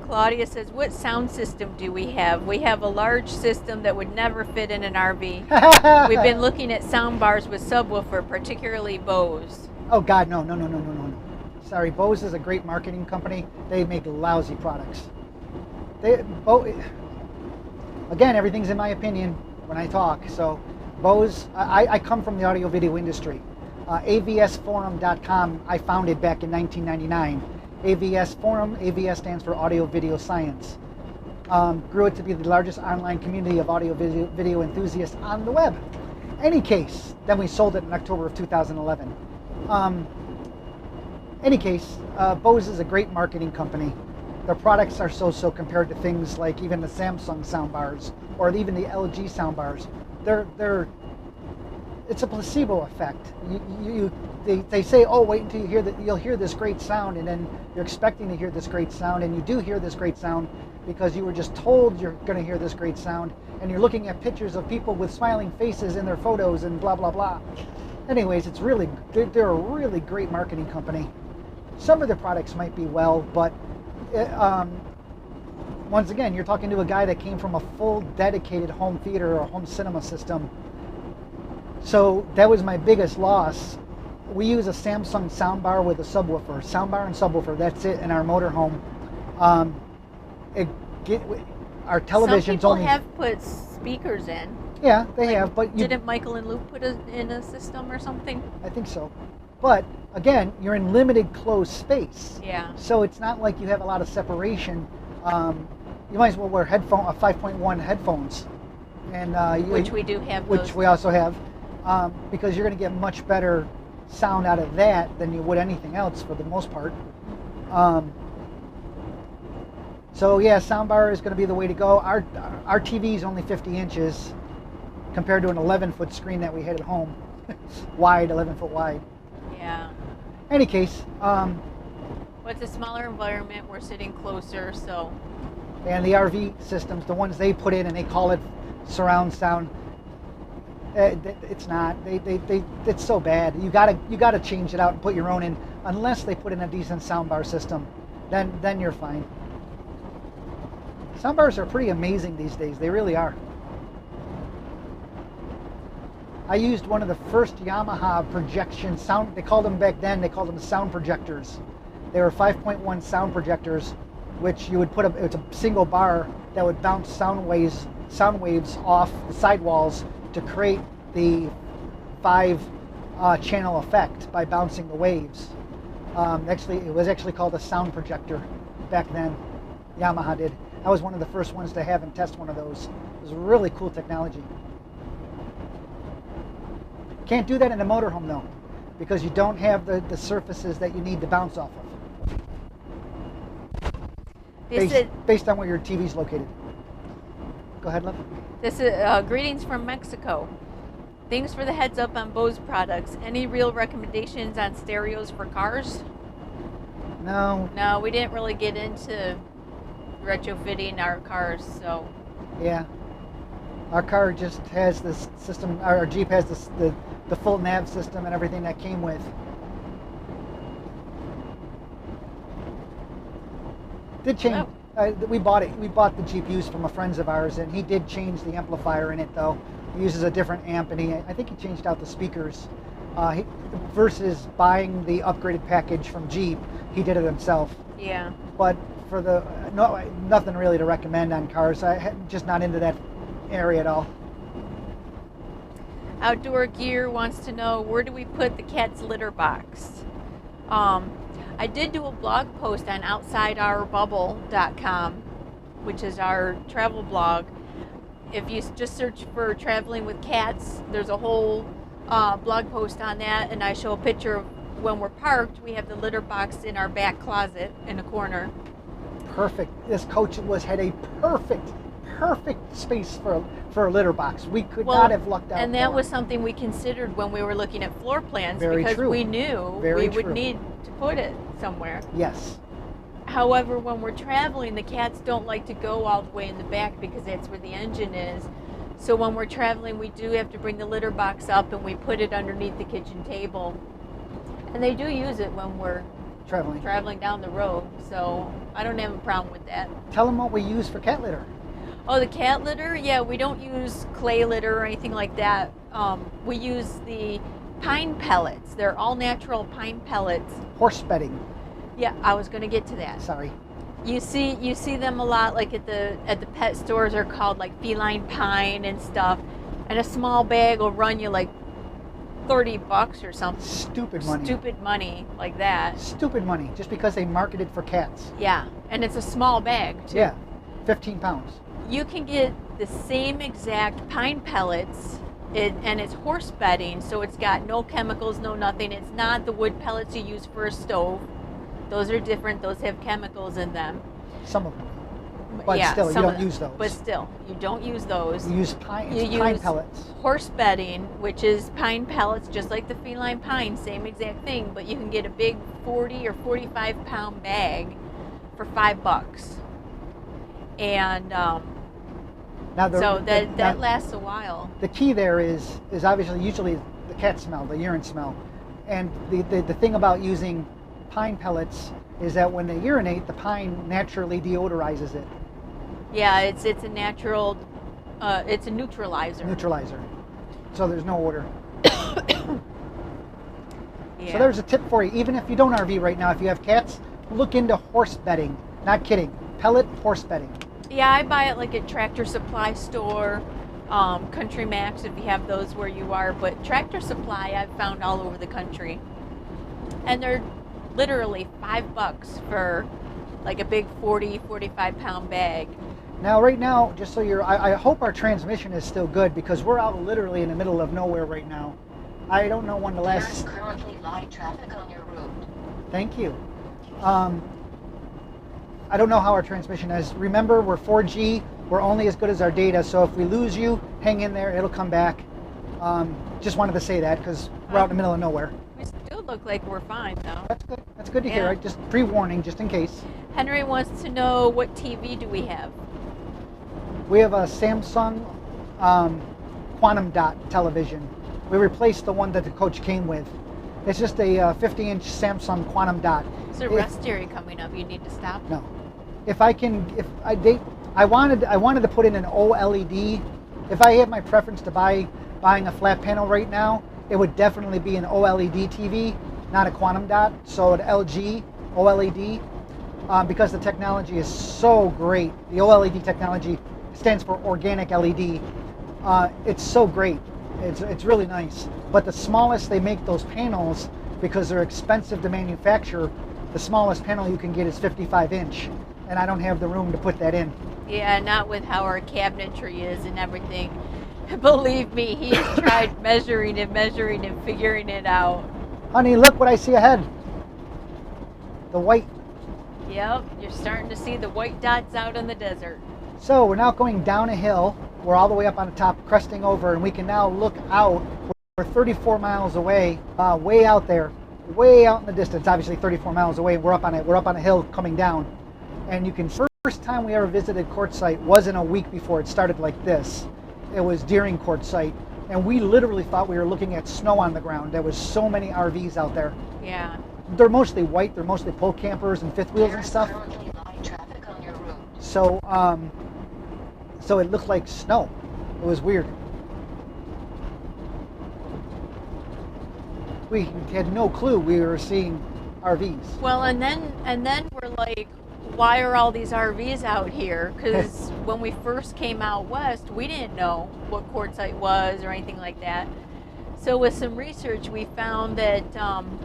Claudia says, what sound system do we have? We have a large system that would never fit in an RV. We've been looking at sound bars with subwoofer, particularly Bose. Oh God, no. Sorry, Bose is a great marketing company. They make lousy products. Again, everything's in my opinion when I talk. So Bose, I come from the audio video industry. AVSforum.com, I founded back in 1999. AVS Forum, AVS stands for Audio Video Science. Grew it to be the largest online community of audio video enthusiasts on the web. Any case, then we sold it in October of 2011. Any case, Bose is a great marketing company. Their products are so compared to things like even the Samsung soundbars or even the LG soundbars. It's a placebo effect. They say, oh, wait until you hear that, you'll hear this great sound, and then you're expecting to hear this great sound, and you do hear this great sound. because you were just told you're going to hear this great sound, and you're looking at pictures of people with smiling faces in their photos and blah, blah, blah. Anyways, they're a really great marketing company. Some of their products might be well, but once again, you're talking to a guy that came from a full dedicated home theater or home cinema system. So that was my biggest loss. We use a Samsung soundbar with a subwoofer. Soundbar and subwoofer, that's it in our motorhome. Our television's Some people only... have put speakers in. Yeah, they have, but didn't Michael and Luke put in a system or something? I think so. But again, you're in limited closed space. Yeah. So it's not like you have a lot of separation. You might as well wear 5.1 headphones, and which we do have. Which we also have, because you're going to get much better sound out of that than you would anything else for the most part. So yeah, soundbar is going to be the way to go. Our TV is only 50 inches compared to an 11-foot screen that we had at home, wide, 11-foot wide. Yeah. Any case. Well, it's a smaller environment. We're sitting closer, so. And the RV systems, the ones they put in, and they call it surround sound. It's not. It's so bad. You gotta change it out and put your own in. Unless they put in a decent soundbar system, then you're fine. Soundbars are pretty amazing these days. They really are. I used one of the first Yamaha projection sound. They called them back then. They called them sound projectors. They were 5.1 sound projectors, which you would put it's a single bar that would bounce sound waves off the sidewalls to create the 5-channel effect by bouncing the waves. It was actually called a sound projector back then. Yamaha did. I was one of the first ones to have and test one of those. It was really cool technology. Can't do that in a motorhome though, because you don't have the surfaces that you need to bounce off of. Based on where your TV's located. Go ahead, love. This is greetings from Mexico. Thanks for the heads up on Bose products. Any real recommendations on stereos for cars? No. No, we didn't really get into retrofitting our cars, so. Yeah. Our car just has this system. Our Jeep has the full nav system and everything that came with. Did change. We bought it. We bought the Jeep used from a friend of ours, and he did change the amplifier in it though. He uses a different amp, and I think he changed out the speakers. Versus buying the upgraded package from Jeep, he did it himself. Yeah. But for nothing really to recommend on cars. I'm just not into that area at all. Outdoor Gear wants to know, where do we put the cat's litter box? I did do a blog post on OutsideOurBubble.com, which is our travel blog. If you just search for traveling with cats, there's a whole blog post on that, and I show a picture of when we're parked. We have the litter box in our back closet in a corner. Perfect. This coach had a perfect space for a litter box. We could not have lucked out. And that more. was something we considered when we were looking at floor plans, Very because true. we knew Very we would true. need to put it somewhere. Yes. However, when we're traveling, the cats don't like to go all the way in the back because that's where the engine is. So when we're traveling, we do have to bring the litter box up and we put it underneath the kitchen table. And they do use it when we're traveling down the road, so I don't have a problem with that. Tell them what we use for cat litter. Oh, the cat litter? Yeah, we don't use clay litter or anything like that. We use the pine pellets. They're all natural pine pellets. Horse bedding. Yeah, I was going to get to that. Sorry. You see them a lot, like at the pet stores. Are called like feline pine and stuff. And a small bag will run you like $30 or something. Stupid money. Stupid money like that. Stupid money, just because they market it for cats. Yeah, and it's a small bag too. Yeah, 15 pounds. You can get the same exact pine pellets, and it's horse bedding, so it's got no chemicals, no nothing. It's not the wood pellets you use for a stove. Those are different. Those have chemicals in them. Some of them. But yeah, still, you don't use those. But still, you don't use those. You use pine pellets. Horse bedding, which is pine pellets, just like the feline pine, same exact thing, but you can get a big 40 or 45 pound bag for $5. and Now so that lasts a while. the key there is obviously usually the cat smell, the urine smell, and the thing about using pine pellets is that when they urinate, the pine naturally deodorizes it. Yeah, it's a natural, it's a neutralizer. Neutralizer. So there's no odor. Yeah. So there's a tip for you. Even if you don't RV right now, if you have cats, look into horse bedding. Not kidding. Pellet horse bedding. Yeah, I buy it like at Tractor Supply store, Country Max if you have those where you are. But Tractor Supply I've found all over the country, and they're literally $5 for like a big 45 pound bag. Now, right now, just so I hope our transmission is still good because we're out literally in the middle of nowhere right now. I don't know when the last. There's currently light traffic on your route. Thank you. I don't know how our transmission is. Remember, we're 4G. We're only as good as our data. So if we lose you, hang in there. It'll come back. Just wanted to say that because we're out in the middle of nowhere. We still look like we're fine though. That's good. That's good to hear. Yeah. Right? Just pre-warning, just in case. Henry wants to know, what TV do we have? We have a Samsung Quantum Dot television. We replaced the one that the coach came with. It's just a 50-inch Samsung Quantum Dot. There's a rest area coming up. You need to stop. No. I wanted to put in an OLED. If I had my preference to buying a flat panel right now, it would definitely be an OLED TV, not a Quantum Dot. So an LG OLED, because the technology is so great. The OLED technology stands for organic LED. It's so great. It's really nice. But the smallest they make those panels, because they're expensive to manufacture, the smallest panel you can get is 55-inch, and I don't have the room to put that in. Yeah, not with how our cabinetry is and everything. Believe me, he's tried measuring and figuring it out. Honey, look what I see ahead. The white. Yep, you're starting to see the white dots out in the desert. So we're now going down a hill. We're all the way up on the top, cresting over, and we can now look out. We're 34 miles away, way out there, way out in the distance. Obviously, 34 miles away. We're up on it. We're up on a hill coming down, and you can. First time we ever visited Quartzsite wasn't a week before it started like this. It was during Quartzsite, and we literally thought we were looking at snow on the ground. There was so many RVs out there. Yeah. They're mostly white. They're mostly pole campers and fifth wheels and stuff. Currently light traffic on your route. So, so it looked like snow. It was weird. We had no clue we were seeing RVs. Well, and then we're like, why are all these RVs out here? Because when we first came out west, we didn't know what Quartzsite was or anything like that. So with some research, we found that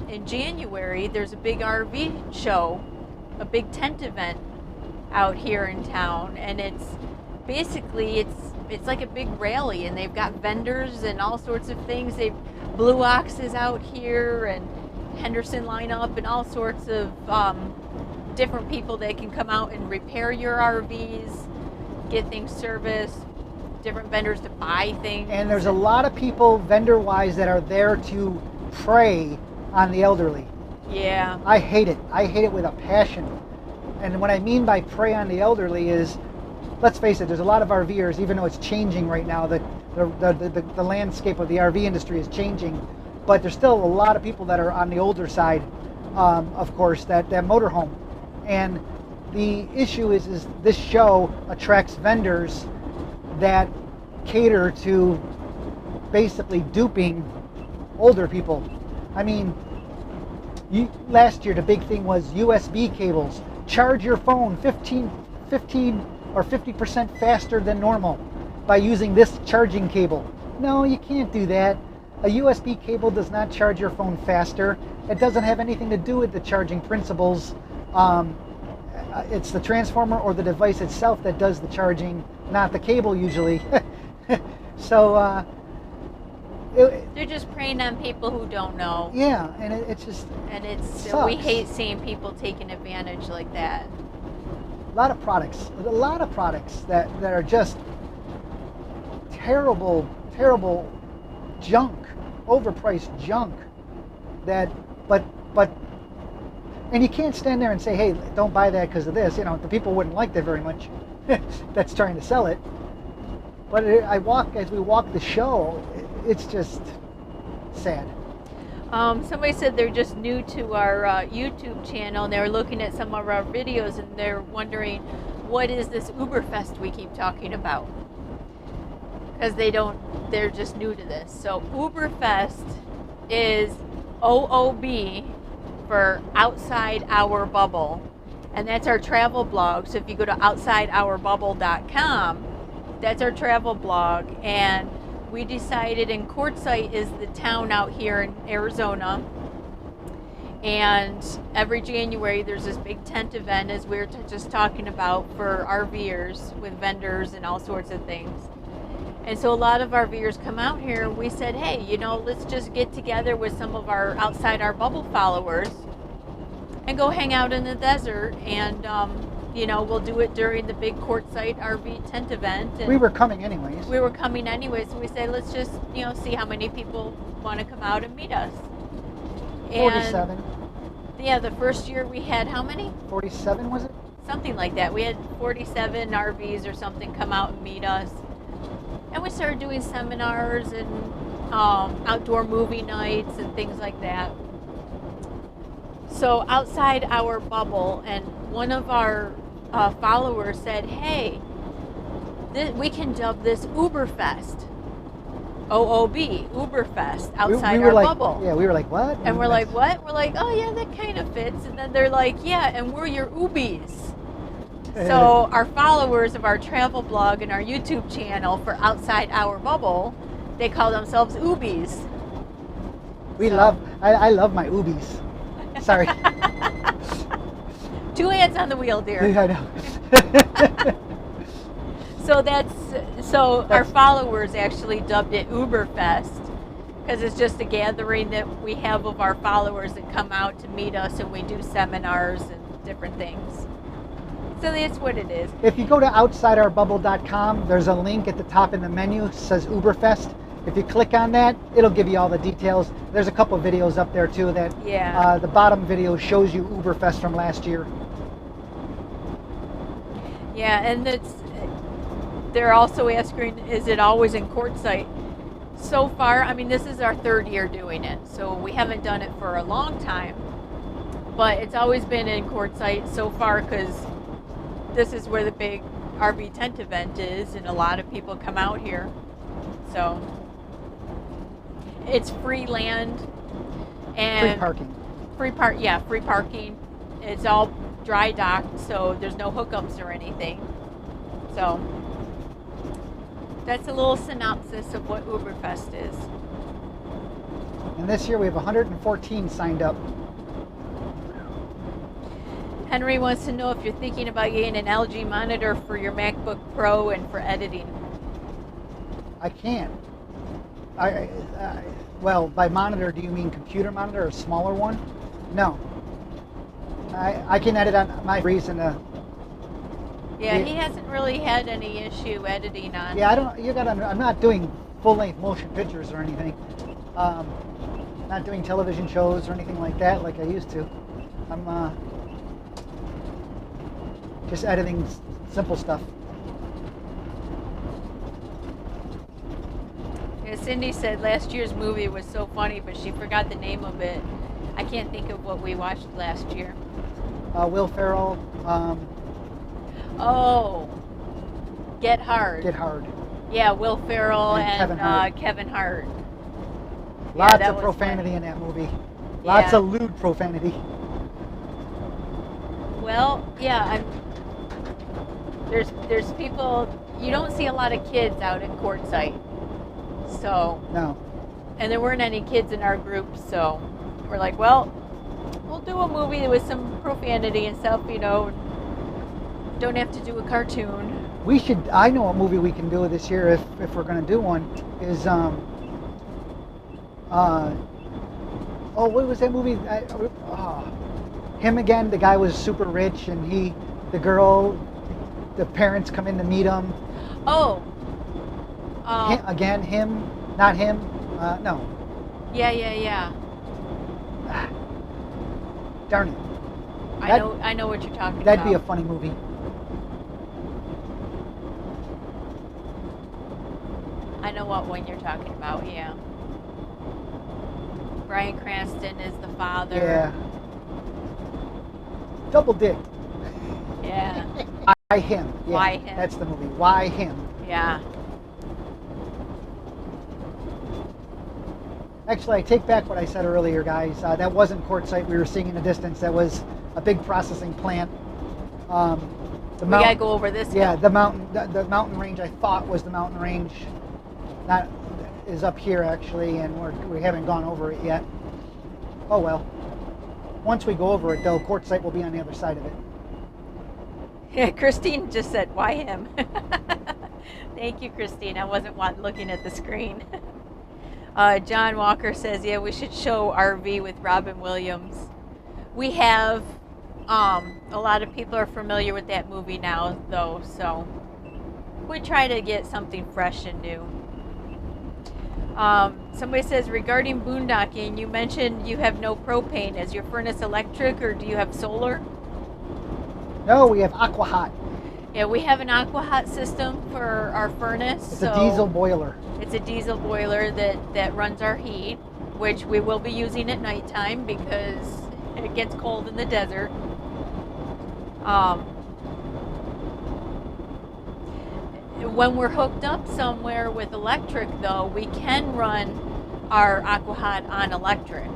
in January, there's a big RV show, a big tent event out here in town, and it's basically it's like a big rally, and they've got vendors and all sorts of things. They've Blue Ox is out here, and Henderson lineup, and all sorts of different people that can come out and repair your RVs, get things serviced, different vendors to buy things. And there's a lot of people, vendor-wise, that are there to prey on the elderly. Yeah. I hate it. I hate it with a passion. And what I mean by prey on the elderly is, let's face it, there's a lot of RVers, even though it's changing right now, the landscape of the RV industry is changing, but there's still a lot of people that are on the older side, of course, that motorhome. And the issue is this show attracts vendors that cater to basically duping older people. I mean, last year the big thing was USB cables. Charge your phone 15 or 50% faster than normal by using this charging cable. No, you can't do that. A USB cable does not charge your phone faster. It doesn't have anything to do with the charging principles. It's the transformer or the device itself that does the charging, not the cable usually. So they're just preying on people who don't know. Yeah, and it's just, and it's sucks. We hate seeing people taking advantage like that. A lot of products that are just terrible junk, overpriced junk. And you can't stand there and say, hey, don't buy that because of this. You know, the people wouldn't like that very much. that's trying to sell it. But as we walk the show, it's just sad. Somebody said they're just new to our YouTube channel, and they were looking at some of our videos, and they're wondering, what is this OOBerfest we keep talking about? Because they're just new to this. So OOBerfest is OOB for Outside Our Bubble, and that's our travel blog. So if you go to outsideurbubble.com, that's our travel blog, and we decided, and Quartzsite is the town out here in Arizona, and every January there's this big tent event, as we were just talking about, for RVers with vendors and all sorts of things. And so a lot of RVers come out here. We said, hey, let's just get together with some of our Outside Our Bubble followers and go hang out in the desert, and we'll do it during the big Quartzsite RV tent event. And we were coming anyways. So we said, let's just see how many people want to come out and meet us. 47. And, yeah, the first year we had how many? 47, was it? Something like that. We had 47 RVs or something come out and meet us. And we started doing seminars and outdoor movie nights and things like that. So Outside Our Bubble, and one of our followers said, hey, we can dub this OOBerfest. OOB, OOBerfest, Outside Our Bubble. Yeah, we were like, what? And we're like, what? We're like, oh yeah, that kind of fits. And then they're like, yeah, and we're your oobies. So our followers of our travel blog and our YouTube channel for Outside Our Bubble, they call themselves oobies. I love my oobies. Sorry. 2 hands on the wheel, dear. I know. So our followers actually dubbed it OOBerfest, because it's just a gathering that we have of our followers that come out to meet us, and we do seminars and different things. So that's what it is. If you go to outsideurbubble.com, there's a link at the top in the menu, it says OOBerfest. If you click on that, it'll give you all the details. There's a couple videos up there too that the bottom video shows you OOBerfest from last year. Yeah, and they're also asking, is it always in Quartzsite? So far, this is our 3rd year doing it, so we haven't done it for a long time, but it's always been in Quartzsite so far, because this is where the big RV tent event is, and a lot of people come out here. So it's free land and free parking. It's all dry docked, so there's no hookups or anything. So that's a little synopsis of what OOBerfest is. And this year we have 114 signed up. Henry wants to know if you're thinking about getting an LG monitor for your MacBook Pro and for editing. I can't. Well, by monitor, do you mean computer monitor or a smaller one? No. I can edit on my reason. Yeah, he hasn't really had any issue editing on. Yeah, I'm not doing full-length motion pictures or anything. Not doing television shows or anything like that like I used to. I'm just editing simple stuff. Yeah, Cindy said last year's movie was so funny, but she forgot the name of it. I can't think of what we watched last year. Will Ferrell. Get Hard. Get Hard. Yeah, Will Ferrell and Kevin Hart. Kevin Hart. Lots of profanity in that movie. Lots of lewd profanity. Well, yeah, there's people. You don't see a lot of kids out in Quartzsite. So no, and there weren't any kids in our group, so we're like, well, we'll do a movie with some profanity and stuff, don't have to do a cartoon. I know a movie we can do this year if we're going to do one is what was that movie? Him Again. The guy was super rich, and the parents come in to meet him. Him, not him. No. Yeah. Darn it. I know what you're talking about. That'd be a funny movie. I know what one you're talking about, yeah. Bryan Cranston is the father. Yeah. Double dick. Yeah. Why him? Yeah, Why him? That's the movie. Why him? Yeah. Actually, I take back what I said earlier, guys. That wasn't Quartzsite we were seeing in the distance. That was a big processing plant. We gotta go over this. Yeah, hill. the mountain range I thought was the mountain range. That is up here actually, and we haven't gone over it yet. Oh well. Once we go over it, though, Quartzsite will be on the other side of it. Yeah, Christine just said, "Why him?" Thank you, Christine. I wasn't looking at the screen. John Walker says, "Yeah, we should show RV with Robin Williams." We have. A lot of people are familiar with that movie now, though, so we try to get something fresh and new. Somebody says, regarding boondocking, you mentioned you have no propane. Is your furnace electric or do you have solar? No, we have Aqua Hot. Yeah, we have an Aqua Hot system for our furnace. It's a diesel boiler. It's a diesel boiler that runs our heat, which we will be using at nighttime because it gets cold in the desert. When we're hooked up somewhere with electric, though, we can run our Aqua Hot on electric,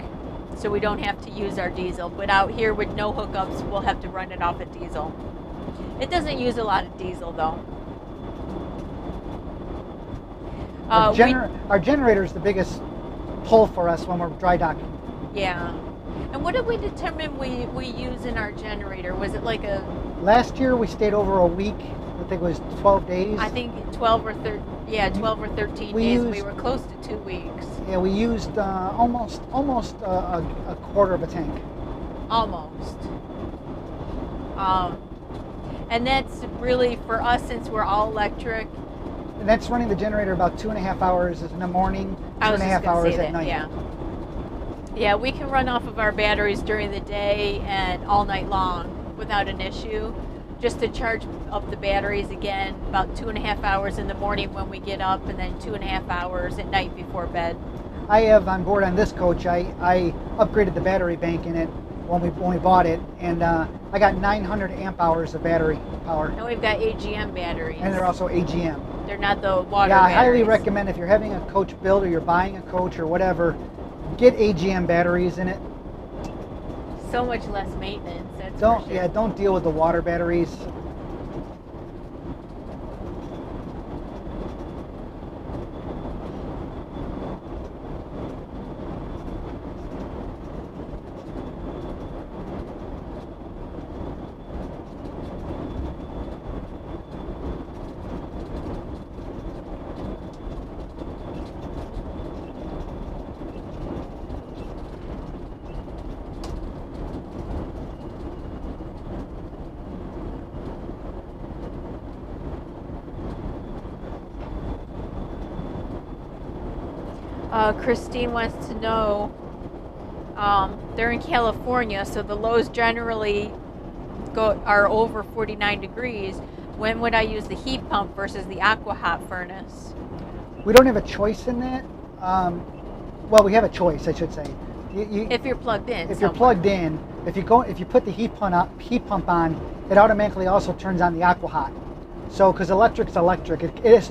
so we don't have to use our diesel. But out here with no hookups, we'll have to run it off of diesel. It doesn't use a lot of diesel, though. Our generator is the biggest pull for us when we're dry docking. Yeah. And what did we determine we use in our generator? Was it like a... Last year we stayed over a week. I think it was 12 days. I think 12 or 13 days. We were close to 2 weeks. Yeah, we used almost a quarter of a tank. Almost. And that's really, for us, since we're all electric. And that's running the generator about 2.5 hours in the morning, 2.5 hours at night. Yeah. Yeah, we can run off of our batteries during the day and all night long without an issue. Just to charge up the batteries again, about 2.5 hours in the morning when we get up, and then 2.5 hours at night before bed. I have on board on this coach, I upgraded the battery bank in it when we bought it, and I got 900 amp hours of battery power. And we've got AGM batteries. And they're also AGM. They're not the water batteries. I highly batteries. recommend if you're having a coach build or you're buying a coach or whatever, get AGM batteries in it. So much less maintenance. That's for sure. Don't deal with the water batteries. Christine wants to know, they're in California, so the lows generally are over 49 degrees. When would I use the heat pump versus the Aqua Hot furnace? We don't have a choice in that. Well, we have a choice, I should say. If you're plugged in. If you're plugged in, if you put the heat pump on, it automatically also turns on the Aqua Hot. So, because electric's electric, it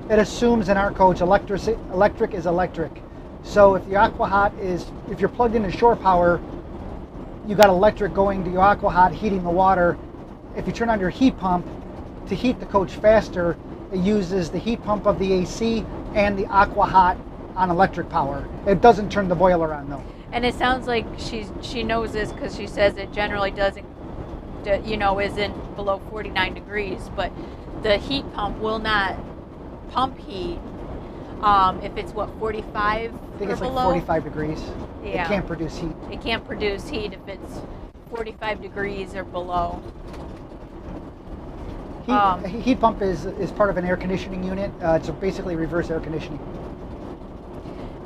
assumes in our coach electric is electric. So if the Aqua Hot if you're plugged into shore power, you got electric going to your Aqua Hot heating the water. If you turn on your heat pump to heat the coach faster, it uses the heat pump of the AC and the Aqua Hot on electric power. It doesn't turn the boiler on though. And it sounds like she knows this because she says it generally doesn't, isn't below 49 degrees, but the heat pump will not pump heat if it's 45 I think it's or below. like 45 degrees. Yeah. It can't produce heat. It can't produce heat if it's 45 degrees or below. Heat pump is part of an air conditioning unit. It's basically reverse air conditioning.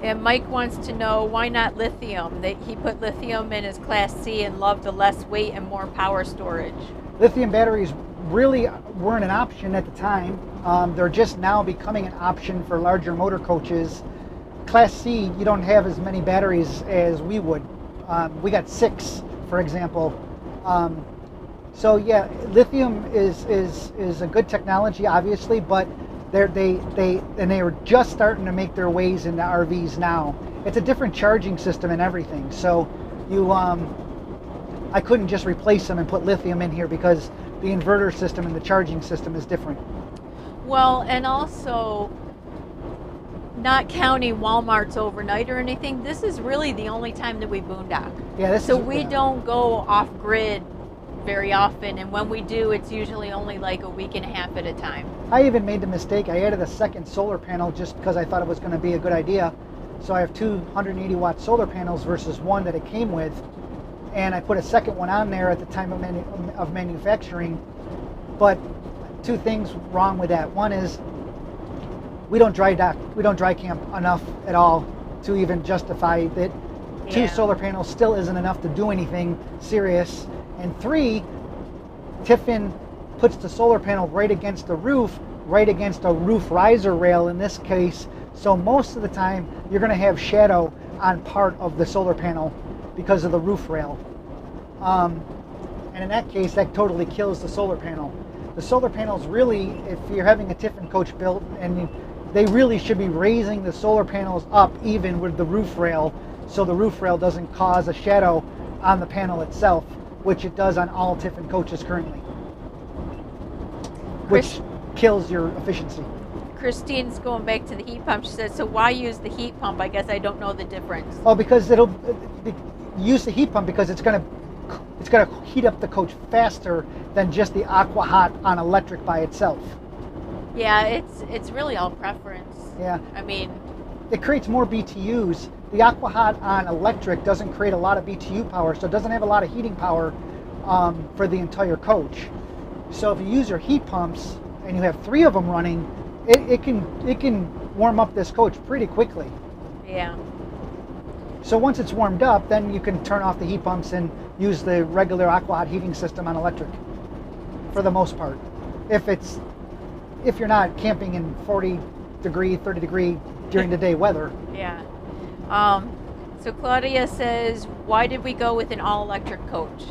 And Mike wants to know, why not lithium? He put lithium in his Class C and loved the less weight and more power storage. Lithium batteries really weren't an option at the time. They're just now becoming an option for larger motor coaches. Class C, you don't have as many batteries as we would. We got 6, for example. So yeah, lithium is a good technology, obviously, but they were just starting to make their ways into RVs now. It's a different charging system and everything. So I couldn't just replace them and put lithium in here because the inverter system and the charging system is different. Well, and also, not counting Walmart's overnight or anything, this is really the only time that we boondock. Yeah, we don't go off grid very often, and when we do, it's usually only like a week and a half at a time. I even made the mistake. I added a second solar panel just because I thought it was going to be a good idea. So I have 2 180-watt solar panels versus one that it came with, and I put a second one on there at the time of manufacturing. But 2 things wrong with that. One is we don't dry dock, we don't dry camp enough at all to even justify that. Yeah. 2 solar panels still isn't enough to do anything serious. And 3, Tiffin puts the solar panel right against the roof, right against a roof riser rail in this case. So most of the time you're going to have shadow on part of the solar panel because of the roof rail. And in that case, that totally kills the solar panel. The solar panels really, if you're having a Tiffin coach built, and they really should be raising the solar panels up even with the roof rail, so the roof rail doesn't cause a shadow on the panel itself, which it does on all Tiffin coaches currently, which kills your efficiency. Christine's going back to the heat pump. She said, so why use the heat pump? I guess I don't know the difference. Oh, because use the heat pump because it's gonna heat up the coach faster than just the aqua hot on electric by itself. Yeah, it's really all preference. Yeah. I mean, it creates more BTUs. The aqua hot on electric doesn't create a lot of BTU power, so it doesn't have a lot of heating power for the entire coach. So if you use your heat pumps and you have 3 of them running, it can warm up this coach pretty quickly. Yeah. So once it's warmed up, then you can turn off the heat pumps and use the regular aqua hot heating system on electric for the most part. If you're not camping in 40 degree, 30 degree during the day weather. Yeah. So Claudia says, why did we go with an all-electric coach?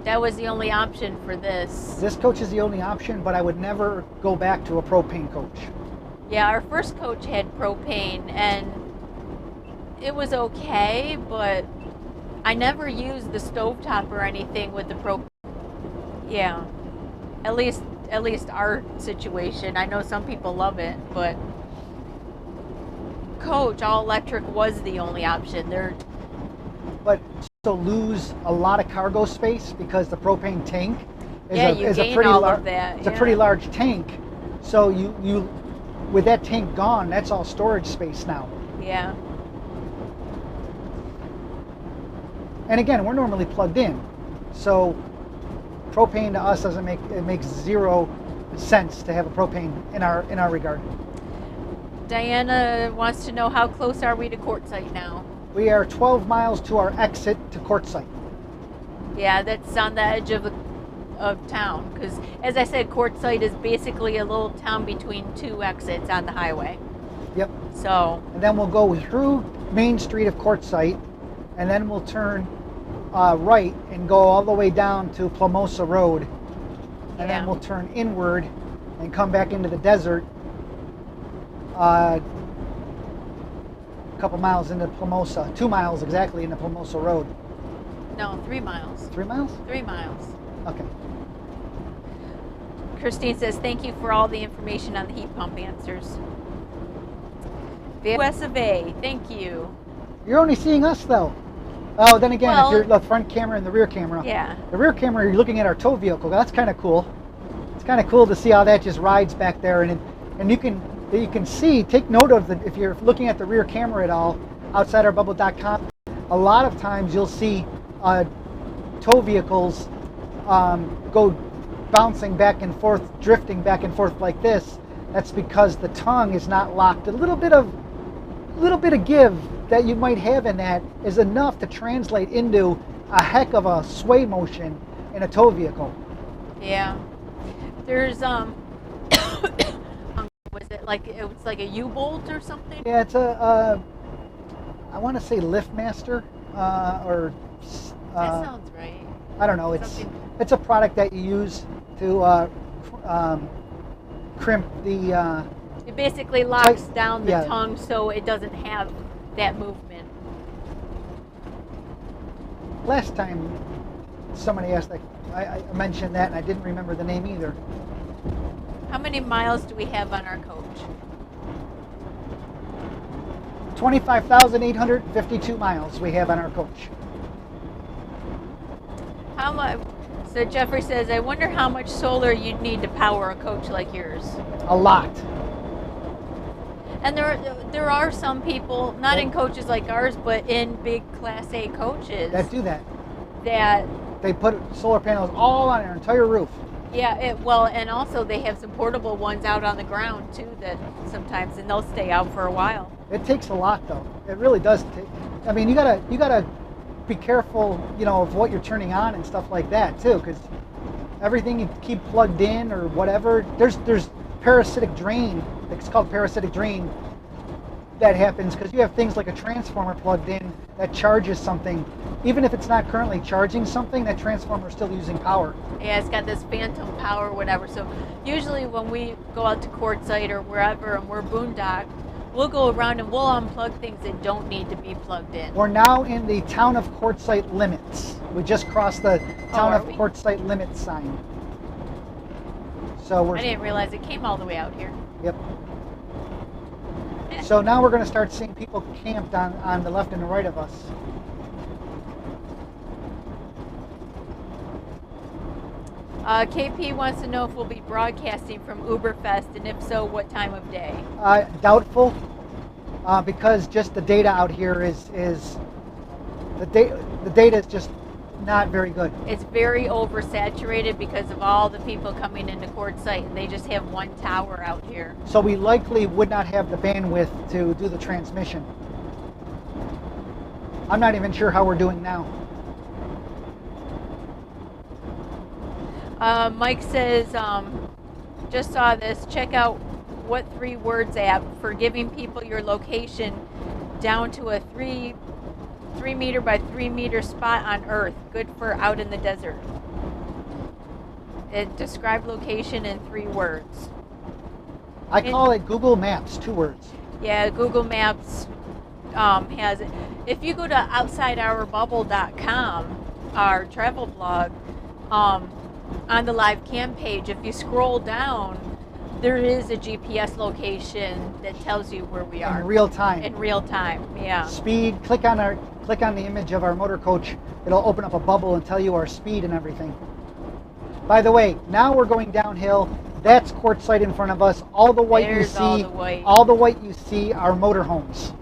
That was the only option for this. This coach is the only option, but I would never go back to a propane coach. Yeah, our first coach had propane, and it was okay, but I never used the stovetop or anything with the propane. Yeah, at least our situation. I know some people love it, but coach all electric was the only option. But also lose a lot of cargo space because the propane tank is a pretty large. It's a pretty large tank. So you with that tank gone, that's all storage space now. Yeah. And again, we're normally plugged in, so propane to us makes 0 sense to have a propane in our regard. Diana wants to know, how close are we to Quartzsite now? We are 12 miles to our exit to Quartzsite. Yeah, that's on the edge of town, because as I said, Quartzsite is basically a little town between 2 exits on the highway. Yep. So. And then we'll go through Main Street of Quartzsite, and then we'll turn right and go all the way down to Plamosa Road, and then we'll turn inward and come back into the desert a couple miles into Plamosa, 2 miles exactly into Plamosa Road. No, 3 miles. 3 miles? 3 miles. Okay. Christine says, thank you for all the information on the heat pump answers. US of A, thank you. You're only seeing us though. Oh, then again, Well, if you're the front camera and the rear camera. Yeah. The rear camera, you're looking at our tow vehicle. That's kind of cool. It's kind of cool to see how that just rides back there, and you can see. Take note of if you're looking at the rear camera at all, outsideourbubble.com. A lot of times you'll see tow vehicles go bouncing back and forth, drifting back and forth like this. That's because the tongue is not locked. A little bit of give that you might have in that is enough to translate into a heck of a sway motion in a tow vehicle. Yeah. There's was it like it was like a U-bolt or something? Yeah, it's I want to say LiftMaster, or That sounds right. I don't know. It's a product that you use to crimp the. It basically locks Tight- down the yeah. tongue so it doesn't have that movement. Last time somebody asked, like, I mentioned that, and I didn't remember the name either. How many miles do we have on our coach? 25,852 miles we have on our coach. How much? So Jeffrey says, I wonder how much solar you'd need to power a coach like yours. A lot. And there are some people, not in coaches like ours, but in big Class A coaches That do that. that They put solar panels all on their entire roof. yeah, and also they have some portable ones out on the ground too that sometimes, and they'll stay out for a while. It takes a lot, though. It really does take. I mean, you gotta be careful, of what you're turning on and stuff like that too, because everything you keep plugged in or whatever, there's parasitic drain. It's called parasitic drain. That happens because you have things like a transformer plugged in that charges something. Even if it's not currently charging something, that transformer is still using power. Yeah, it's got this phantom power or whatever. So usually when we go out to Quartzsite or wherever and we're boondock, we'll go around and we'll unplug things that don't need to be plugged in. We're now in the town of Quartzsite limits. We just crossed the town of are we? Quartzsite limits sign. So we're. I didn't realize it came all the way out here. Yep. So now we're going to start seeing people camped on the left and the right of us. KP wants to know if we'll be broadcasting from OOBerfest, and if so, what time of day? Doubtful, because just the data out here is the data is just not very good. It's very oversaturated because of all the people coming into Quartzsite, and they just have one tower out here. So we likely would not have the bandwidth to do the transmission. I'm not even sure how we're doing now. Mike says, just saw this. Check out What 3 Words app for giving people your location down to a 3 meter by 3 meter spot on Earth. Good for out in the desert. It described location in 3 words. I call it Google Maps, 2 words. Yeah, Google Maps has it. If you go to OutsideOurBubble.com, our travel blog, on the live cam page, if you scroll down, there is a GPS location that tells you where we are In real time. in real time. Yeah. Speed. Click on the image of our motor coach. It'll open up a bubble and tell you our speed and everything. By the way, now we're going downhill. That's Quartzsite in front of us. All the white There's you see, all the white. you see are motorhomes.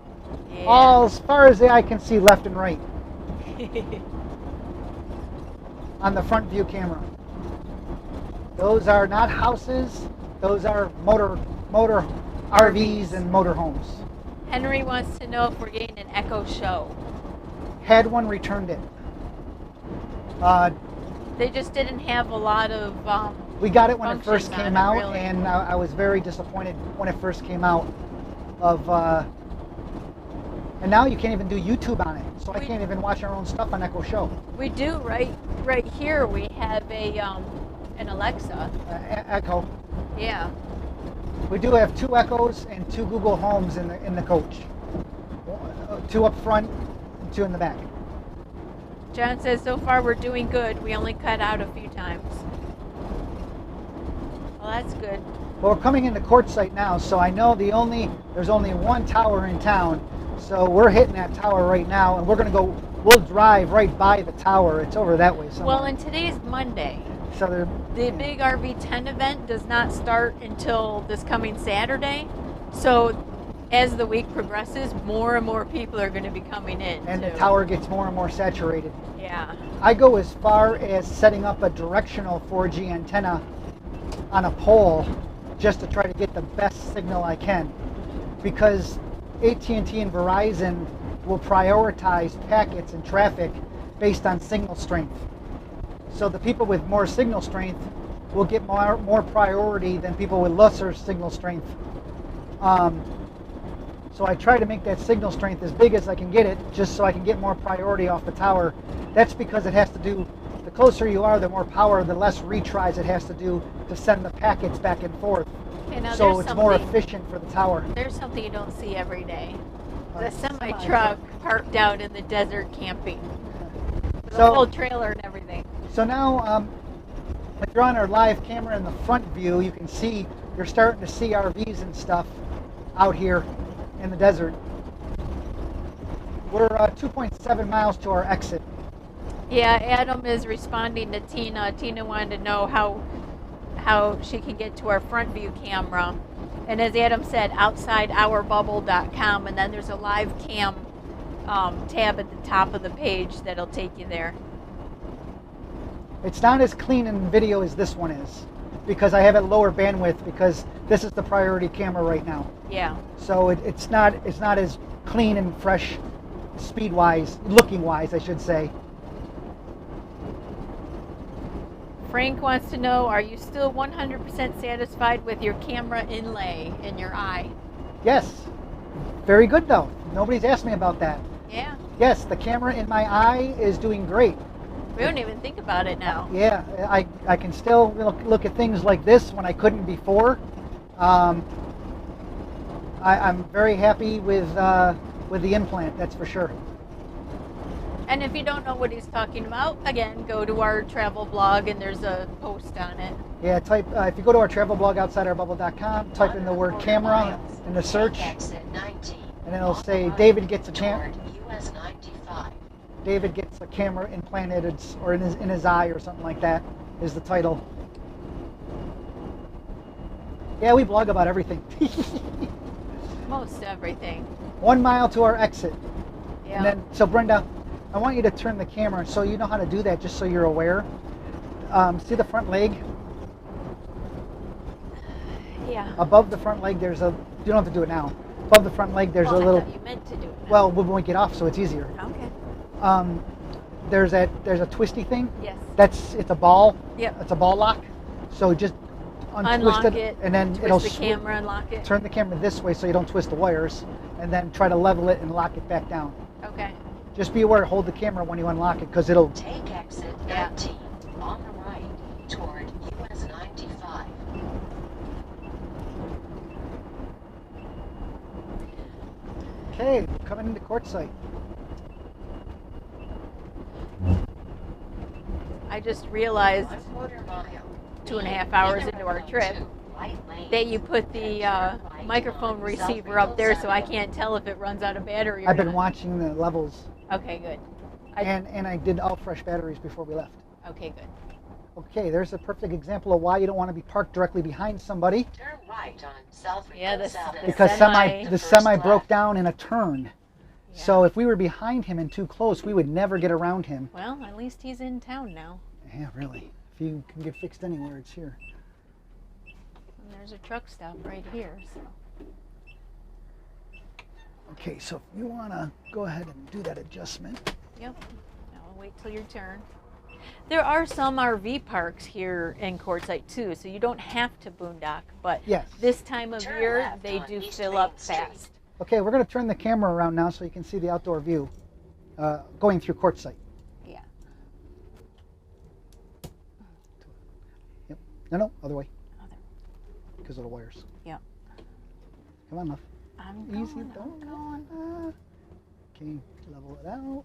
Yeah. All as far as the eye can see, left and right, on the front view camera. Those are not houses. Those are motor RVs and motorhomes. Henry wants to know if we're getting an Echo show. Had one, returned it. They just didn't have a lot of. We got it when it functions first on came it, out, really. and I was very disappointed when it first came out. And now you can't even do YouTube on it, so I can't even watch our own stuff on Echo Show. We do right here. We have an Alexa. Echo. Yeah. We do have 2 Echoes and 2 Google Homes in the coach. 2 up front, and 2 in the back. John says, so far we're doing good. We only cut out a few times. Well, that's good. But we're coming into Quartzsite now, so I know there's only 1 tower in town. So we're hitting that tower right now, and we'll drive right by the tower. It's over that way somewhere. Well, and today's Monday. So The big RV10 event does not start until this coming Saturday. So as the week progresses, more and more people are going to be coming in. and too. the tower gets more and more saturated. Yeah. I go as far as setting up a directional 4G antenna on a pole just to try to get the best signal I can, because AT&T and Verizon will prioritize packets and traffic based on signal strength. So the people with more signal strength will get more priority than people with lesser signal strength. So I try to make that signal strength as big as I can get it, just so I can get more priority off the tower. That's because it has to do, the closer you are, the more power, the less retries it has to do to send the packets back and forth. Okay, now So there's it's more something- efficient for the tower. There's something you don't see every day. The A semi semi-truck. truck parked out in the desert camping. With So- a whole trailer and everything. So now, if you're on our live camera in the front view, you can see, you're starting to see RVs and stuff out here in the desert. We're 2.7 miles to our exit. Yeah, Adam is responding to Tina. Tina wanted to know how she can get to our front view camera. And as Adam said, outsideourbubble.com, and then there's a live cam tab at the top of the page that'll take you there. It's not as clean in video as this one is, because I have it lower bandwidth, because this is the priority camera right now. Yeah. So it's not as clean and fresh, speed wise, looking wise, I should say. Frank wants to know, are you still 100% satisfied with your camera inlay in your eye? Yes, very good though. Nobody's asked me about that. Yeah. Yes, the camera in my eye is doing great. We don't even think about it now. Yeah, I can still look at things like this when I couldn't before. I'm very happy with the implant, that's for sure. And if you don't know what he's talking about, again, go to our travel blog and there's a post on it. Yeah, if you go to our travel blog, outsideourbubble.com, type in the word camera in the search, and it'll say David gets a camera. David gets a camera implanted or in his eye or something like that is the title. Yeah, we blog about everything. Most everything. 1 mile to our exit. Yeah. And then, so Brenda, I want you to turn the camera so you know how to do that, just so you're aware. See the front leg? Yeah. Above the front leg, there's a, you don't have to do it now. Above the front leg, there's Well, a little, I thought you meant to do it now. well, when we get off, so it's easier. Okay. There's a twisty thing. Yes. It's a ball. Yep. It's a ball lock. So just untwist Unlock it, and then twist it'll the camera, unlock it. turn the camera this way so you don't twist the wires, and then try to level it and lock it back down. Okay. Just be aware, hold the camera when you unlock it, because it'll. Take exit 19 on the right toward US 95. Okay, coming into Quartzsite. I just realized 1/4 mile. 2.5 hours into our trip that you put the microphone receiver up there, so I can't tell if it runs out of battery or I've been not. watching the levels, Okay, good. and I did all fresh batteries before we left. Okay, good. Okay, there's a perfect example of why you don't want to be parked directly behind somebody, Turn right on South Yeah, Rico this- South. this- because semi- the semi broke down in a turn. Yeah. So if we were behind him and too close, we would never get around him. Well, at least he's in town now. Yeah, really. If you can get fixed anywhere, it's here. And there's a truck stop right here. So. Okay, so if you want to go ahead and do that adjustment. Yep. Now we'll wait till your turn. There are some RV parks here in Quartzsite too, so you don't have to boondock, but Yes. this time of Turn year left they on do East fill Main up Street. fast. Okay, we're going to turn the camera around now so you can see the outdoor view going through Quartzsite. Yeah. Yep. No, other way. Other. Because of the wires. Yep. Come on, love. I'm Easy, going, don't I'm going. go. Okay, level it out.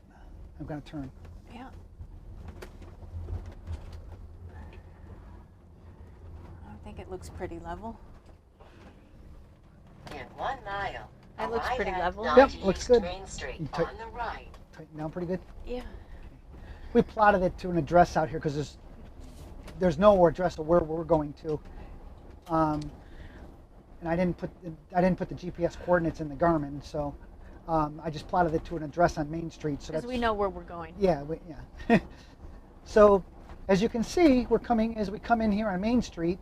I'm going to turn. Yeah. I think it looks pretty level. In 1 mile. That looks arrive pretty at level. Yep, 90 looks East good. Main Street You take- on the right. Tighten down pretty good. Yeah. We plotted it to an address out here because there's no address of where we're going to. And I didn't put the GPS coordinates in the Garmin, so I just plotted it to an address on Main Street. So Because that's, we know where we're going. yeah, yeah. So as you can see, as we come in here on Main Street,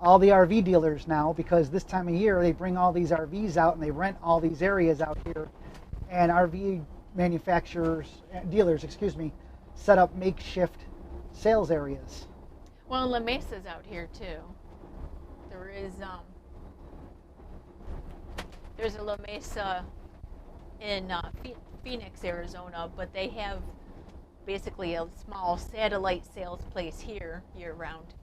all the RV dealers now, because this time of year they bring all these RVs out and they rent all these areas out here, and RV dealers, set up makeshift sales areas. Well, La Mesa's out here too. There is there's a La Mesa in Phoenix, Arizona, but they have basically a small satellite sales place here year round.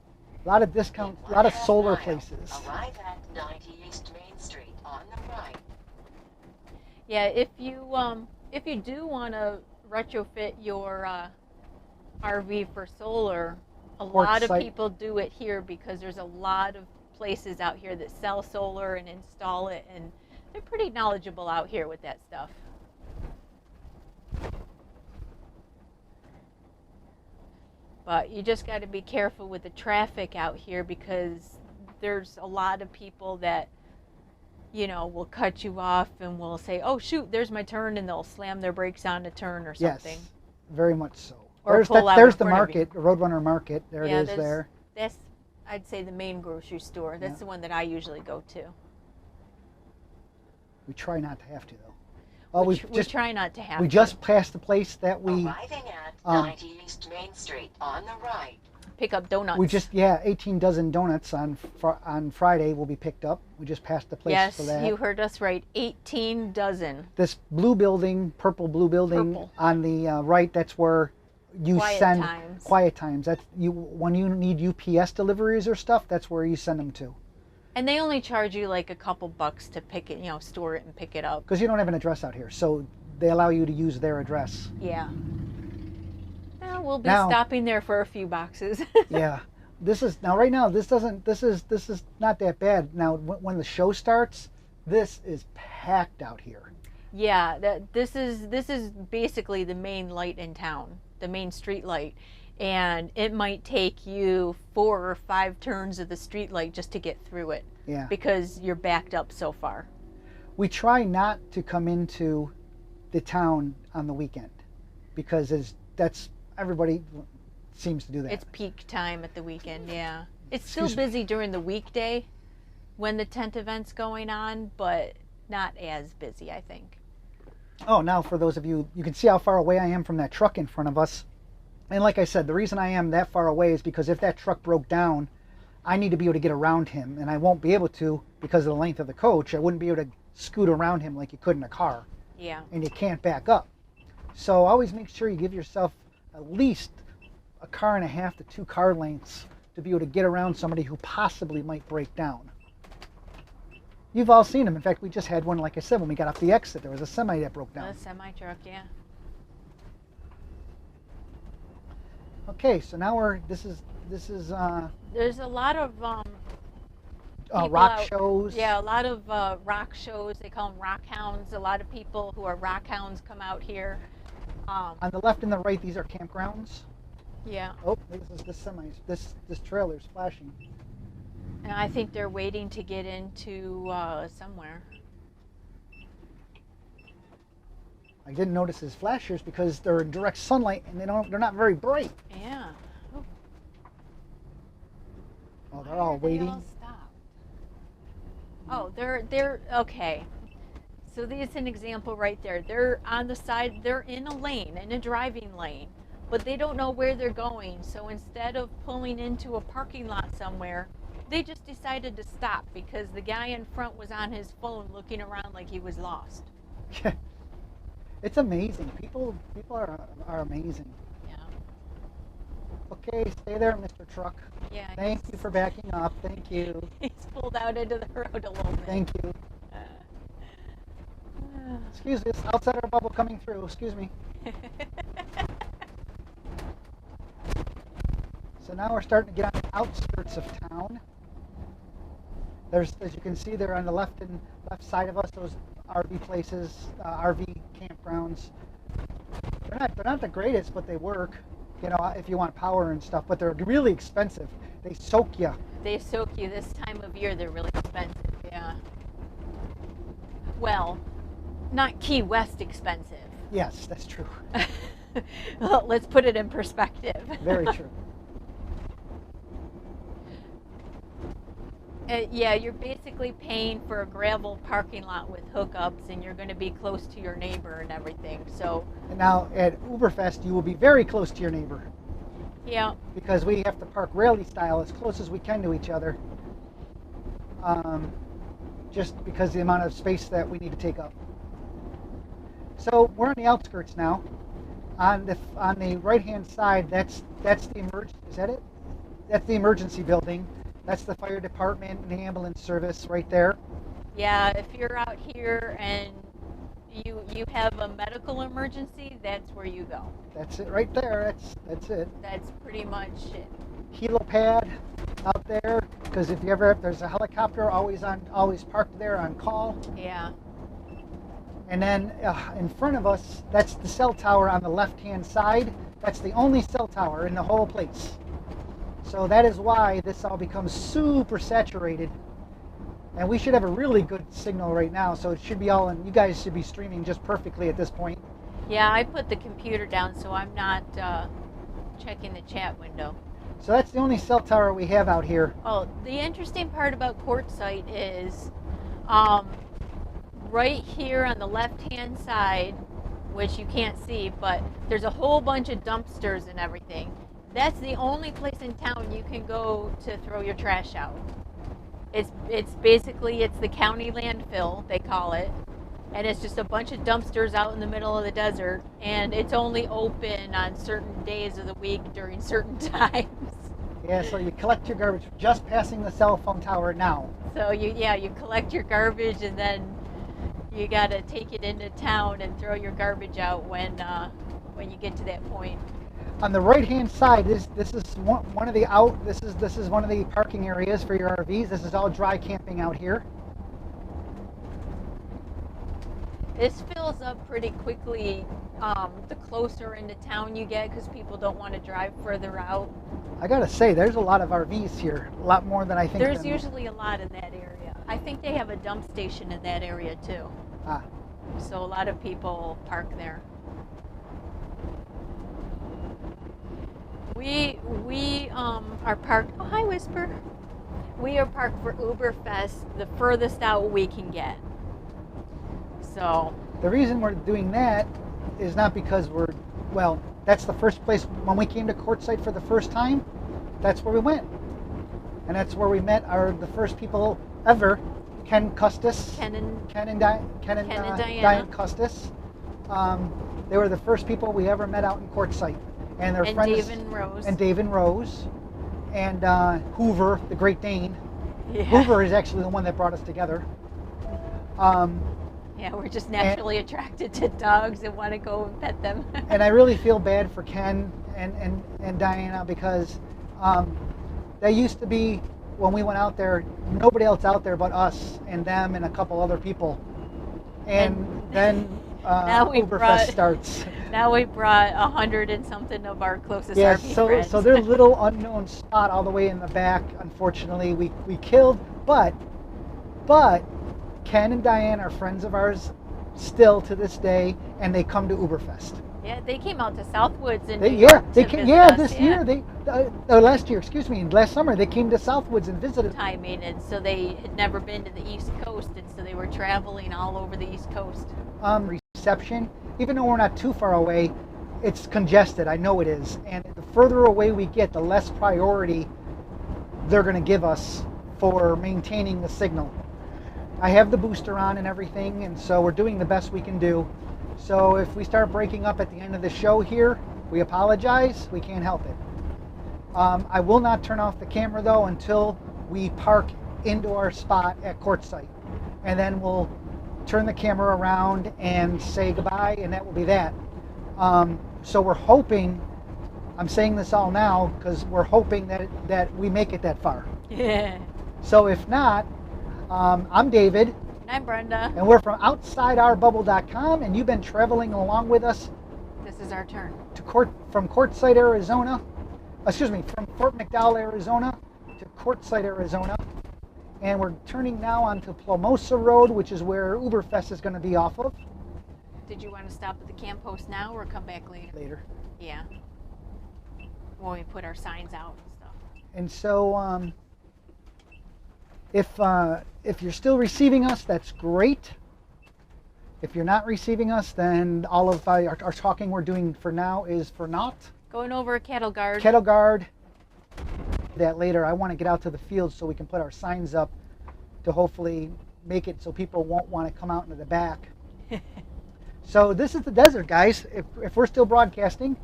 A lot of discounts, a lot of solar places. Arrive at 90 East Main Street on the right. Yeah, if you do want to retrofit your RV for solar, a lot of Quartzsite. people do it here because there's a lot of places out here that sell solar and install it, and they're pretty knowledgeable out here with that stuff. But you just got to be careful with the traffic out here because there's a lot of people that, you know, will cut you off and will say, oh shoot, there's my turn, and they'll slam their brakes on to turn or something. Yes, very much so. Or There's, pull out there's in the front of market, the Roadrunner Market. There Yeah, it is there. That's, I'd say, the main grocery store. That's Yeah. the one that I usually go to. We try not to have to, though. Oh, We try not to have we to. just passed the place that we Arriving at 90 East Main Street on the right. pick up donuts. 18 dozen donuts on Friday will be picked up. We just passed the place Yes, for that. you heard us right. 18 dozen. This blue building, purple blue building Purple. on the right, that's where you Quiet send times. quiet times. That's when you need UPS deliveries or stuff, that's where you send them to. And they only charge you like a couple bucks to pick it, store it and pick it up. Because you don't have an address out here, so they allow you to use their address. Yeah. Well, we'll be Now- stopping there for a few boxes. Yeah. This is not that bad. Now when the show starts, this is packed out here. Yeah, this is basically the main light in town, the main street light, and it might take you 4 or 5 turns of the street light just to get through it Yeah. because you're backed up so far. We try not to come into the town on the weekend because that's everybody seems to do that. It's peak time at the weekend, yeah. It's still Excuse me. busy during the weekday when the tent event's going on, but not as busy, I think. Oh, now for those of you, you can see how far away I am from that truck in front of us. And like I said, the reason I am that far away is because if that truck broke down, I need to be able to get around him, and I won't be able to because of the length of the coach. I wouldn't be able to scoot around him like you could in a car, Yeah. and you can't back up. So always make sure you give yourself at least a car and a half to 2 car lengths to be able to get around somebody who possibly might break down. You've all seen them. In fact, we just had one, like I said, when we got off the exit, there was a semi that broke down. The semi truck, yeah. Okay, so now this is There's a lot of people rock out- shows. Yeah, a lot of rock shows. They call them rock hounds. A lot of people who are rock hounds come out here. On the left and the right, these are campgrounds. Yeah, Oh, this trailer's flashing. and I think they're waiting to get into somewhere. I didn't notice his flashers because they're in direct sunlight and they're not very bright. Yeah. Ooh, Oh, they're why all are they waiting. all stopped? Oh, they're okay. So there's an example right there. They're on the side. They're in a lane, in a driving lane, but they don't know where they're going. So instead of pulling into a parking lot somewhere, they just decided to stop because the guy in front was on his phone looking around like he was lost. It's amazing. People are amazing. Yeah. Okay, stay there, Mr. Truck. Yeah. Thank you for backing up. Thank you. He's pulled out into the road a little bit. Thank you. Excuse this outsider bubble coming through. Excuse me. So now we're starting to get on the outskirts of town. There's, as you can see, they're on the left side of us. Those RV places, RV campgrounds. They're not the greatest, but they work. You know, if you want power and stuff. But they're really expensive. They soak you. They soak you this time of year. They're really expensive. Yeah. Well, not Key West expensive. Yes, that's true. Well, let's put it in perspective. Very true. Yeah, you're basically paying for a gravel parking lot with hookups, and you're going to be close to your neighbor and everything. So, And now at OOBerfest, you will be very close to your neighbor. Yeah. because we have to park rally style as close as we can to each other, just because of the amount of space that we need to take up. So we're on the outskirts now. On the right hand side, that's the is that it? That's the emergency building. That's the fire department and the ambulance service right there. Yeah, if you're out here and you have a medical emergency, that's where you go. That's it right there. That's it. That's pretty much it. Helipad out there, because if there's a helicopter always parked there on call. Yeah. And then in front of us, that's the cell tower on the left-hand side. That's the only cell tower in the whole place. So that is why this all becomes super saturated. And we should have a really good signal right now, so it should be all, and you guys should be streaming just perfectly at this point. Yeah, I put the computer down so I'm not checking the chat window. So that's the only cell tower we have out here. Oh, the interesting part about Quartzsite is right here on the left-hand side, which you can't see, but there's a whole bunch of dumpsters and everything. That's the only place in town you can go to throw your trash out. It's basically the county landfill, they call it, and it's just a bunch of dumpsters out in the middle of the desert, and it's only open on certain days of the week during certain times. Yeah, so you collect your garbage just passing the cell phone tower now. So you collect your garbage, and then you gotta take it into town and throw your garbage out when you get to that point. On the right-hand side, this is one of the this is one of the parking areas for your RVs. This is all dry camping out here. This fills up pretty quickly the closer into town you get, because people don't want to drive further out. I gotta say, there's a lot of RVs here, a lot more than I think. There's usually a lot in that area. I think they have a dump station in that area too. Ah. So a lot of people park there. We are parked. Oh, hi, Whisper. We are parked for OOBerfest, the furthest out we can get. So the reason we're doing that is not because that's the first place. When we came to Quartzsite for the first time, that's where we went, and that's where we met the first people ever. Ken and Diane Custis. They were the first people we ever met out in Quartzsite, and their friends Dave and Rose, and Hoover, the Great Dane. Yeah. Hoover is actually the one that brought us together. Yeah, we're just naturally attracted to dogs and want to go and pet them. And I really feel bad for Ken and Diana, because they used to be, when we went out there, nobody else out there but us and them and a couple other people. And then OOBerfest starts. Now we brought 100 and something of our closest RV friends. So their little unknown spot all the way in the back, unfortunately, we killed, but Ken and Diane are friends of ours still to this day, and they come to OOBerfest. Yeah, they came out to Southwoods in last summer they came to Southwoods and visited. Timing, and so they had never been to the East Coast, and so they were traveling all over the East Coast. Reception, even though we're not too far away, it's congested. I know it is, and the further away we get, the less priority they're going to give us for maintaining the signal. I have the booster on and everything, and so we're doing the best we can do. So if we start breaking up at the end of the show here, we apologize. We can't help it. I will not turn off the camera though until we park into our spot at Quartzsite, and then we'll turn the camera around and say goodbye, and that will be that. So we're hoping, I'm saying this all now because we're hoping that we make it that far. Yeah. So if not, I'm David. And I'm Brenda. And we're from OutsideOurBubble.com, and you've been traveling along with us. This is our turn. From Quartzsite, Arizona. From Fort McDowell, Arizona to Quartzsite, Arizona. And we're turning now onto Plomosa Road, which is where OOBerfest is going to be off of. Did you want to stop at the camp post now or come back later? Later. Yeah. When we put our signs out and stuff. And so, if you're still receiving us, that's great. If you're not receiving us, then all of our talking we're doing for now is for naught. Going over a cattle guard. Cattle guard. That later, I want to get out to the field so we can put our signs up to hopefully make it so people won't want to come out into the back. So this is the desert, guys. If we're still broadcasting,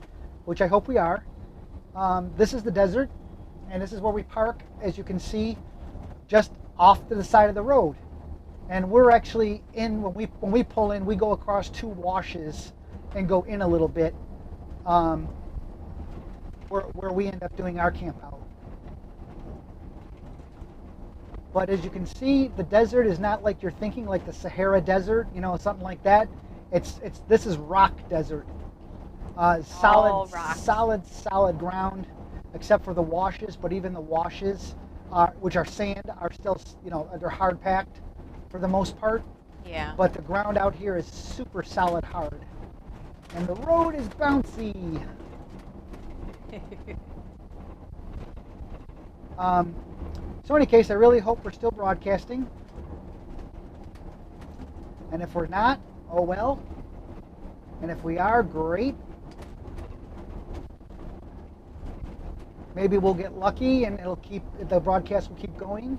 which I hope we are, this is the desert, and this is where we park, as you can see, just off to the side of the road. And we're actually in, when we pull in, we go across 2 washes and go in a little bit, where we end up doing our camp out. But as you can see, the desert is not like you're thinking, like the Sahara Desert, you know, something like that. This is rock desert. Solid ground, except for the washes. But even the washes, which are sand, are still, you know, they're hard packed for the most part. Yeah. But the ground out here is super solid hard, and the road is bouncy. So in any case, I really hope we're still broadcasting. And if we're not, oh well. And if we are, great. Maybe we'll get lucky and the broadcast will keep going.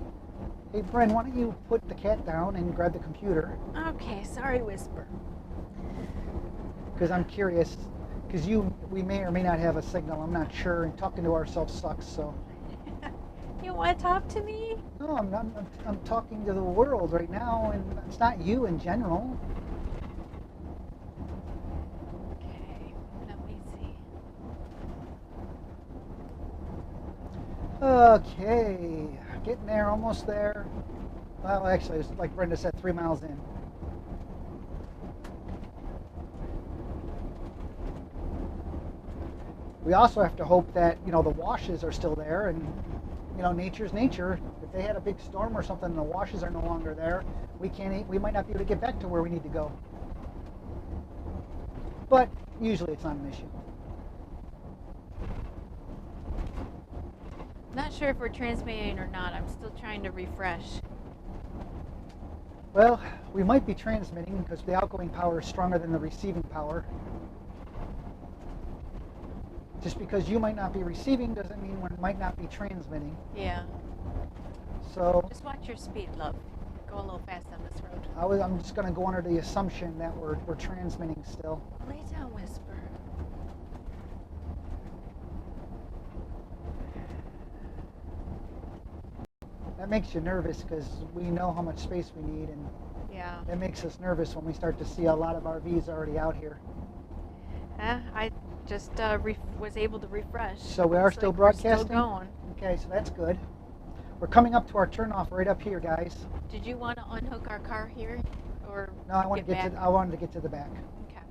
Hey, Bren, why don't you put the cat down and grab the computer? Okay, sorry, Whisper. Because I'm curious. Because we may or may not have a signal. I'm not sure. And talking to ourselves sucks, so. You want to talk to me? No, I'm talking to the world right now, and it's not you in general. Okay, let me see. Okay, getting there, almost there. Well, actually, it's like Brenda said, 3 miles in. We also have to hope that, you know, the washes are still there, and you know, nature's nature. If they had a big storm or something and the washes are no longer there, we might not be able to get back to where we need to go. But usually it's not an issue. Not sure if we're transmitting or not. I'm still trying to refresh. Well, we might be transmitting because the outgoing power is stronger than the receiving power. Just because you might not be receiving doesn't mean one might not be transmitting. Yeah. So just watch your speed, love. Go a little fast on this road. I'm just going to go under the assumption that we're transmitting still. Lay down, Whisper. That makes you nervous because we know how much space we need, and yeah, it makes us nervous when we start to see a lot of RVs already out here. I just was able to refresh. So we are still broadcasting? We're still going. Okay, so that's good. We're coming up to our turnoff right up here, guys. Did you want to unhook our car here, or no? I wanted to get to the back. Okay.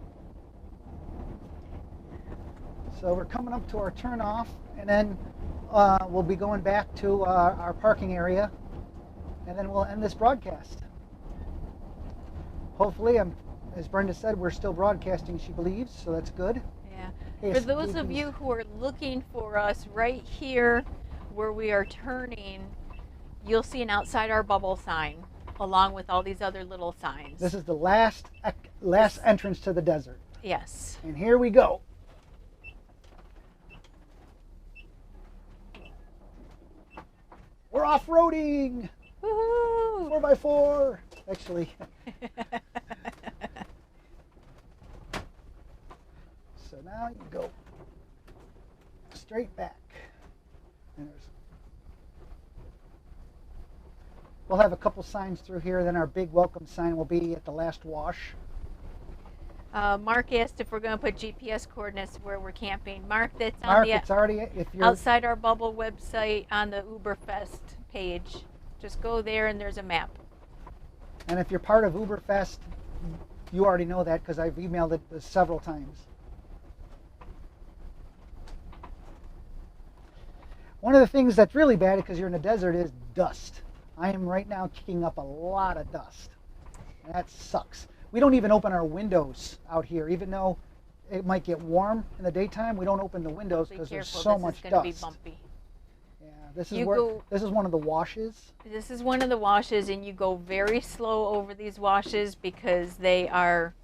So we're coming up to our turnoff, and then we'll be going back to our parking area, and then we'll end this broadcast. Hopefully, as Brenda said, we're still broadcasting, she believes, so that's good. Yeah. Hey, for those of you who are looking for us right here where we are turning, you'll see an outside our bubble sign along with all these other little signs. This is the last entrance to the desert. Yes. And here we go. We're off-roading! Woohoo! 4x4! Actually. So now you go straight back. And we'll have a couple signs through here, then our big welcome sign will be at the last wash. Mark asked if we're going to put GPS coordinates where we're camping. Mark, that's on Mark, the it's already, if you're outside our bubble website on the OOBerfest page. Just go there and there's a map. And if you're part of OOBerfest, you already know that because I've emailed it several times. One of the things that's really bad because you're in the desert is dust. I am right now kicking up a lot of dust. And that sucks. We don't even open our windows out here, even though it might get warm in the daytime. We don't open the windows because there's so much dust. This is going to be bumpy. Yeah, this is one of the washes. This is one of the washes, and you go very slow over these washes because they are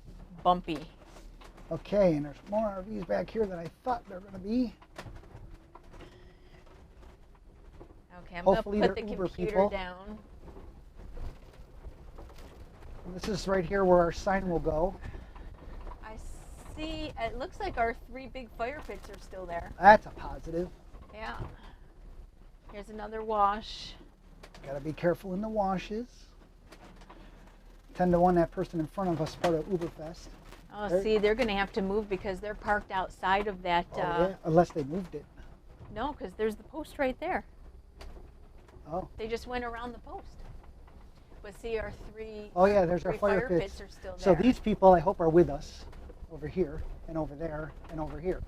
bumpy. Okay, and there's more RVs back here than I thought there were going to be. Okay, I'm Hopefully going to put they're the Uber computer people. down. This is right here where our sign will go. I see, it looks like our 3 big fire pits are still there. That's a positive. Yeah. Here's another wash. Got to be careful in the washes. 10 to 1, that person in front of us is part of OOBerfest. Oh, There- see, they're going to have to move because they're parked outside of that. Oh, yeah, unless they moved it. No, because there's the post right there. Oh. They just went around the post. But see, our 3 Oh yeah, there's our 3 fire pits. are still So there. these people, I hope, are with us over here and over there and over here.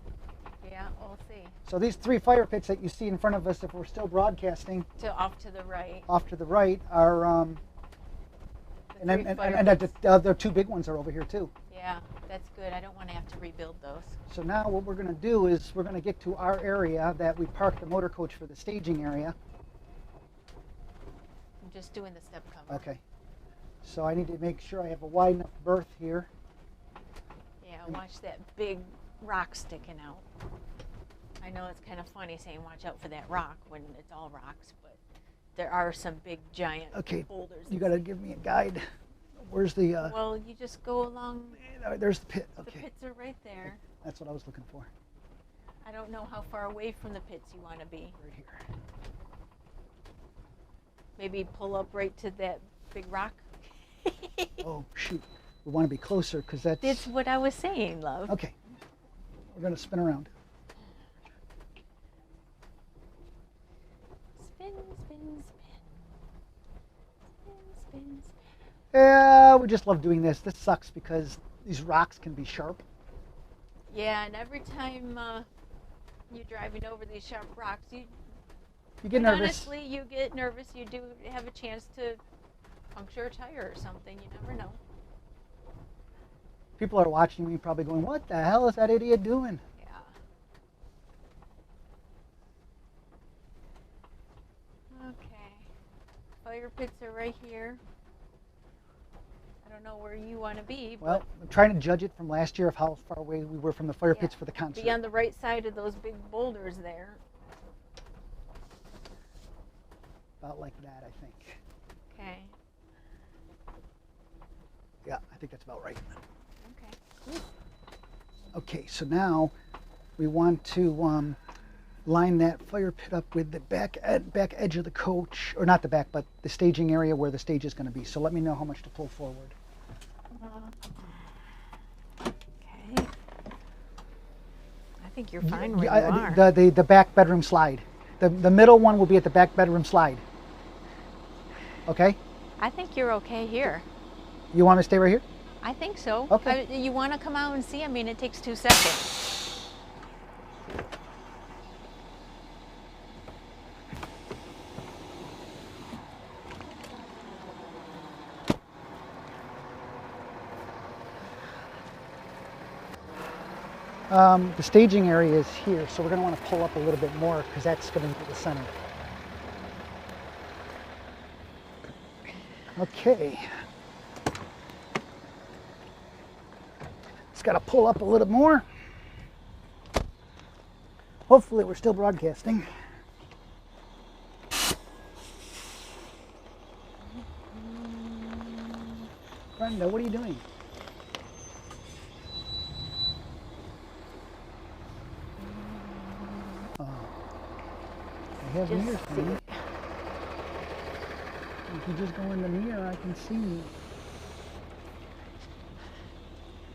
Yeah, we'll see. So these 3 fire pits that you see in front of us, if we're still broadcasting, Off to the right. off to the right are, The and 3 fire then pits. the other 2 big ones are over here too. Yeah, that's good. I don't want to have to rebuild those. So now what we're going to do is we're going to get to our area that we parked the motor coach for the staging area. I'm just doing the step cover. Okay. So I need to make sure I have a wide enough berth here. Yeah, watch that big rock sticking out. I know it's kind of funny saying watch out for that rock when it's all rocks, but there are some big giant Okay, boulders. you got to give me a guide. Where's the, Well, you just go along. there's the pit. The Okay, pits are right there. that's what I was looking for. I don't know how far away from the pits you want to be. Right here. Maybe pull up right to that big rock. Oh, shoot. We want to be closer because that's... That's what I was saying, love. Okay. We're going to spin around. Spin, spin, spin. Spin, spin, spin. Yeah, we just love doing this. This sucks because these rocks can be sharp. Yeah, and every time you're driving over these sharp rocks, You get nervous. honestly, you get nervous. You do have a chance to puncture a tire or something. You never know. People are watching me probably going, what the hell is that idiot doing? Yeah. Okay. Fire pits are right here. I don't know where you want to be, Well, but I'm trying to judge it from last year of how far away we were from the fire pits Yeah. for the concert. be on the right side of those big boulders there. About like that, I think. Okay. Yeah, I think that's about right. Okay. Okay, so now we want to line that fire pit up with the back edge of the coach, or not the back, but the staging area where the stage is going to be. So let me know how much to pull forward. Okay. I think you're fine where you are. The back bedroom slide. The middle one will be at the back bedroom slide. Okay? I think you're okay here. You want to stay right here? I think so. Okay. You want to come out and see? I mean, it takes 2 seconds. The staging area is here, so we're going to want to pull up a little bit more because that's going to be the center. Okay. Just got to pull up a little more. Hopefully we're still broadcasting. Brenda, what are you doing? Oh, I have Just mirrors, see. man. If you just go in the mirror, I can see you.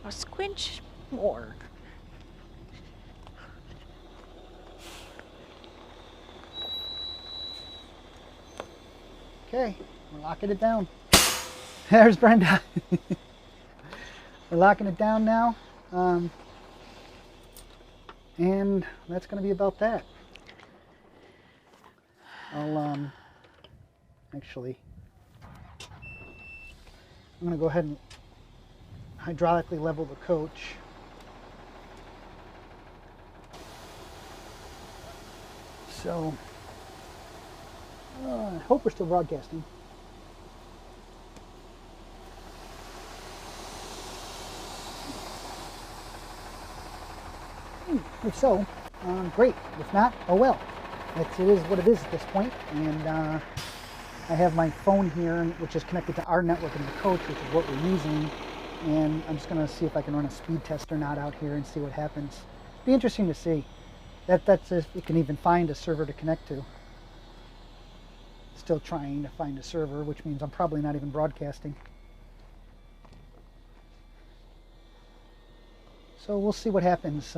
Or squinch more. Okay, we're locking it down. There's Brenda. We're locking it down now. And that's going to be about that. I'll actually, I'm going to go ahead and hydraulically level the coach. So, I hope we're still broadcasting. If so, great. If not, oh well. It is what it is at this point. And I have my phone here, which is connected to our network in the coach, which is what we're using. And I'm just going to see if I can run a speed test or not out here and see what happens. It'd be interesting to see. That's if we can even find a server to connect to. Still trying to find a server, which means I'm probably not even broadcasting. So we'll see what happens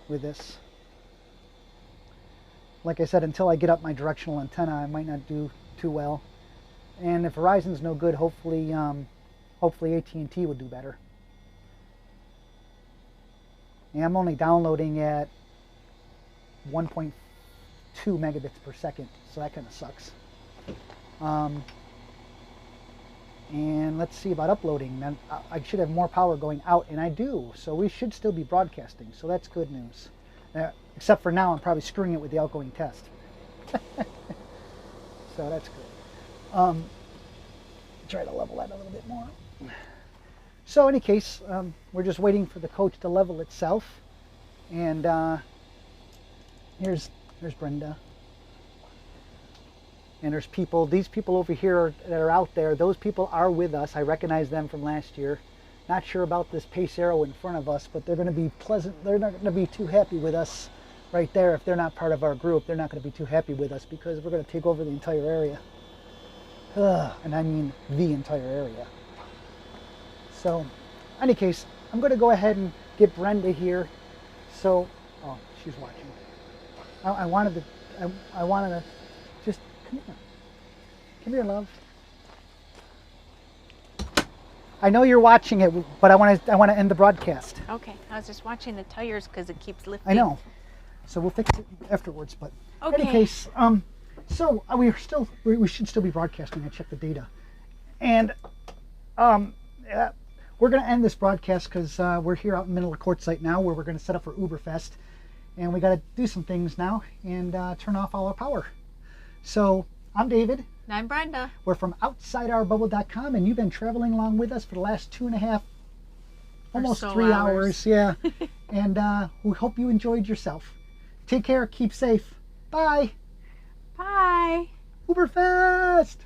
with this. Like I said, until I get up my directional antenna, I might not do too well. And if Verizon's no good, hopefully AT&T will do better. And I'm only downloading at 1.2 megabits per second, so that kind of sucks. And let's see about uploading. Then I should have more power going out, and I do. So we should still be broadcasting, so that's good news. Except for now, I'm probably screwing it with the outgoing test. So that's good. Try to level that a little bit more. So in any case, we're just waiting for the coach to level itself. And here's Brenda. And there's people, these people over here that are out there, those people are with us. I recognize them from last year. Not sure about this pace arrow in front of us, but they're going to be pleasant. They're not going to be too happy with us right there. If they're not part of our group, they're not going to be too happy with us because we're going to take over the entire area. And I mean the entire area. So, in any case, I'm going to go ahead and get Brenda here. So, oh, she's watching. I wanted to just come here. Come here, love. I know you're watching it, but I want to end the broadcast. Okay, I was just watching the tires because it keeps lifting. I know. So we'll fix it afterwards. But okay. In any case, so we should still be broadcasting. I checked the data, and we're going to end this broadcast because we're here out in the middle of Quartzsite now, where we're going to set up for OOBerfest, and we got to do some things now and turn off all our power. So I'm David. And I'm Brenda. We're from OutsideOurBubble.com, and you've been traveling along with us for the last 2.5, almost so 3 hours. Yeah. And we hope you enjoyed yourself. Take care. Keep safe. Bye. Bye. OOBerfest.